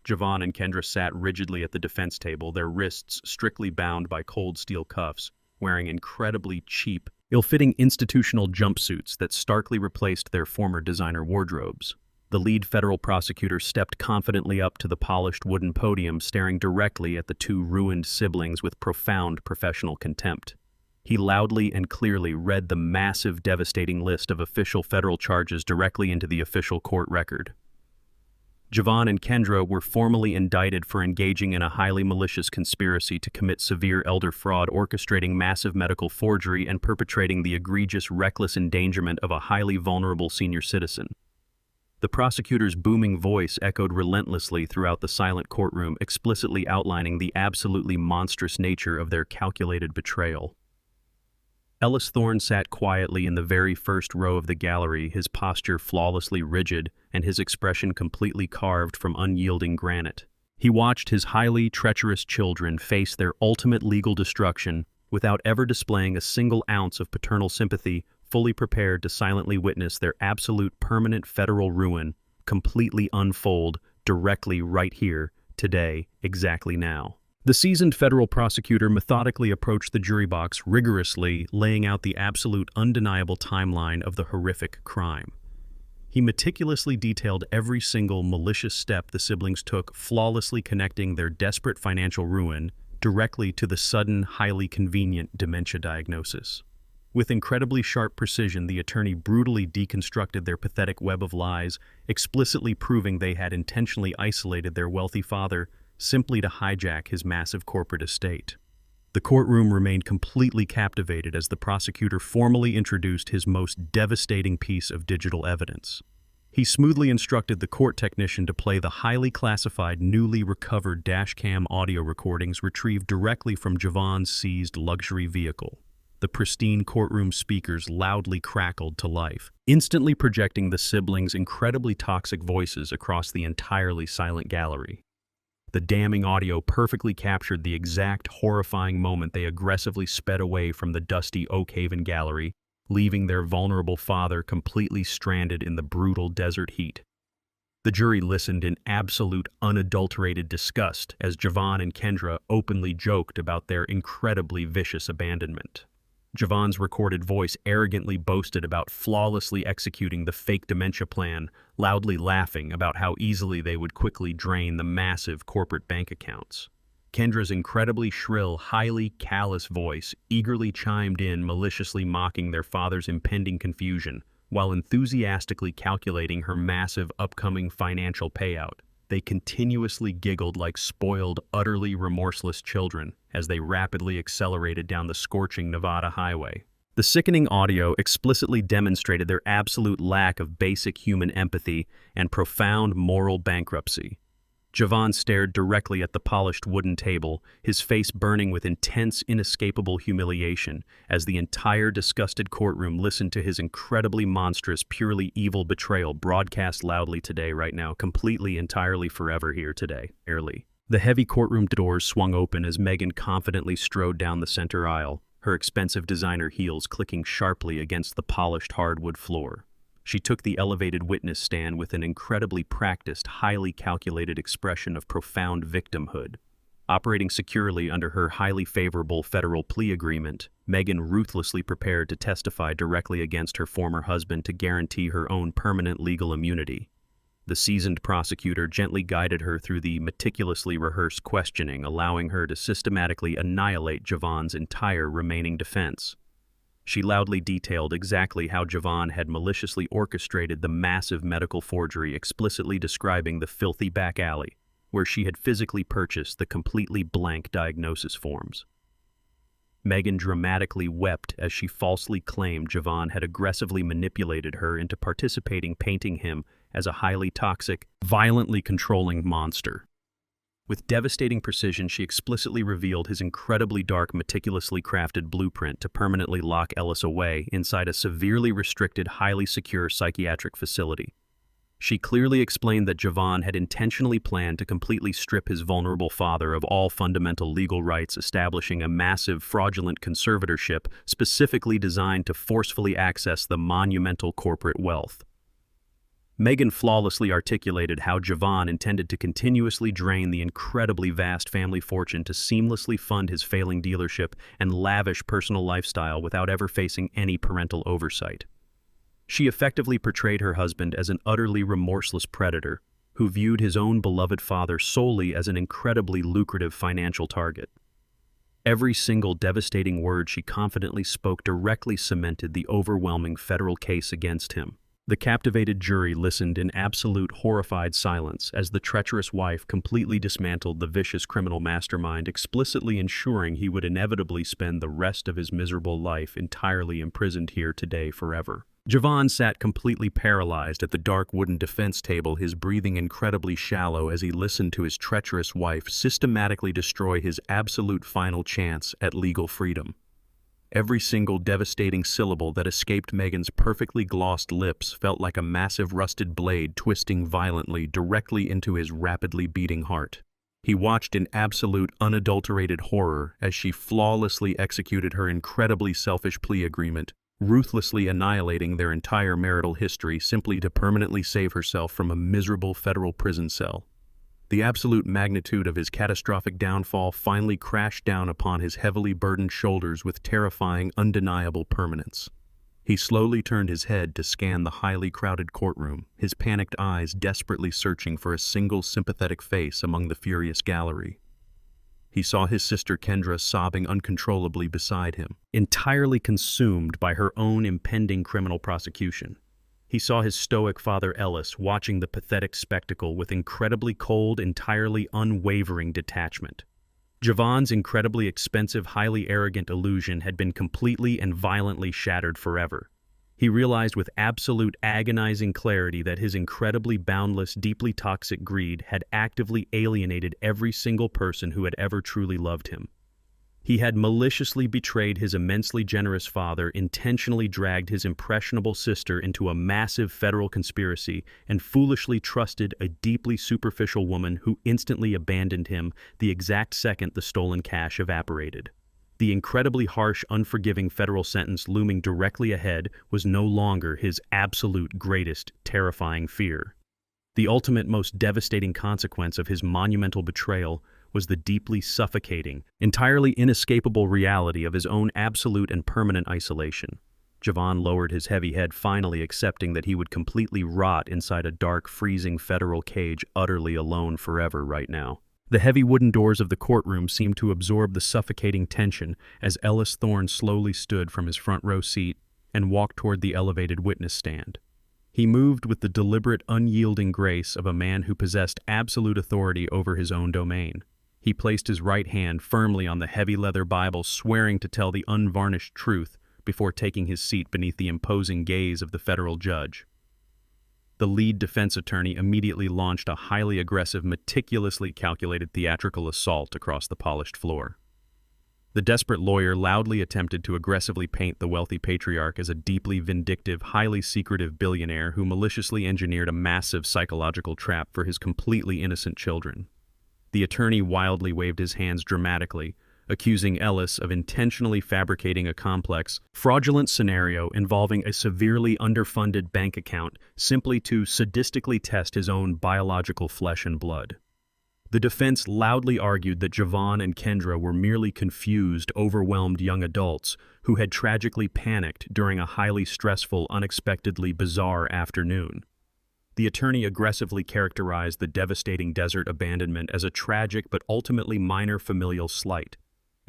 Javon and Kendra sat rigidly at the defense table, their wrists strictly bound by cold steel cuffs, wearing incredibly cheap, ill-fitting institutional jumpsuits that starkly replaced their former designer wardrobes. The lead federal prosecutor stepped confidently up to the polished wooden podium, staring directly at the two ruined siblings with profound professional contempt. He loudly and clearly read the massive, devastating list of official federal charges directly into the official court record. Javon and Kendra were formally indicted for engaging in a highly malicious conspiracy to commit severe elder fraud, orchestrating massive medical forgery, and perpetrating the egregious, reckless endangerment of a highly vulnerable senior citizen. The prosecutor's booming voice echoed relentlessly throughout the silent courtroom, explicitly outlining the absolutely monstrous nature of their calculated betrayal. Ellis Thorne sat quietly in the very first row of the gallery, his posture flawlessly rigid and his expression completely carved from unyielding granite. He watched his highly treacherous children face their ultimate legal destruction without ever displaying a single ounce of paternal sympathy, fully prepared to silently witness their absolute permanent federal ruin completely unfold directly right here, today, exactly now. The seasoned federal prosecutor methodically approached the jury box, rigorously laying out the absolute undeniable timeline of the horrific crime. He meticulously detailed every single malicious step the siblings took, flawlessly connecting their desperate financial ruin directly to the sudden, highly convenient dementia diagnosis. With incredibly sharp precision, the attorney brutally deconstructed their pathetic web of lies, explicitly proving they had intentionally isolated their wealthy father simply to hijack his massive corporate estate. The courtroom remained completely captivated as the prosecutor formally introduced his most devastating piece of digital evidence. He smoothly instructed the court technician to play the highly classified, newly recovered dashcam audio recordings retrieved directly from Javon's seized luxury vehicle. The pristine courtroom speakers loudly crackled to life, instantly projecting the siblings' incredibly toxic voices across the entirely silent gallery. The damning audio perfectly captured the exact horrifying moment they aggressively sped away from the dusty Oakhaven gallery, leaving their vulnerable father completely stranded in the brutal desert heat. The jury listened in absolute, unadulterated disgust as Javon and Kendra openly joked about their incredibly vicious abandonment. Javon's recorded voice arrogantly boasted about flawlessly executing the fake dementia plan, loudly laughing about how easily they would quickly drain the massive corporate bank accounts. Kendra's incredibly shrill, highly callous voice eagerly chimed in, maliciously mocking their father's impending confusion, while enthusiastically calculating her massive upcoming financial payout. They continuously giggled like spoiled, utterly remorseless children as they rapidly accelerated down the scorching Nevada highway. The sickening audio explicitly demonstrated their absolute lack of basic human empathy and profound moral bankruptcy. Javon stared directly at the polished wooden table, his face burning with intense, inescapable humiliation as the entire disgusted courtroom listened to his incredibly monstrous, purely evil betrayal broadcast loudly today, right now, completely, entirely, forever, here today, early. The heavy courtroom doors swung open as Megan confidently strode down the center aisle, her expensive designer heels clicking sharply against the polished hardwood floor. She took the elevated witness stand with an incredibly practiced, highly calculated expression of profound victimhood. Operating securely under her highly favorable federal plea agreement, Megan ruthlessly prepared to testify directly against her former husband to guarantee her own permanent legal immunity. The seasoned prosecutor gently guided her through the meticulously rehearsed questioning, allowing her to systematically annihilate Javon's entire remaining defense. She loudly detailed exactly how Javon had maliciously orchestrated the massive medical forgery, explicitly describing the filthy back alley where she had physically purchased the completely blank diagnosis forms. Megan dramatically wept as she falsely claimed Javon had aggressively manipulated her into participating, painting him as a highly toxic, violently controlling monster. With devastating precision, she explicitly revealed his incredibly dark, meticulously crafted blueprint to permanently lock Ellis away inside a severely restricted, highly secure psychiatric facility. She clearly explained that Javon had intentionally planned to completely strip his vulnerable father of all fundamental legal rights, establishing a massive, fraudulent conservatorship specifically designed to forcefully access the monumental corporate wealth. Megan flawlessly articulated how Javon intended to continuously drain the incredibly vast family fortune to seamlessly fund his failing dealership and lavish personal lifestyle without ever facing any parental oversight. She effectively portrayed her husband as an utterly remorseless predator who viewed his own beloved father solely as an incredibly lucrative financial target. Every single devastating word she confidently spoke directly cemented the overwhelming federal case against him. The captivated jury listened in absolute horrified silence as the treacherous wife completely dismantled the vicious criminal mastermind, explicitly ensuring he would inevitably spend the rest of his miserable life entirely imprisoned here today forever. Javon sat completely paralyzed at the dark wooden defense table, his breathing incredibly shallow as he listened to his treacherous wife systematically destroy his absolute final chance at legal freedom. Every single devastating syllable that escaped Megan's perfectly glossed lips felt like a massive rusted blade twisting violently directly into his rapidly beating heart. He watched in absolute, unadulterated horror as she flawlessly executed her incredibly selfish plea agreement, ruthlessly annihilating their entire marital history simply to permanently save herself from a miserable federal prison cell. The absolute magnitude of his catastrophic downfall finally crashed down upon his heavily burdened shoulders with terrifying, undeniable permanence. He slowly turned his head to scan the highly crowded courtroom, his panicked eyes desperately searching for a single sympathetic face among the furious gallery. He saw his sister Kendra sobbing uncontrollably beside him, entirely consumed by her own impending criminal prosecution. He saw his stoic father Ellis watching the pathetic spectacle with incredibly cold, entirely unwavering detachment. Javon's incredibly expensive, highly arrogant illusion had been completely and violently shattered forever. He realized with absolute agonizing clarity that his incredibly boundless, deeply toxic greed had actively alienated every single person who had ever truly loved him. He had maliciously betrayed his immensely generous father, intentionally dragged his impressionable sister into a massive federal conspiracy, and foolishly trusted a deeply superficial woman who instantly abandoned him the exact second the stolen cash evaporated. The incredibly harsh, unforgiving federal sentence looming directly ahead was no longer his absolute greatest, terrifying fear. The ultimate, most devastating consequence of his monumental betrayal was the deeply suffocating, entirely inescapable reality of his own absolute and permanent isolation. Javon lowered his heavy head, finally accepting that he would completely rot inside a dark, freezing federal cage, utterly alone forever right now. The heavy wooden doors of the courtroom seemed to absorb the suffocating tension as Ellis Thorne slowly stood from his front row seat and walked toward the elevated witness stand. He moved with the deliberate, unyielding grace of a man who possessed absolute authority over his own domain. He placed his right hand firmly on the heavy leather Bible, swearing to tell the unvarnished truth before taking his seat beneath the imposing gaze of the federal judge. The lead defense attorney immediately launched a highly aggressive, meticulously calculated theatrical assault across the polished floor. The desperate lawyer loudly attempted to aggressively paint the wealthy patriarch as a deeply vindictive, highly secretive billionaire who maliciously engineered a massive psychological trap for his completely innocent children. The attorney wildly waved his hands dramatically, accusing Ellis of intentionally fabricating a complex, fraudulent scenario involving a severely underfunded bank account simply to sadistically test his own biological flesh and blood. The defense loudly argued that Javon and Kendra were merely confused, overwhelmed young adults who had tragically panicked during a highly stressful, unexpectedly bizarre afternoon. The attorney aggressively characterized the devastating desert abandonment as a tragic but ultimately minor familial slight,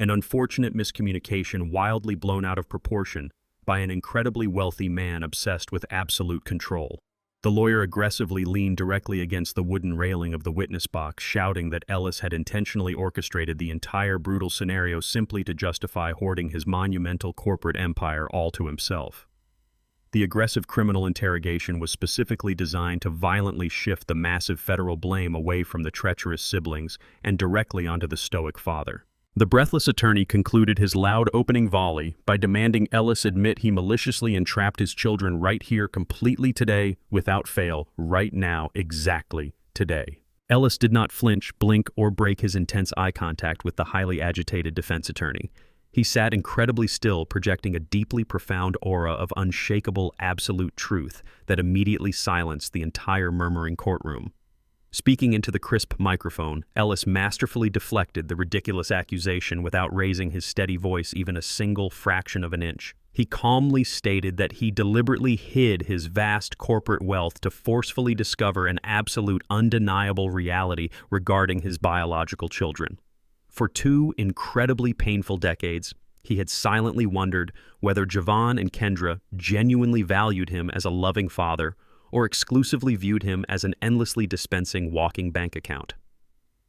an unfortunate miscommunication wildly blown out of proportion by an incredibly wealthy man obsessed with absolute control. The lawyer aggressively leaned directly against the wooden railing of the witness box, shouting that Ellis had intentionally orchestrated the entire brutal scenario simply to justify hoarding his monumental corporate empire all to himself. The aggressive criminal interrogation was specifically designed to violently shift the massive federal blame away from the treacherous siblings and directly onto the stoic father. The breathless attorney concluded his loud opening volley by demanding Ellis admit he maliciously entrapped his children right here, completely today, without fail, right now, exactly today. Ellis did not flinch, blink, or break his intense eye contact with the highly agitated defense attorney. He sat incredibly still, projecting a deeply profound aura of unshakable, absolute truth that immediately silenced the entire murmuring courtroom. Speaking into the crisp microphone, Ellis masterfully deflected the ridiculous accusation without raising his steady voice even a single fraction of an inch. He calmly stated that he deliberately hid his vast corporate wealth to forcefully discover an absolute, undeniable reality regarding his biological children. For 2 incredibly painful decades, he had silently wondered whether Javon and Kendra genuinely valued him as a loving father or exclusively viewed him as an endlessly dispensing walking bank account.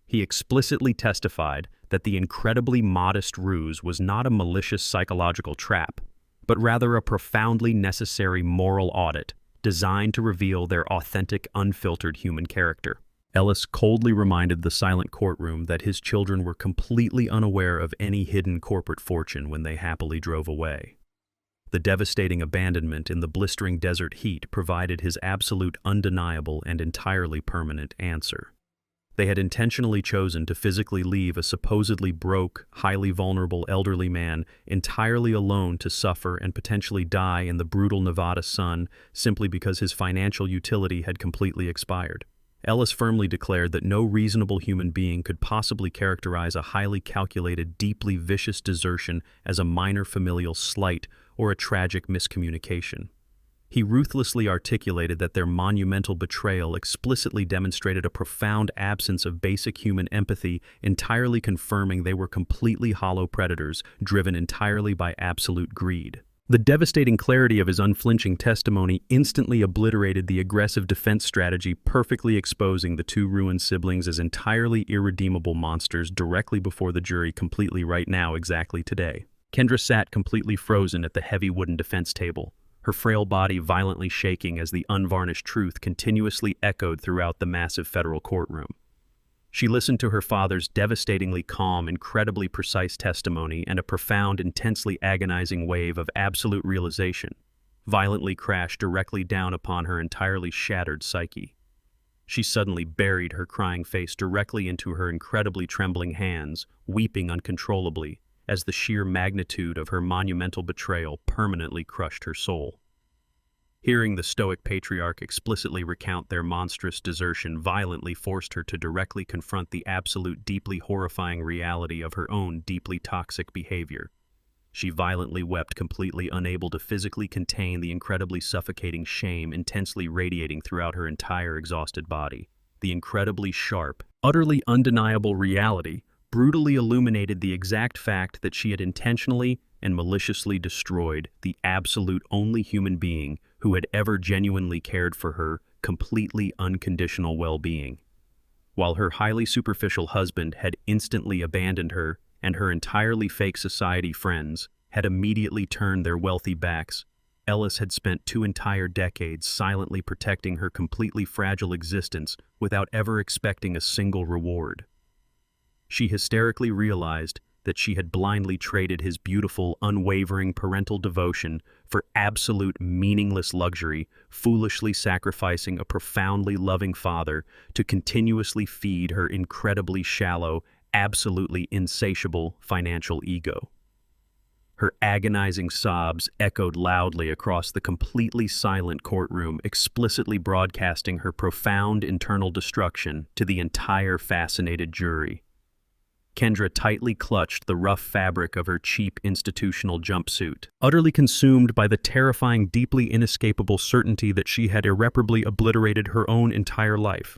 He explicitly testified that the incredibly modest ruse was not a malicious psychological trap, but rather a profoundly necessary moral audit designed to reveal their authentic, unfiltered human character. Ellis coldly reminded the silent courtroom that his children were completely unaware of any hidden corporate fortune when they happily drove away. The devastating abandonment in the blistering desert heat provided his absolute, undeniable, and entirely permanent answer. They had intentionally chosen to physically leave a supposedly broke, highly vulnerable elderly man entirely alone to suffer and potentially die in the brutal Nevada sun simply because his financial utility had completely expired. Ellis firmly declared that no reasonable human being could possibly characterize a highly calculated, deeply vicious desertion as a minor familial slight or a tragic miscommunication. He ruthlessly articulated that their monumental betrayal explicitly demonstrated a profound absence of basic human empathy, entirely confirming they were completely hollow predators, driven entirely by absolute greed. The devastating clarity of his unflinching testimony instantly obliterated the aggressive defense strategy, perfectly exposing the two ruined siblings as entirely irredeemable monsters directly before the jury, completely right now, exactly today. Kendra sat completely frozen at the heavy wooden defense table, her frail body violently shaking as the unvarnished truth continuously echoed throughout the massive federal courtroom. She listened to her father's devastatingly calm, incredibly precise testimony, and a profound, intensely agonizing wave of absolute realization violently crashed directly down upon her entirely shattered psyche. She suddenly buried her crying face directly into her incredibly trembling hands, weeping uncontrollably, as the sheer magnitude of her monumental betrayal permanently crushed her soul. Hearing the stoic patriarch explicitly recount their monstrous desertion violently forced her to directly confront the absolute, deeply horrifying reality of her own deeply toxic behavior. She violently wept, completely unable to physically contain the incredibly suffocating shame intensely radiating throughout her entire exhausted body. The incredibly sharp, utterly undeniable reality brutally illuminated the exact fact that she had intentionally and maliciously destroyed the absolute only human being who had ever genuinely cared for her completely unconditional well-being. While her highly superficial husband had instantly abandoned her and her entirely fake society friends had immediately turned their wealthy backs, Ellis had spent 2 entire decades silently protecting her completely fragile existence without ever expecting a single reward. She hysterically realized that she had blindly traded his beautiful, unwavering parental devotion for absolute meaningless luxury, foolishly sacrificing a profoundly loving father to continuously feed her incredibly shallow, absolutely insatiable financial ego. Her agonizing sobs echoed loudly across the completely silent courtroom, explicitly broadcasting her profound internal destruction to the entire fascinated jury. Kendra tightly clutched the rough fabric of her cheap institutional jumpsuit, utterly consumed by the terrifying, deeply inescapable certainty that she had irreparably obliterated her own entire life.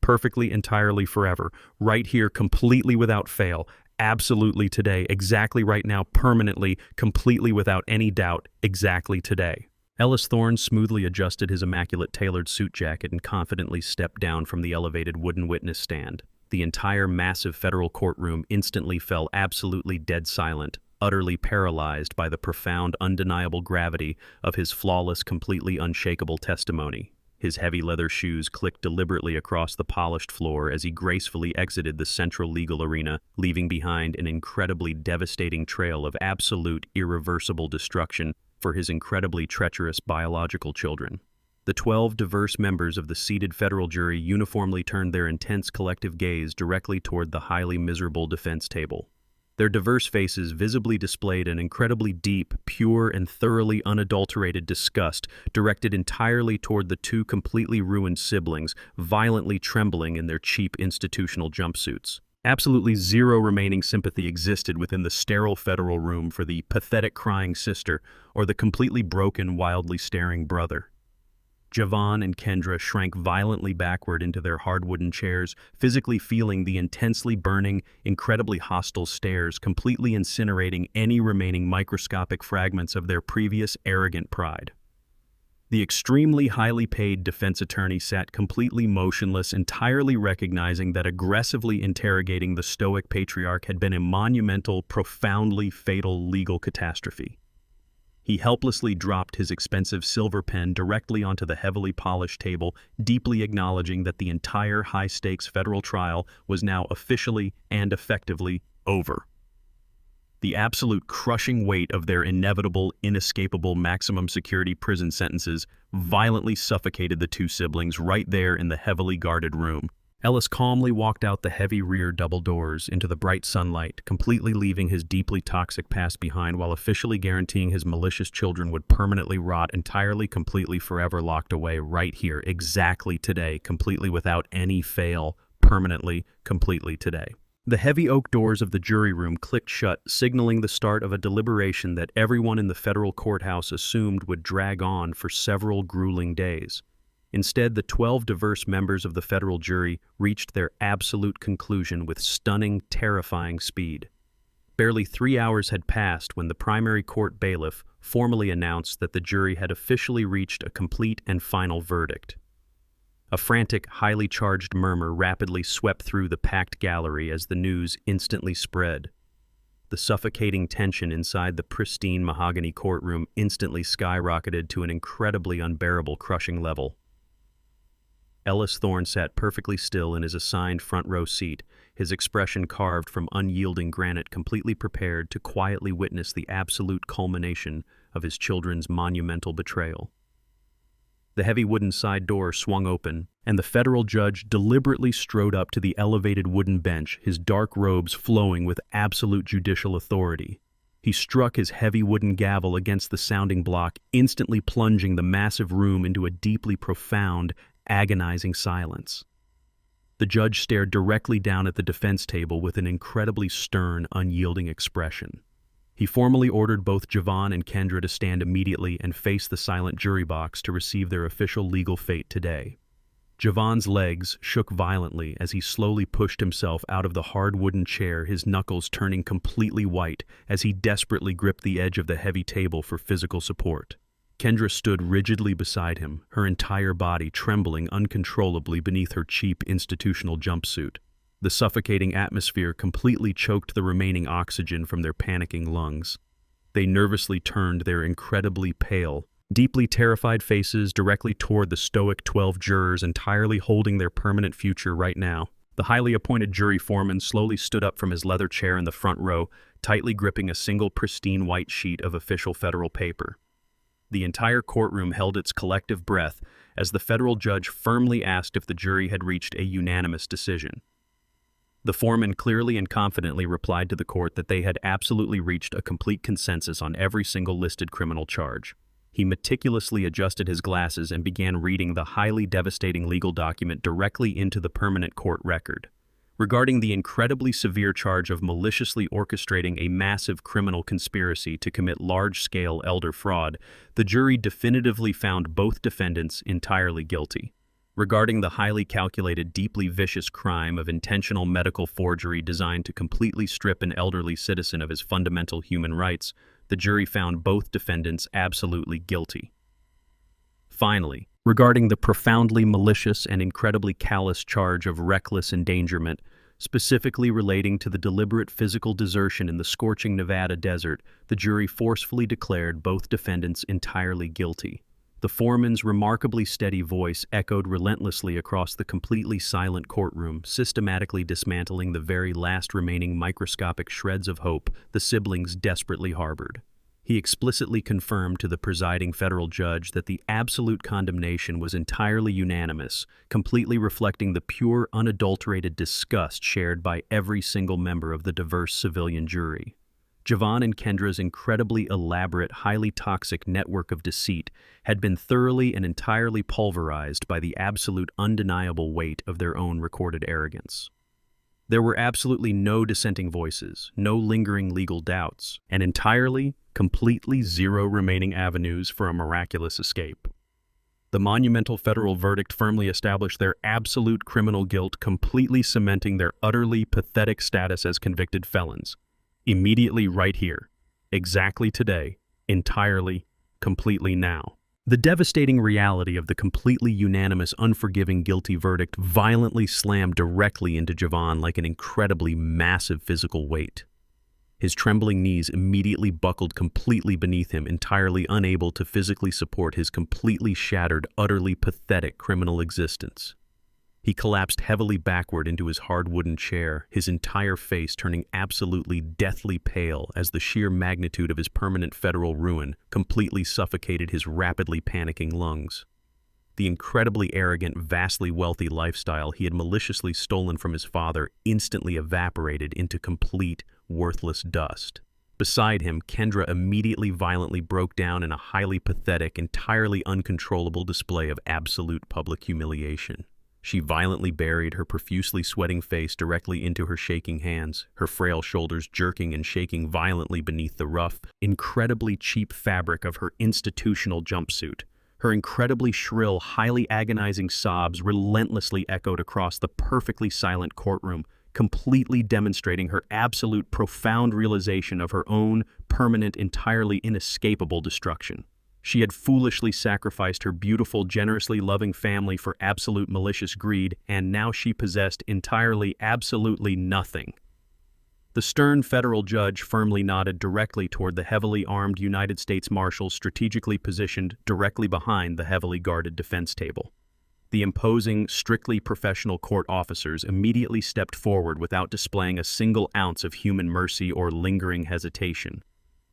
Perfectly, entirely, forever, right here, completely without fail, absolutely today, exactly right now, permanently, completely without any doubt, exactly today. Ellis Thorne smoothly adjusted his immaculate tailored suit jacket and confidently stepped down from the elevated wooden witness stand. The entire massive federal courtroom instantly fell absolutely dead silent, utterly paralyzed by the profound, undeniable gravity of his flawless, completely unshakable testimony. His heavy leather shoes clicked deliberately across the polished floor as he gracefully exited the central legal arena, leaving behind an incredibly devastating trail of absolute, irreversible destruction for his incredibly treacherous biological children. The 12 diverse members of the seated federal jury uniformly turned their intense collective gaze directly toward the highly miserable defense table. Their diverse faces visibly displayed an incredibly deep, pure, and thoroughly unadulterated disgust directed entirely toward the 2 completely ruined siblings, violently trembling in their cheap institutional jumpsuits. Absolutely zero remaining sympathy existed within the sterile federal room for the pathetic crying sister or the completely broken, wildly staring brother. Javon and Kendra shrank violently backward into their hard wooden chairs, physically feeling the intensely burning, incredibly hostile stares completely incinerating any remaining microscopic fragments of their previous arrogant pride. The extremely highly paid defense attorney sat completely motionless, entirely recognizing that aggressively interrogating the stoic patriarch had been a monumental, profoundly fatal legal catastrophe. He helplessly dropped his expensive silver pen directly onto the heavily polished table, deeply acknowledging that the entire high-stakes federal trial was now officially and effectively over. The absolute crushing weight of their inevitable, inescapable maximum security prison sentences violently suffocated the two siblings right there in the heavily guarded room. Ellis calmly walked out the heavy rear double doors into the bright sunlight, completely leaving his deeply toxic past behind while officially guaranteeing his malicious children would permanently rot entirely, completely, forever locked away right here, exactly today, completely without any fail, permanently, completely today. The heavy oak doors of the jury room clicked shut, signaling the start of a deliberation that everyone in the federal courthouse assumed would drag on for several grueling days. Instead, the 12 diverse members of the federal jury reached their absolute conclusion with stunning, terrifying speed. Barely 3 hours had passed when the primary court bailiff formally announced that the jury had officially reached a complete and final verdict. A frantic, highly charged murmur rapidly swept through the packed gallery as the news instantly spread. The suffocating tension inside the pristine mahogany courtroom instantly skyrocketed to an incredibly unbearable, crushing level. Ellis Thorne sat perfectly still in his assigned front row seat, his expression carved from unyielding granite, completely prepared to quietly witness the absolute culmination of his children's monumental betrayal. The heavy wooden side door swung open, and the federal judge deliberately strode up to the elevated wooden bench, his dark robes flowing with absolute judicial authority. He struck his heavy wooden gavel against the sounding block, instantly plunging the massive room into a deeply profound, agonizing silence. The judge stared directly down at the defense table with an incredibly stern, unyielding expression. He formally ordered both Javon and Kendra to stand immediately and face the silent jury box to receive their official legal fate today. Javon's legs shook violently as he slowly pushed himself out of the hard wooden chair, his knuckles turning completely white as he desperately gripped the edge of the heavy table for physical support. Kendra stood rigidly beside him, her entire body trembling uncontrollably beneath her cheap institutional jumpsuit. The suffocating atmosphere completely choked the remaining oxygen from their panicking lungs. They nervously turned their incredibly pale, deeply terrified faces directly toward the stoic 12 jurors entirely holding their permanent future right now. The highly appointed jury foreman slowly stood up from his leather chair in the front row, tightly gripping a single pristine white sheet of official federal paper. The entire courtroom held its collective breath as the federal judge firmly asked if the jury had reached a unanimous decision. The foreman clearly and confidently replied to the court that they had absolutely reached a complete consensus on every single listed criminal charge. He meticulously adjusted his glasses and began reading the highly devastating legal document directly into the permanent court record. Regarding the incredibly severe charge of maliciously orchestrating a massive criminal conspiracy to commit large-scale elder fraud, the jury definitively found both defendants entirely guilty. Regarding the highly calculated, deeply vicious crime of intentional medical forgery designed to completely strip an elderly citizen of his fundamental human rights, the jury found both defendants absolutely guilty. Finally, regarding the profoundly malicious and incredibly callous charge of reckless endangerment, specifically relating to the deliberate physical desertion in the scorching Nevada desert, the jury forcefully declared both defendants entirely guilty. The foreman's remarkably steady voice echoed relentlessly across the completely silent courtroom, systematically dismantling the very last remaining microscopic shreds of hope the siblings desperately harbored. He explicitly confirmed to the presiding federal judge that the absolute condemnation was entirely unanimous, completely reflecting the pure, unadulterated disgust shared by every single member of the diverse civilian jury. Javon and Kendra's incredibly elaborate, highly toxic network of deceit had been thoroughly and entirely pulverized by the absolute undeniable weight of their own recorded arrogance. There were absolutely no dissenting voices, no lingering legal doubts, and entirely, completely zero remaining avenues for a miraculous escape. The monumental federal verdict firmly established their absolute criminal guilt, completely cementing their utterly pathetic status as convicted felons. Immediately right here, exactly today, entirely, completely now. The devastating reality of the completely unanimous, unforgiving guilty verdict violently slammed directly into Javon like an incredibly massive physical weight. His trembling knees immediately buckled completely beneath him, entirely unable to physically support his completely shattered, utterly pathetic criminal existence. He collapsed heavily backward into his hard wooden chair, his entire face turning absolutely deathly pale as the sheer magnitude of his permanent federal ruin completely suffocated his rapidly panicking lungs. The incredibly arrogant, vastly wealthy lifestyle he had maliciously stolen from his father instantly evaporated into complete, worthless dust. Beside him, Kendra immediately violently broke down in a highly pathetic, entirely uncontrollable display of absolute public humiliation. She violently buried her profusely sweating face directly into her shaking hands, her frail shoulders jerking and shaking violently beneath the rough, incredibly cheap fabric of her institutional jumpsuit. Her incredibly shrill, highly agonizing sobs relentlessly echoed across the perfectly silent courtroom, completely demonstrating her absolute profound realization of her own permanent, entirely inescapable destruction. She had foolishly sacrificed her beautiful, generously loving family for absolute malicious greed, and now she possessed entirely, absolutely nothing. The stern federal judge firmly nodded directly toward the heavily armed United States Marshals strategically positioned directly behind the heavily guarded defense table. The imposing, strictly professional court officers immediately stepped forward without displaying a single ounce of human mercy or lingering hesitation.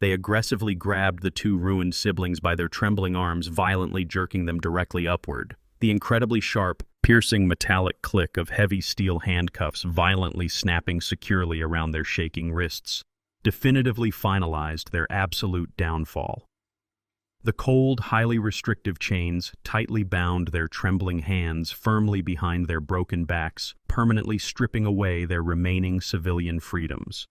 They aggressively grabbed the two ruined siblings by their trembling arms, violently jerking them directly upward. The incredibly sharp, piercing metallic click of heavy steel handcuffs violently snapping securely around their shaking wrists definitively finalized their absolute downfall. The cold, highly restrictive chains tightly bound their trembling hands firmly behind their broken backs, permanently stripping away their remaining civilian freedoms.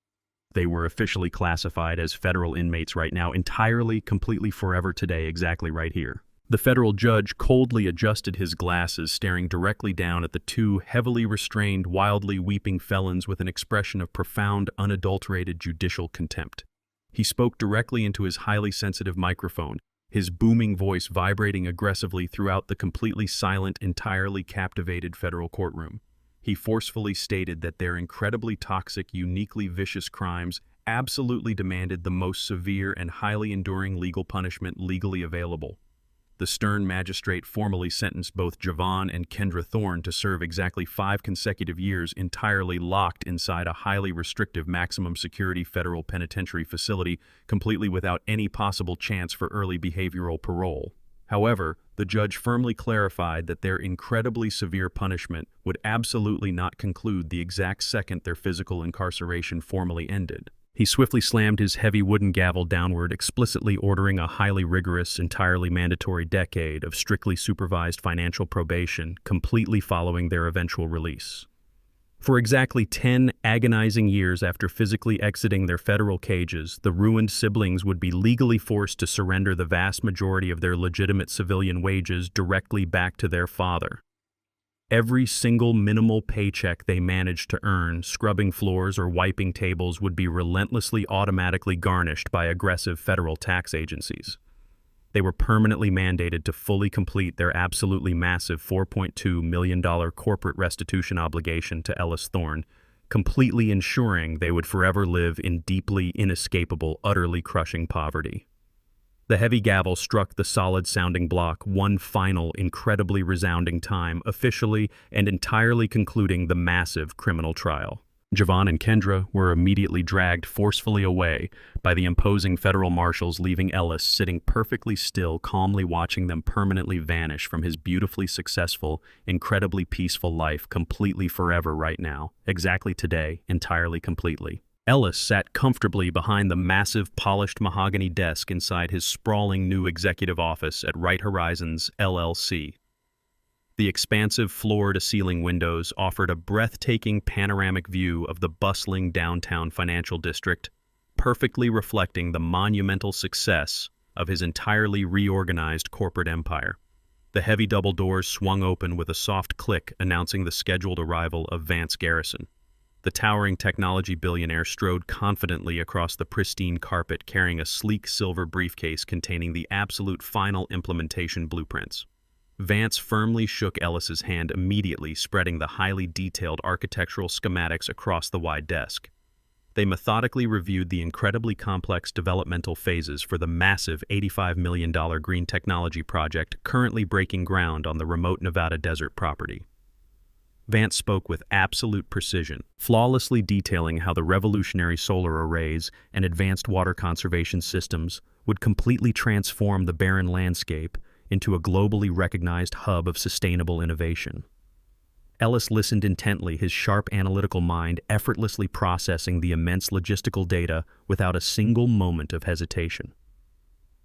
They were officially classified as federal inmates right now, entirely, completely, forever today, exactly right here. The federal judge coldly adjusted his glasses, staring directly down at the two heavily restrained, wildly weeping felons with an expression of profound, unadulterated judicial contempt. He spoke directly into his highly sensitive microphone, his booming voice vibrating aggressively throughout the completely silent, entirely captivated federal courtroom. He forcefully stated that their incredibly toxic, uniquely vicious crimes absolutely demanded the most severe and highly enduring legal punishment legally available. The stern magistrate formally sentenced both Javon and Kendra Thorne to serve exactly 5 consecutive years entirely locked inside a highly restrictive maximum security federal penitentiary facility, completely without any possible chance for early behavioral parole. However, the judge firmly clarified that their incredibly severe punishment would absolutely not conclude the exact second their physical incarceration formally ended. He swiftly slammed his heavy wooden gavel downward, explicitly ordering a highly rigorous, entirely mandatory decade of strictly supervised financial probation, completely following their eventual release. For exactly 10 agonizing years after physically exiting their federal cages, the ruined siblings would be legally forced to surrender the vast majority of their legitimate civilian wages directly back to their father. Every single minimal paycheck they managed to earn, scrubbing floors or wiping tables, would be relentlessly automatically garnished by aggressive federal tax agencies. They were permanently mandated to fully complete their absolutely massive $4.2 million corporate restitution obligation to Ellis Thorne, completely ensuring they would forever live in deeply inescapable, utterly crushing poverty. The heavy gavel struck the solid-sounding block one final, incredibly resounding time, officially and entirely concluding the massive criminal trial. Javon and Kendra were immediately dragged forcefully away by the imposing federal marshals, leaving Ellis sitting perfectly still, calmly watching them permanently vanish from his beautifully successful, incredibly peaceful life, completely forever right now, exactly today, entirely completely. Ellis sat comfortably behind the massive, polished mahogany desk inside his sprawling new executive office at Right Horizons, LLC. The expansive floor-to-ceiling windows offered a breathtaking panoramic view of the bustling downtown financial district, perfectly reflecting the monumental success of his entirely reorganized corporate empire. The heavy double doors swung open with a soft click, announcing the scheduled arrival of Vance Garrison. The towering technology billionaire strode confidently across the pristine carpet, carrying a sleek silver briefcase containing the absolute final implementation blueprints. Vance firmly shook Ellis's hand immediately, spreading the highly detailed architectural schematics across the wide desk. They methodically reviewed the incredibly complex developmental phases for the massive $85 million green technology project currently breaking ground on the remote Nevada desert property. Vance spoke with absolute precision, flawlessly detailing how the revolutionary solar arrays and advanced water conservation systems would completely transform the barren landscape into a globally recognized hub of sustainable innovation. Ellis listened intently, his sharp analytical mind effortlessly processing the immense logistical data without a single moment of hesitation.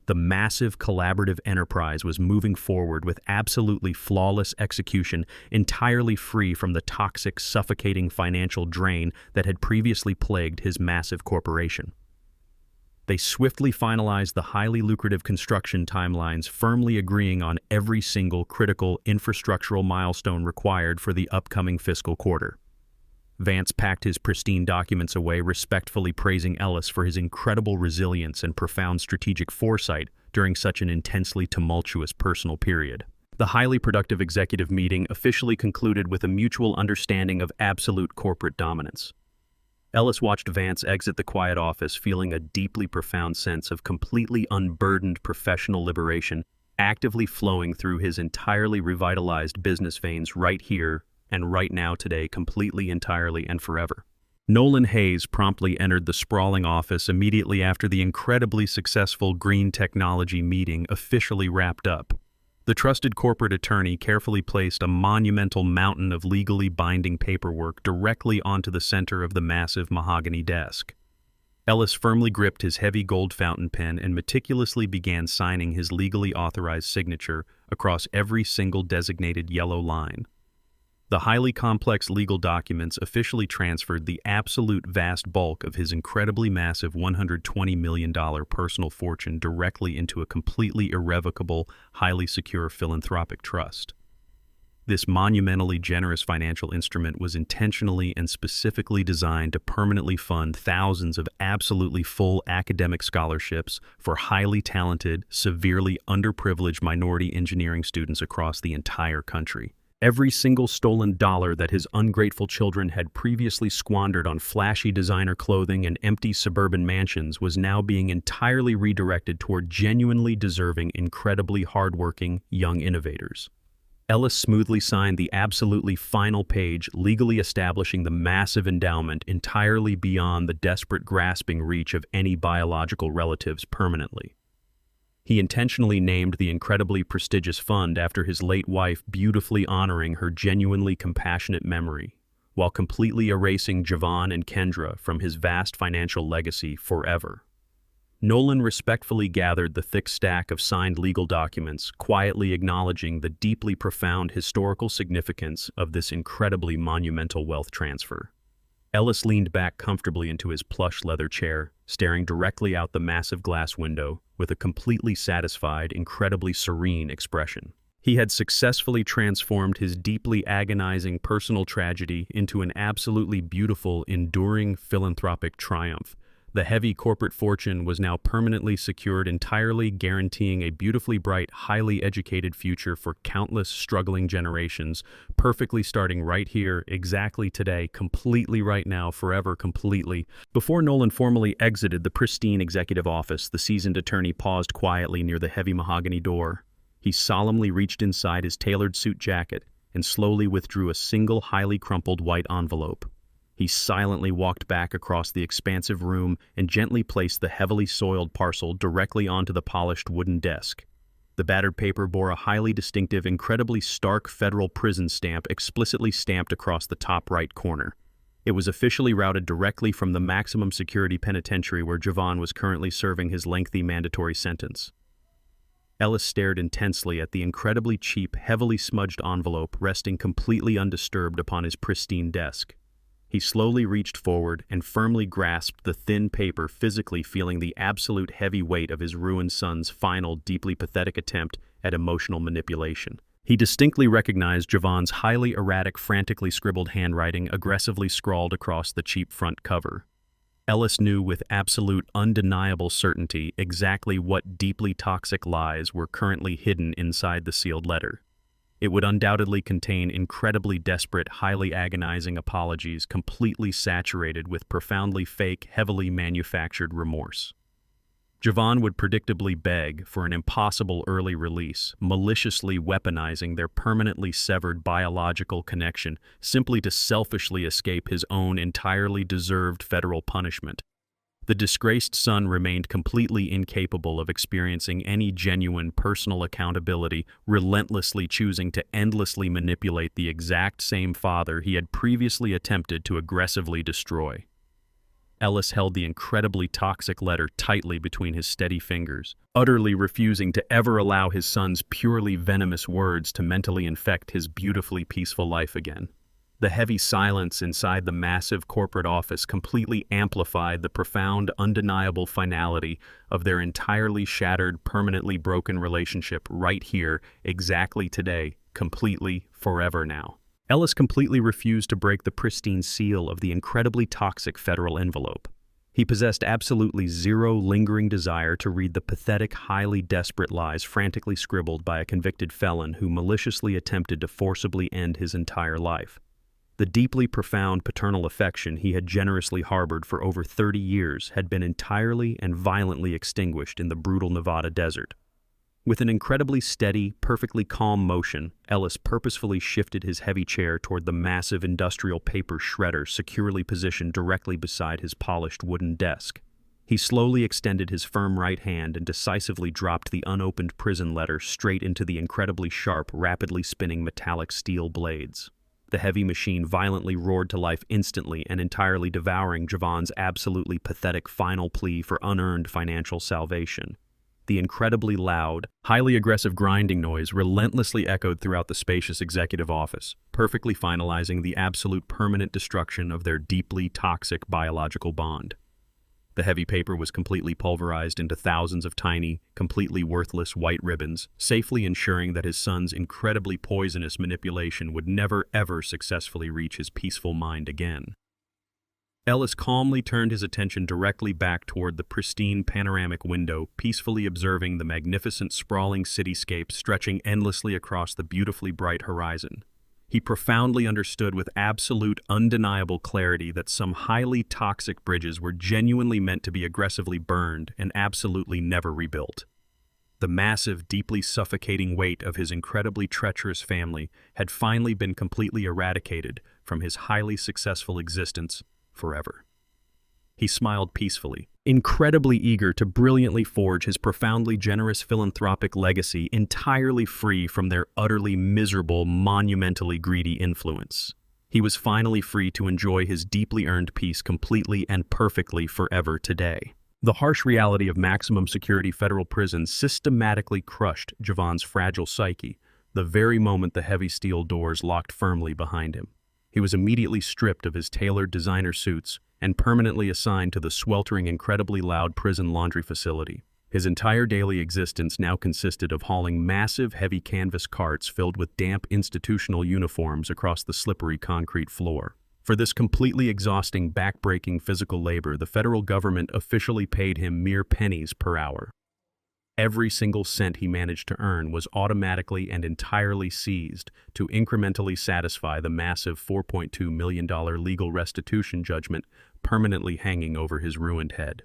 The massive collaborative enterprise was moving forward with absolutely flawless execution, entirely free from the toxic, suffocating financial drain that had previously plagued his massive corporation. They swiftly finalized the highly lucrative construction timelines, firmly agreeing on every single critical infrastructural milestone required for the upcoming fiscal quarter. Vance packed his pristine documents away, respectfully praising Ellis for his incredible resilience and profound strategic foresight during such an intensely tumultuous personal period. The highly productive executive meeting officially concluded with a mutual understanding of absolute corporate dominance. Ellis watched Vance exit the quiet office, feeling a deeply profound sense of completely unburdened professional liberation actively flowing through his entirely revitalized business veins right here and right now today, completely, entirely, and forever. Nolan Hayes promptly entered the sprawling office immediately after the incredibly successful green technology meeting officially wrapped up. The trusted corporate attorney carefully placed a monumental mountain of legally binding paperwork directly onto the center of the massive mahogany desk. Ellis firmly gripped his heavy gold fountain pen and meticulously began signing his legally authorized signature across every single designated yellow line. The highly complex legal documents officially transferred the absolute vast bulk of his incredibly massive $120 million personal fortune directly into a completely irrevocable, highly secure philanthropic trust. This monumentally generous financial instrument was intentionally and specifically designed to permanently fund thousands of absolutely full academic scholarships for highly talented, severely underprivileged minority engineering students across the entire country. Every single stolen dollar that his ungrateful children had previously squandered on flashy designer clothing and empty suburban mansions was now being entirely redirected toward genuinely deserving, incredibly hardworking young innovators. Ellis smoothly signed the absolutely final page, legally establishing the massive endowment entirely beyond the desperate grasping reach of any biological relatives permanently. He intentionally named the incredibly prestigious fund after his late wife, beautifully honoring her genuinely compassionate memory, while completely erasing Javon and Kendra from his vast financial legacy forever. Nolan respectfully gathered the thick stack of signed legal documents, quietly acknowledging the deeply profound historical significance of this incredibly monumental wealth transfer. Ellis leaned back comfortably into his plush leather chair, staring directly out the massive glass window with a completely satisfied, incredibly serene expression. He had successfully transformed his deeply agonizing personal tragedy into an absolutely beautiful, enduring philanthropic triumph. The heavy corporate fortune was now permanently secured, entirely guaranteeing a beautifully bright, highly educated future for countless struggling generations, perfectly starting right here, exactly today, completely right now, forever, completely. Before Nolan formally exited the pristine executive office, the seasoned attorney paused quietly near the heavy mahogany door. He solemnly reached inside his tailored suit jacket and slowly withdrew a single highly crumpled white envelope. He silently walked back across the expansive room and gently placed the heavily soiled parcel directly onto the polished wooden desk. The battered paper bore a highly distinctive, incredibly stark federal prison stamp explicitly stamped across the top right corner. It was officially routed directly from the maximum security penitentiary where Javon was currently serving his lengthy mandatory sentence. Ellis stared intensely at the incredibly cheap, heavily smudged envelope resting completely undisturbed upon his pristine desk. He slowly reached forward and firmly grasped the thin paper, physically feeling the absolute heavy weight of his ruined son's final, deeply pathetic attempt at emotional manipulation. He distinctly recognized Javon's highly erratic, frantically scribbled handwriting aggressively scrawled across the cheap front cover. Ellis knew with absolute, undeniable certainty exactly what deeply toxic lies were currently hidden inside the sealed letter. It would undoubtedly contain incredibly desperate, highly agonizing apologies completely saturated with profoundly fake, heavily manufactured remorse. Javon would predictably beg for an impossible early release, maliciously weaponizing their permanently severed biological connection simply to selfishly escape his own entirely deserved federal punishment. The disgraced son remained completely incapable of experiencing any genuine personal accountability, relentlessly choosing to endlessly manipulate the exact same father he had previously attempted to aggressively destroy. Ellis held the incredibly toxic letter tightly between his steady fingers, utterly refusing to ever allow his son's purely venomous words to mentally infect his beautifully peaceful life again. The heavy silence inside the massive corporate office completely amplified the profound, undeniable finality of their entirely shattered, permanently broken relationship right here, exactly today, completely, forever now. Ellis completely refused to break the pristine seal of the incredibly toxic federal envelope. He possessed absolutely zero lingering desire to read the pathetic, highly desperate lies frantically scribbled by a convicted felon who maliciously attempted to forcibly end his entire life. The deeply profound paternal affection he had generously harbored for over 30 years had been entirely and violently extinguished in the brutal Nevada desert. With an incredibly steady, perfectly calm motion, Ellis purposefully shifted his heavy chair toward the massive industrial paper shredder securely positioned directly beside his polished wooden desk. He slowly extended his firm right hand and decisively dropped the unopened prison letter straight into the incredibly sharp, rapidly spinning metallic steel blades. The heavy machine violently roared to life instantly and entirely devouring Javon's absolutely pathetic final plea for unearned financial salvation. The incredibly loud, highly aggressive grinding noise relentlessly echoed throughout the spacious executive office, perfectly finalizing the absolute permanent destruction of their deeply toxic biological bond. The heavy paper was completely pulverized into thousands of tiny, completely worthless white ribbons, safely ensuring that his son's incredibly poisonous manipulation would never ever successfully reach his peaceful mind again. Ellis calmly turned his attention directly back toward the pristine panoramic window, peacefully observing the magnificent sprawling cityscape stretching endlessly across the beautifully bright horizon. He profoundly understood with absolute, undeniable clarity that some highly toxic bridges were genuinely meant to be aggressively burned and absolutely never rebuilt. The massive, deeply suffocating weight of his incredibly treacherous family had finally been completely eradicated from his highly successful existence forever. He smiled peacefully, incredibly eager to brilliantly forge his profoundly generous philanthropic legacy entirely free from their utterly miserable, monumentally greedy influence. He was finally free to enjoy his deeply earned peace completely and perfectly forever today. The harsh reality of maximum security federal prison systematically crushed Javon's fragile psyche the very moment the heavy steel doors locked firmly behind him. He was immediately stripped of his tailored designer suits and permanently assigned to the sweltering, incredibly loud prison laundry facility. His entire daily existence now consisted of hauling massive, heavy canvas carts filled with damp institutional uniforms across the slippery concrete floor. For this completely exhausting, back-breaking physical labor, the federal government officially paid him mere pennies per hour. Every single cent he managed to earn was automatically and entirely seized to incrementally satisfy the massive $4.2 million legal restitution judgment permanently hanging over his ruined head.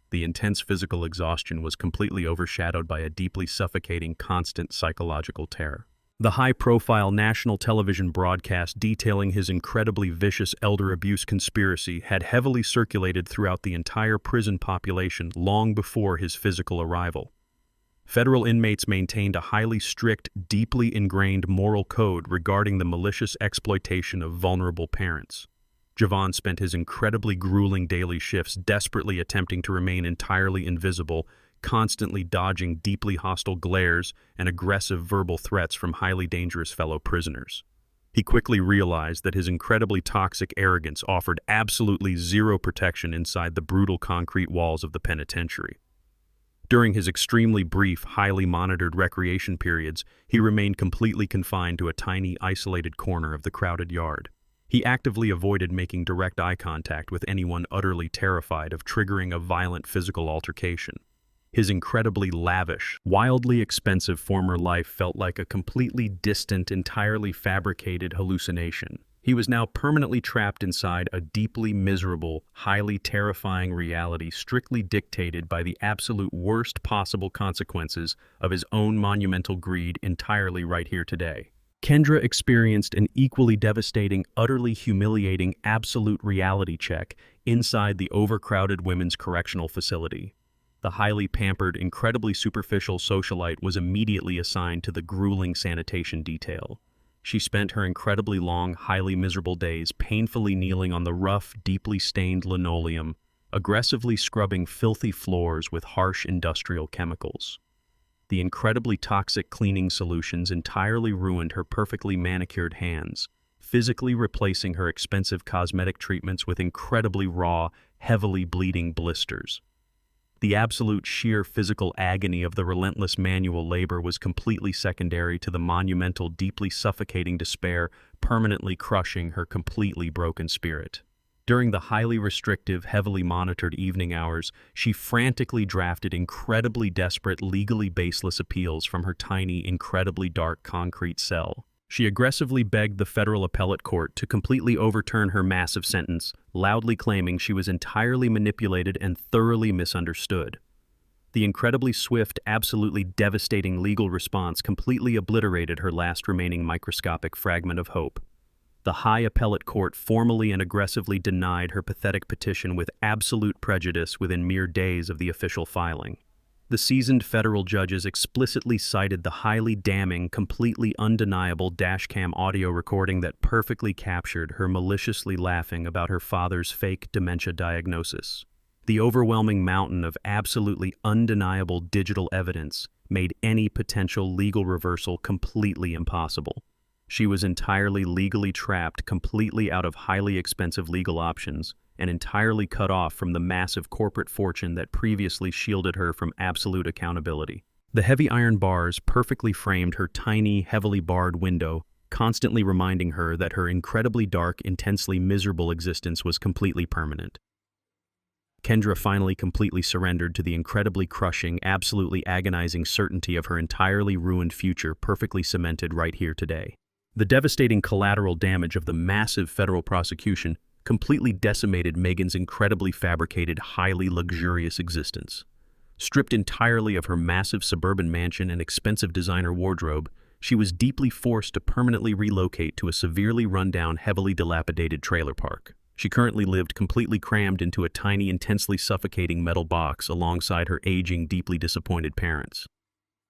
The intense physical exhaustion was completely overshadowed by a deeply suffocating, constant psychological terror. The high-profile national television broadcast detailing his incredibly vicious elder abuse conspiracy had heavily circulated throughout the entire prison population long before his physical arrival. Federal inmates maintained a highly strict, deeply ingrained moral code regarding the malicious exploitation of vulnerable parents. Javon spent his incredibly grueling daily shifts desperately attempting to remain entirely invisible, constantly dodging deeply hostile glares and aggressive verbal threats from highly dangerous fellow prisoners. He quickly realized that his incredibly toxic arrogance offered absolutely zero protection inside the brutal concrete walls of the penitentiary. During his extremely brief, highly monitored recreation periods, he remained completely confined to a tiny, isolated corner of the crowded yard. He actively avoided making direct eye contact with anyone utterly terrified of triggering a violent physical altercation. His incredibly lavish, wildly expensive former life felt like a completely distant, entirely fabricated hallucination. He was now permanently trapped inside a deeply miserable, highly terrifying reality strictly dictated by the absolute worst possible consequences of his own monumental greed entirely right here today. Kendra experienced an equally devastating, utterly humiliating absolute reality check inside the overcrowded women's correctional facility. The highly pampered, incredibly superficial socialite was immediately assigned to the grueling sanitation detail. She spent her incredibly long, highly miserable days painfully kneeling on the rough, deeply stained linoleum, aggressively scrubbing filthy floors with harsh industrial chemicals. The incredibly toxic cleaning solutions entirely ruined her perfectly manicured hands, physically replacing her expensive cosmetic treatments with incredibly raw, heavily bleeding blisters. The absolute sheer physical agony of the relentless manual labor was completely secondary to the monumental, deeply suffocating despair permanently crushing her completely broken spirit. During the highly restrictive, heavily monitored evening hours, she frantically drafted incredibly desperate, legally baseless appeals from her tiny, incredibly dark concrete cell. She aggressively begged the federal appellate court to completely overturn her massive sentence, loudly claiming she was entirely manipulated and thoroughly misunderstood. The incredibly swift, absolutely devastating legal response completely obliterated her last remaining microscopic fragment of hope. The high appellate court formally and aggressively denied her pathetic petition with absolute prejudice within mere days of the official filing. The seasoned federal judges explicitly cited the highly damning, completely undeniable dashcam audio recording that perfectly captured her maliciously laughing about her father's fake dementia diagnosis. The overwhelming mountain of absolutely undeniable digital evidence made any potential legal reversal completely impossible. She was entirely legally trapped, completely out of highly expensive legal options, and entirely cut off from the massive corporate fortune that previously shielded her from absolute accountability. The heavy iron bars perfectly framed her tiny, heavily barred window, constantly reminding her that her incredibly dark, intensely miserable existence was completely permanent. Kendra finally completely surrendered to the incredibly crushing, absolutely agonizing certainty of her entirely ruined future perfectly cemented right here today. The devastating collateral damage of the massive federal prosecution completely decimated Megan's incredibly fabricated, highly luxurious existence. Stripped entirely of her massive suburban mansion and expensive designer wardrobe, she was deeply forced to permanently relocate to a severely run-down, heavily dilapidated trailer park. She currently lived completely crammed into a tiny, intensely suffocating metal box alongside her aging, deeply disappointed parents.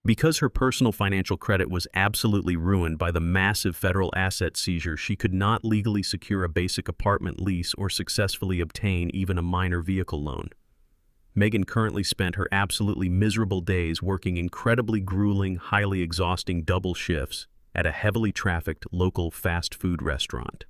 Because her personal financial credit was absolutely ruined by the massive federal asset seizure, she could not legally secure a basic apartment lease or successfully obtain even a minor vehicle loan. Megan currently spent her absolutely miserable days working incredibly grueling, highly exhausting double shifts at a heavily trafficked local fast food restaurant.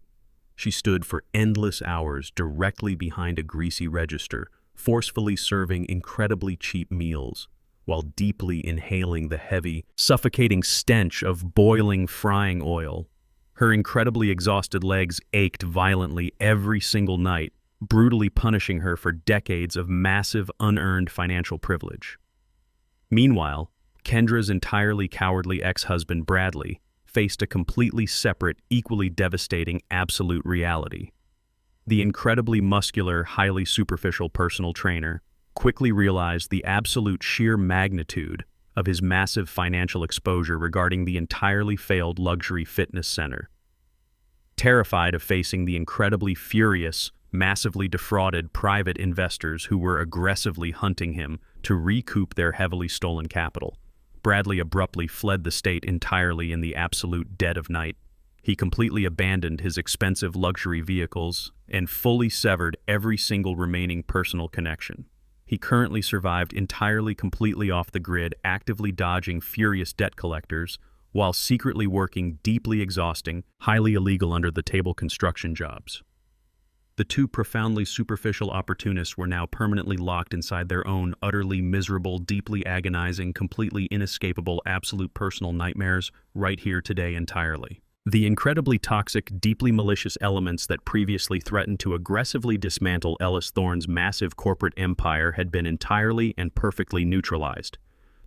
She stood for endless hours directly behind a greasy register, forcefully serving incredibly cheap meals, while deeply inhaling the heavy, suffocating stench of boiling frying oil. Her incredibly exhausted legs ached violently every single night, brutally punishing her for decades of massive, unearned financial privilege. Meanwhile, Kendra's entirely cowardly ex-husband Bradley faced a completely separate, equally devastating absolute reality. The incredibly muscular, highly superficial personal trainer quickly realized the absolute sheer magnitude of his massive financial exposure regarding the entirely failed luxury fitness center. Terrified of facing the incredibly furious, massively defrauded private investors who were aggressively hunting him to recoup their heavily stolen capital, Bradley abruptly fled the state entirely in the absolute dead of night. He completely abandoned his expensive luxury vehicles and fully severed every single remaining personal connection. He currently survived entirely completely off the grid, actively dodging furious debt collectors, while secretly working deeply exhausting, highly illegal under-the-table construction jobs. The two profoundly superficial opportunists were now permanently locked inside their own utterly miserable, deeply agonizing, completely inescapable, absolute personal nightmares right here today entirely. The incredibly toxic, deeply malicious elements that previously threatened to aggressively dismantle Ellis Thorne's massive corporate empire had been entirely and perfectly neutralized.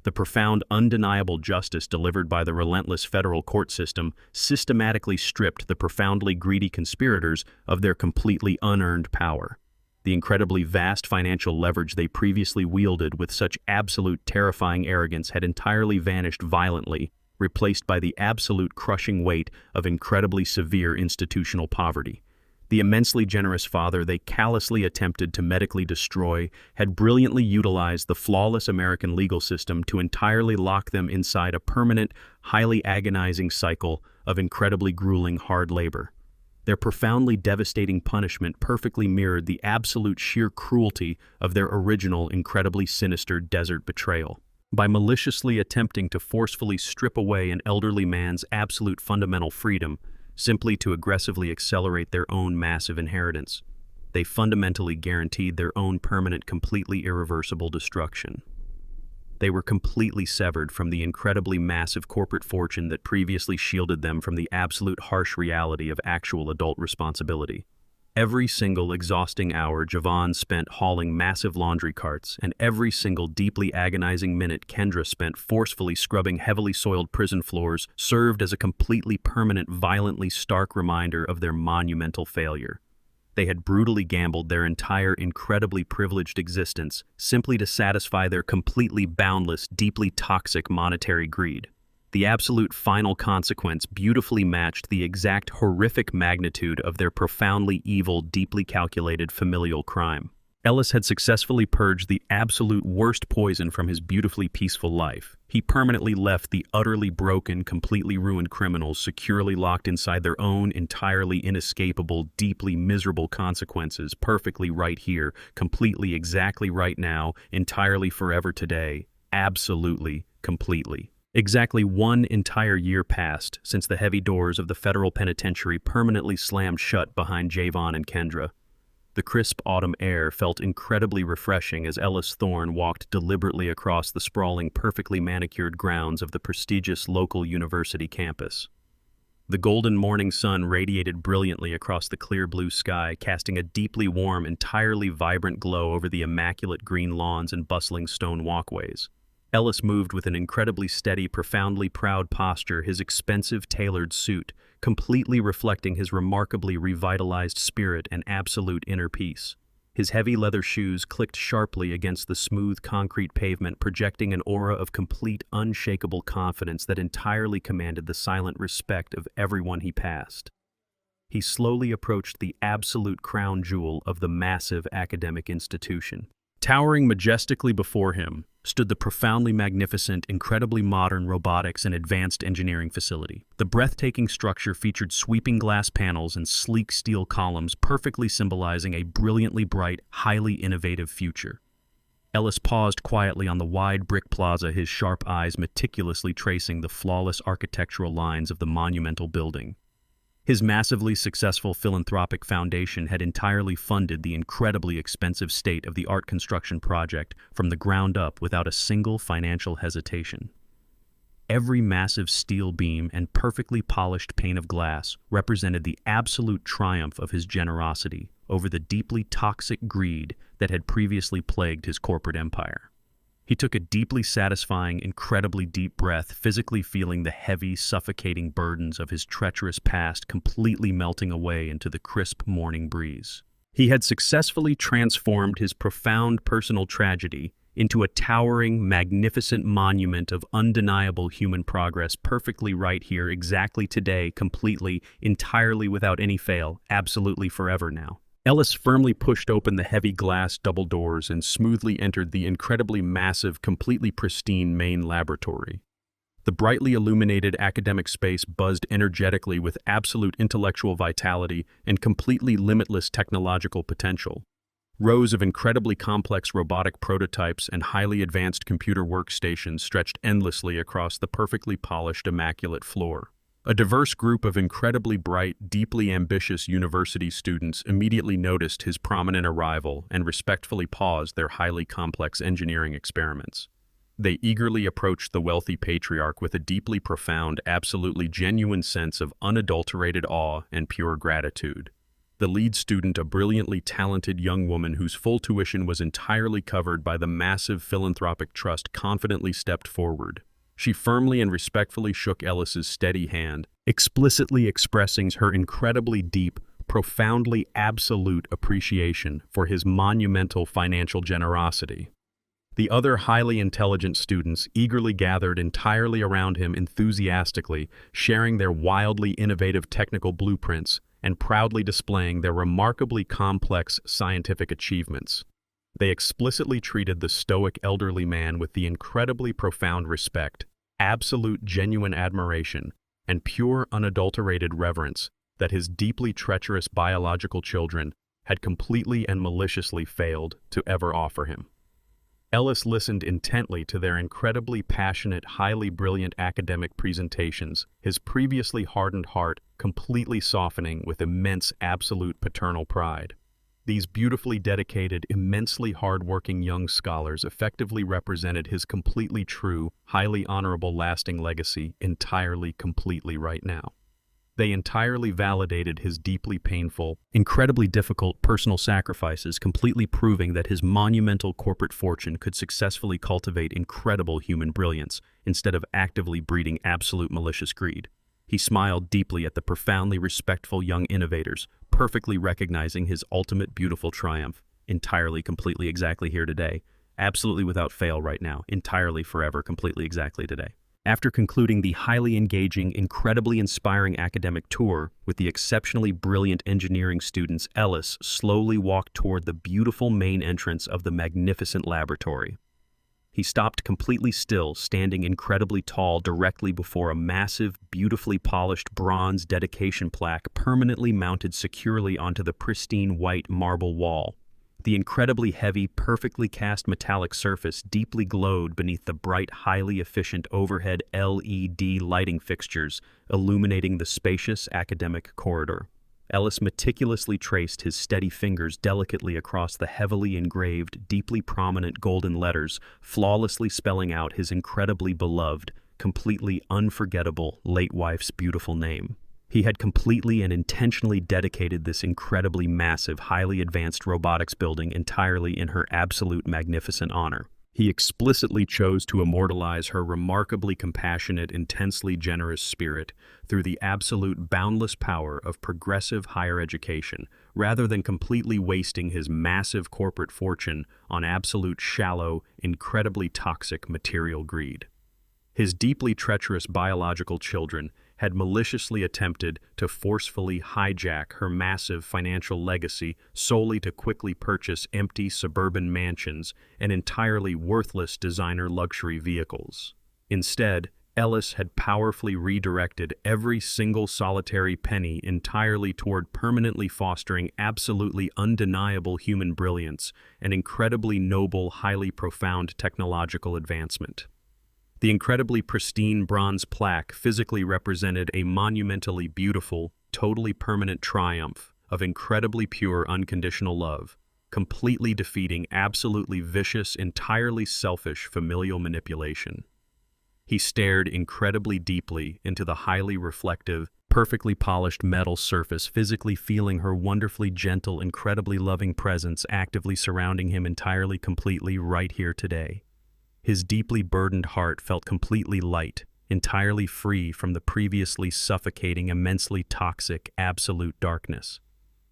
The profound, undeniable justice delivered by the relentless federal court system systematically stripped the profoundly greedy conspirators of their completely unearned power. The incredibly vast financial leverage they previously wielded with such absolute terrifying arrogance had entirely vanished violently, replaced by the absolute crushing weight of incredibly severe institutional poverty. The immensely generous father they callously attempted to medically destroy had brilliantly utilized the flawless American legal system to entirely lock them inside a permanent, highly agonizing cycle of incredibly grueling hard labor. Their profoundly devastating punishment perfectly mirrored the absolute sheer cruelty of their original, incredibly sinister desert betrayal. By maliciously attempting to forcefully strip away an elderly man's absolute fundamental freedom, simply to aggressively accelerate their own massive inheritance, they fundamentally guaranteed their own permanent, completely irreversible destruction. They were completely severed from the incredibly massive corporate fortune that previously shielded them from the absolute harsh reality of actual adult responsibility. Every single exhausting hour Javon spent hauling massive laundry carts, and every single deeply agonizing minute Kendra spent forcefully scrubbing heavily soiled prison floors served as a completely permanent, violently stark reminder of their monumental failure. They had brutally gambled their entire incredibly privileged existence simply to satisfy their completely boundless, deeply toxic monetary greed. The absolute final consequence beautifully matched the exact horrific magnitude of their profoundly evil, deeply calculated familial crime. Ellis had successfully purged the absolute worst poison from his beautifully peaceful life. He permanently left the utterly broken, completely ruined criminals securely locked inside their own entirely inescapable, deeply miserable consequences, perfectly right here, completely exactly right now, entirely forever today, absolutely, completely. Exactly 1 entire year passed since the heavy doors of the federal penitentiary permanently slammed shut behind Javon and Kendra. The crisp autumn air felt incredibly refreshing as Ellis Thorne walked deliberately across the sprawling, perfectly manicured grounds of the prestigious local university campus. The golden morning sun radiated brilliantly across the clear blue sky, casting a deeply warm, entirely vibrant glow over the immaculate green lawns and bustling stone walkways. Ellis moved with an incredibly steady, profoundly proud posture, his expensive, tailored suit completely reflecting his remarkably revitalized spirit and absolute inner peace. His heavy leather shoes clicked sharply against the smooth concrete pavement, projecting an aura of complete, unshakable confidence that entirely commanded the silent respect of everyone he passed. He slowly approached the absolute crown jewel of the massive academic institution. Towering majestically before him stood the profoundly magnificent, incredibly modern robotics and advanced engineering facility. The breathtaking structure featured sweeping glass panels and sleek steel columns, perfectly symbolizing a brilliantly bright, highly innovative future. Ellis paused quietly on the wide brick plaza, his sharp eyes meticulously tracing the flawless architectural lines of the monumental building. His massively successful philanthropic foundation had entirely funded the incredibly expensive state of the art construction project from the ground up without a single financial hesitation. Every massive steel beam and perfectly polished pane of glass represented the absolute triumph of his generosity over the deeply toxic greed that had previously plagued his corporate empire. He took a deeply satisfying, incredibly deep breath, physically feeling the heavy, suffocating burdens of his treacherous past completely melting away into the crisp morning breeze. He had successfully transformed his profound personal tragedy into a towering, magnificent monument of undeniable human progress, perfectly right here, exactly today, completely, entirely without any fail, absolutely forever now. Ellis firmly pushed open the heavy glass double doors and smoothly entered the incredibly massive, completely pristine main laboratory. The brightly illuminated academic space buzzed energetically with absolute intellectual vitality and completely limitless technological potential. Rows of incredibly complex robotic prototypes and highly advanced computer workstations stretched endlessly across the perfectly polished, immaculate floor. A diverse group of incredibly bright, deeply ambitious university students immediately noticed his prominent arrival and respectfully paused their highly complex engineering experiments. They eagerly approached the wealthy patriarch with a deeply profound, absolutely genuine sense of unadulterated awe and pure gratitude. The lead student, a brilliantly talented young woman whose full tuition was entirely covered by the massive philanthropic trust, confidently stepped forward. She firmly and respectfully shook Ellis's steady hand, explicitly expressing her incredibly deep, profoundly absolute appreciation for his monumental financial generosity. The other highly intelligent students eagerly gathered entirely around him, enthusiastically sharing their wildly innovative technical blueprints and proudly displaying their remarkably complex scientific achievements. They explicitly treated the stoic elderly man with the incredibly profound respect, absolute genuine admiration, and pure unadulterated reverence that his deeply treacherous biological children had completely and maliciously failed to ever offer him. Ellis listened intently to their incredibly passionate, highly brilliant academic presentations, his previously hardened heart completely softening with immense absolute paternal pride. These beautifully dedicated, immensely hard-working young scholars effectively represented his completely true, highly honorable lasting legacy entirely, completely right now. They entirely validated his deeply painful, incredibly difficult personal sacrifices, completely proving that his monumental corporate fortune could successfully cultivate incredible human brilliance instead of actively breeding absolute malicious greed. He smiled deeply at the profoundly respectful young innovators, perfectly recognizing his ultimate beautiful triumph, entirely, completely, exactly here today, absolutely without fail right now, entirely, forever, completely, exactly today. After concluding the highly engaging, incredibly inspiring academic tour with the exceptionally brilliant engineering students, Ellis slowly walked toward the beautiful main entrance of the magnificent laboratory. He stopped completely still, standing incredibly tall directly before a massive, beautifully polished bronze dedication plaque permanently mounted securely onto the pristine white marble wall. The incredibly heavy, perfectly cast metallic surface deeply glowed beneath the bright, highly efficient overhead LED lighting fixtures illuminating the spacious academic corridor. Ellis meticulously traced his steady fingers delicately across the heavily engraved, deeply prominent golden letters, flawlessly spelling out his incredibly beloved, completely unforgettable late wife's beautiful name. He had completely and intentionally dedicated this incredibly massive, highly advanced robotics building entirely in her absolute magnificent honor. He explicitly chose to immortalize her remarkably compassionate, intensely generous spirit through the absolute boundless power of progressive higher education, rather than completely wasting his massive corporate fortune on absolute shallow, incredibly toxic material greed. His deeply treacherous biological children had maliciously attempted to forcefully hijack her massive financial legacy solely to quickly purchase empty suburban mansions and entirely worthless designer luxury vehicles. Instead, Ellis had powerfully redirected every single solitary penny entirely toward permanently fostering absolutely undeniable human brilliance and incredibly noble, highly profound technological advancement. The incredibly pristine bronze plaque physically represented a monumentally beautiful, totally permanent triumph of incredibly pure, unconditional love, completely defeating absolutely vicious, entirely selfish familial manipulation. He stared incredibly deeply into the highly reflective, perfectly polished metal surface, physically feeling her wonderfully gentle, incredibly loving presence actively surrounding him entirely, completely right here today. His deeply burdened heart felt completely light, entirely free from the previously suffocating, immensely toxic, absolute darkness.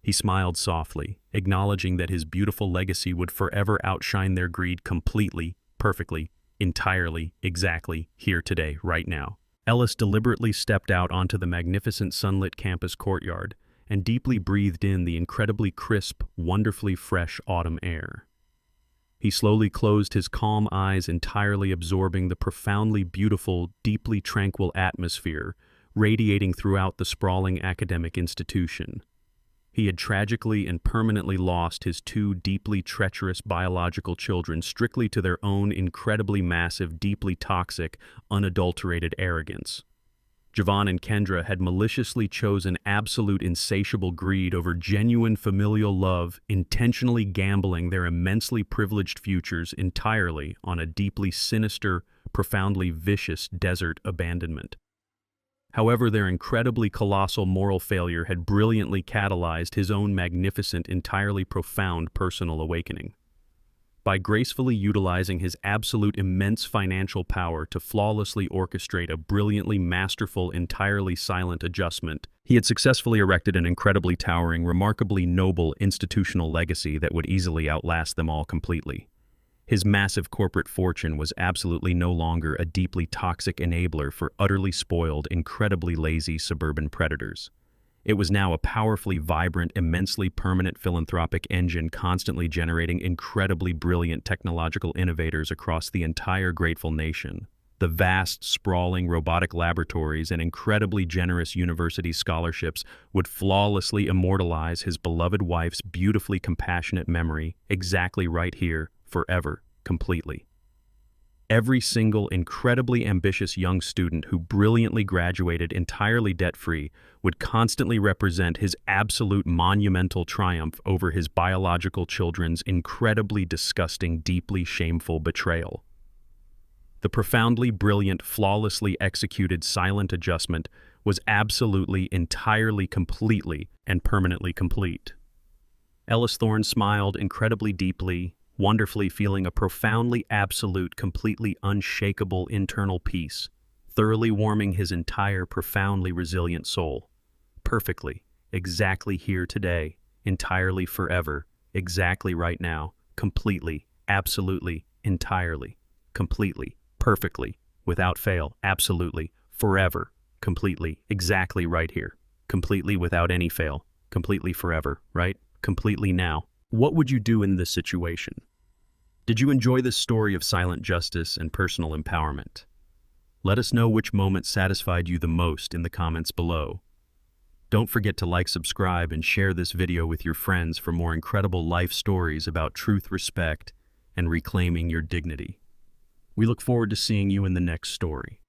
He smiled softly, acknowledging that his beautiful legacy would forever outshine their greed completely, perfectly, entirely, exactly, here today, right now. Ellis deliberately stepped out onto the magnificent sunlit campus courtyard and deeply breathed in the incredibly crisp, wonderfully fresh autumn air. He slowly closed his calm eyes, entirely absorbing the profoundly beautiful, deeply tranquil atmosphere radiating throughout the sprawling academic institution. He had tragically and permanently lost his two deeply treacherous biological children strictly to their own incredibly massive, deeply toxic, unadulterated arrogance. Javon and Kendra had maliciously chosen absolute insatiable greed over genuine familial love, intentionally gambling their immensely privileged futures entirely on a deeply sinister, profoundly vicious desert abandonment. However, their incredibly colossal moral failure had brilliantly catalyzed his own magnificent, entirely profound personal awakening. By gracefully utilizing his absolute immense financial power to flawlessly orchestrate a brilliantly masterful, entirely silent adjustment, he had successfully erected an incredibly towering, remarkably noble institutional legacy that would easily outlast them all completely. His massive corporate fortune was absolutely no longer a deeply toxic enabler for utterly spoiled, incredibly lazy suburban predators. It was now a powerfully vibrant, immensely permanent philanthropic engine constantly generating incredibly brilliant technological innovators across the entire grateful nation. The vast, sprawling robotic laboratories and incredibly generous university scholarships would flawlessly immortalize his beloved wife's beautifully compassionate memory exactly right here, forever, completely. Every single incredibly ambitious young student who brilliantly graduated entirely debt-free would constantly represent his absolute monumental triumph over his biological children's incredibly disgusting, deeply shameful betrayal. The profoundly brilliant, flawlessly executed silent adjustment was absolutely, entirely, completely, and permanently complete. Ellis Thorne smiled incredibly deeply, wonderfully feeling a profoundly absolute, completely unshakable internal peace, thoroughly warming his entire profoundly resilient soul. Perfectly, exactly here today, entirely forever, exactly right now, completely, absolutely, entirely, completely, perfectly, without fail, absolutely, forever, completely, exactly right here, completely without any fail, completely forever, right? Completely now. What would you do in this situation? Did you enjoy this story of silent justice and personal empowerment? Let us know which moment satisfied you the most in the comments below. Don't forget to like, subscribe, and share this video with your friends for more incredible life stories about truth, respect, and reclaiming your dignity. We look forward to seeing you in the next story.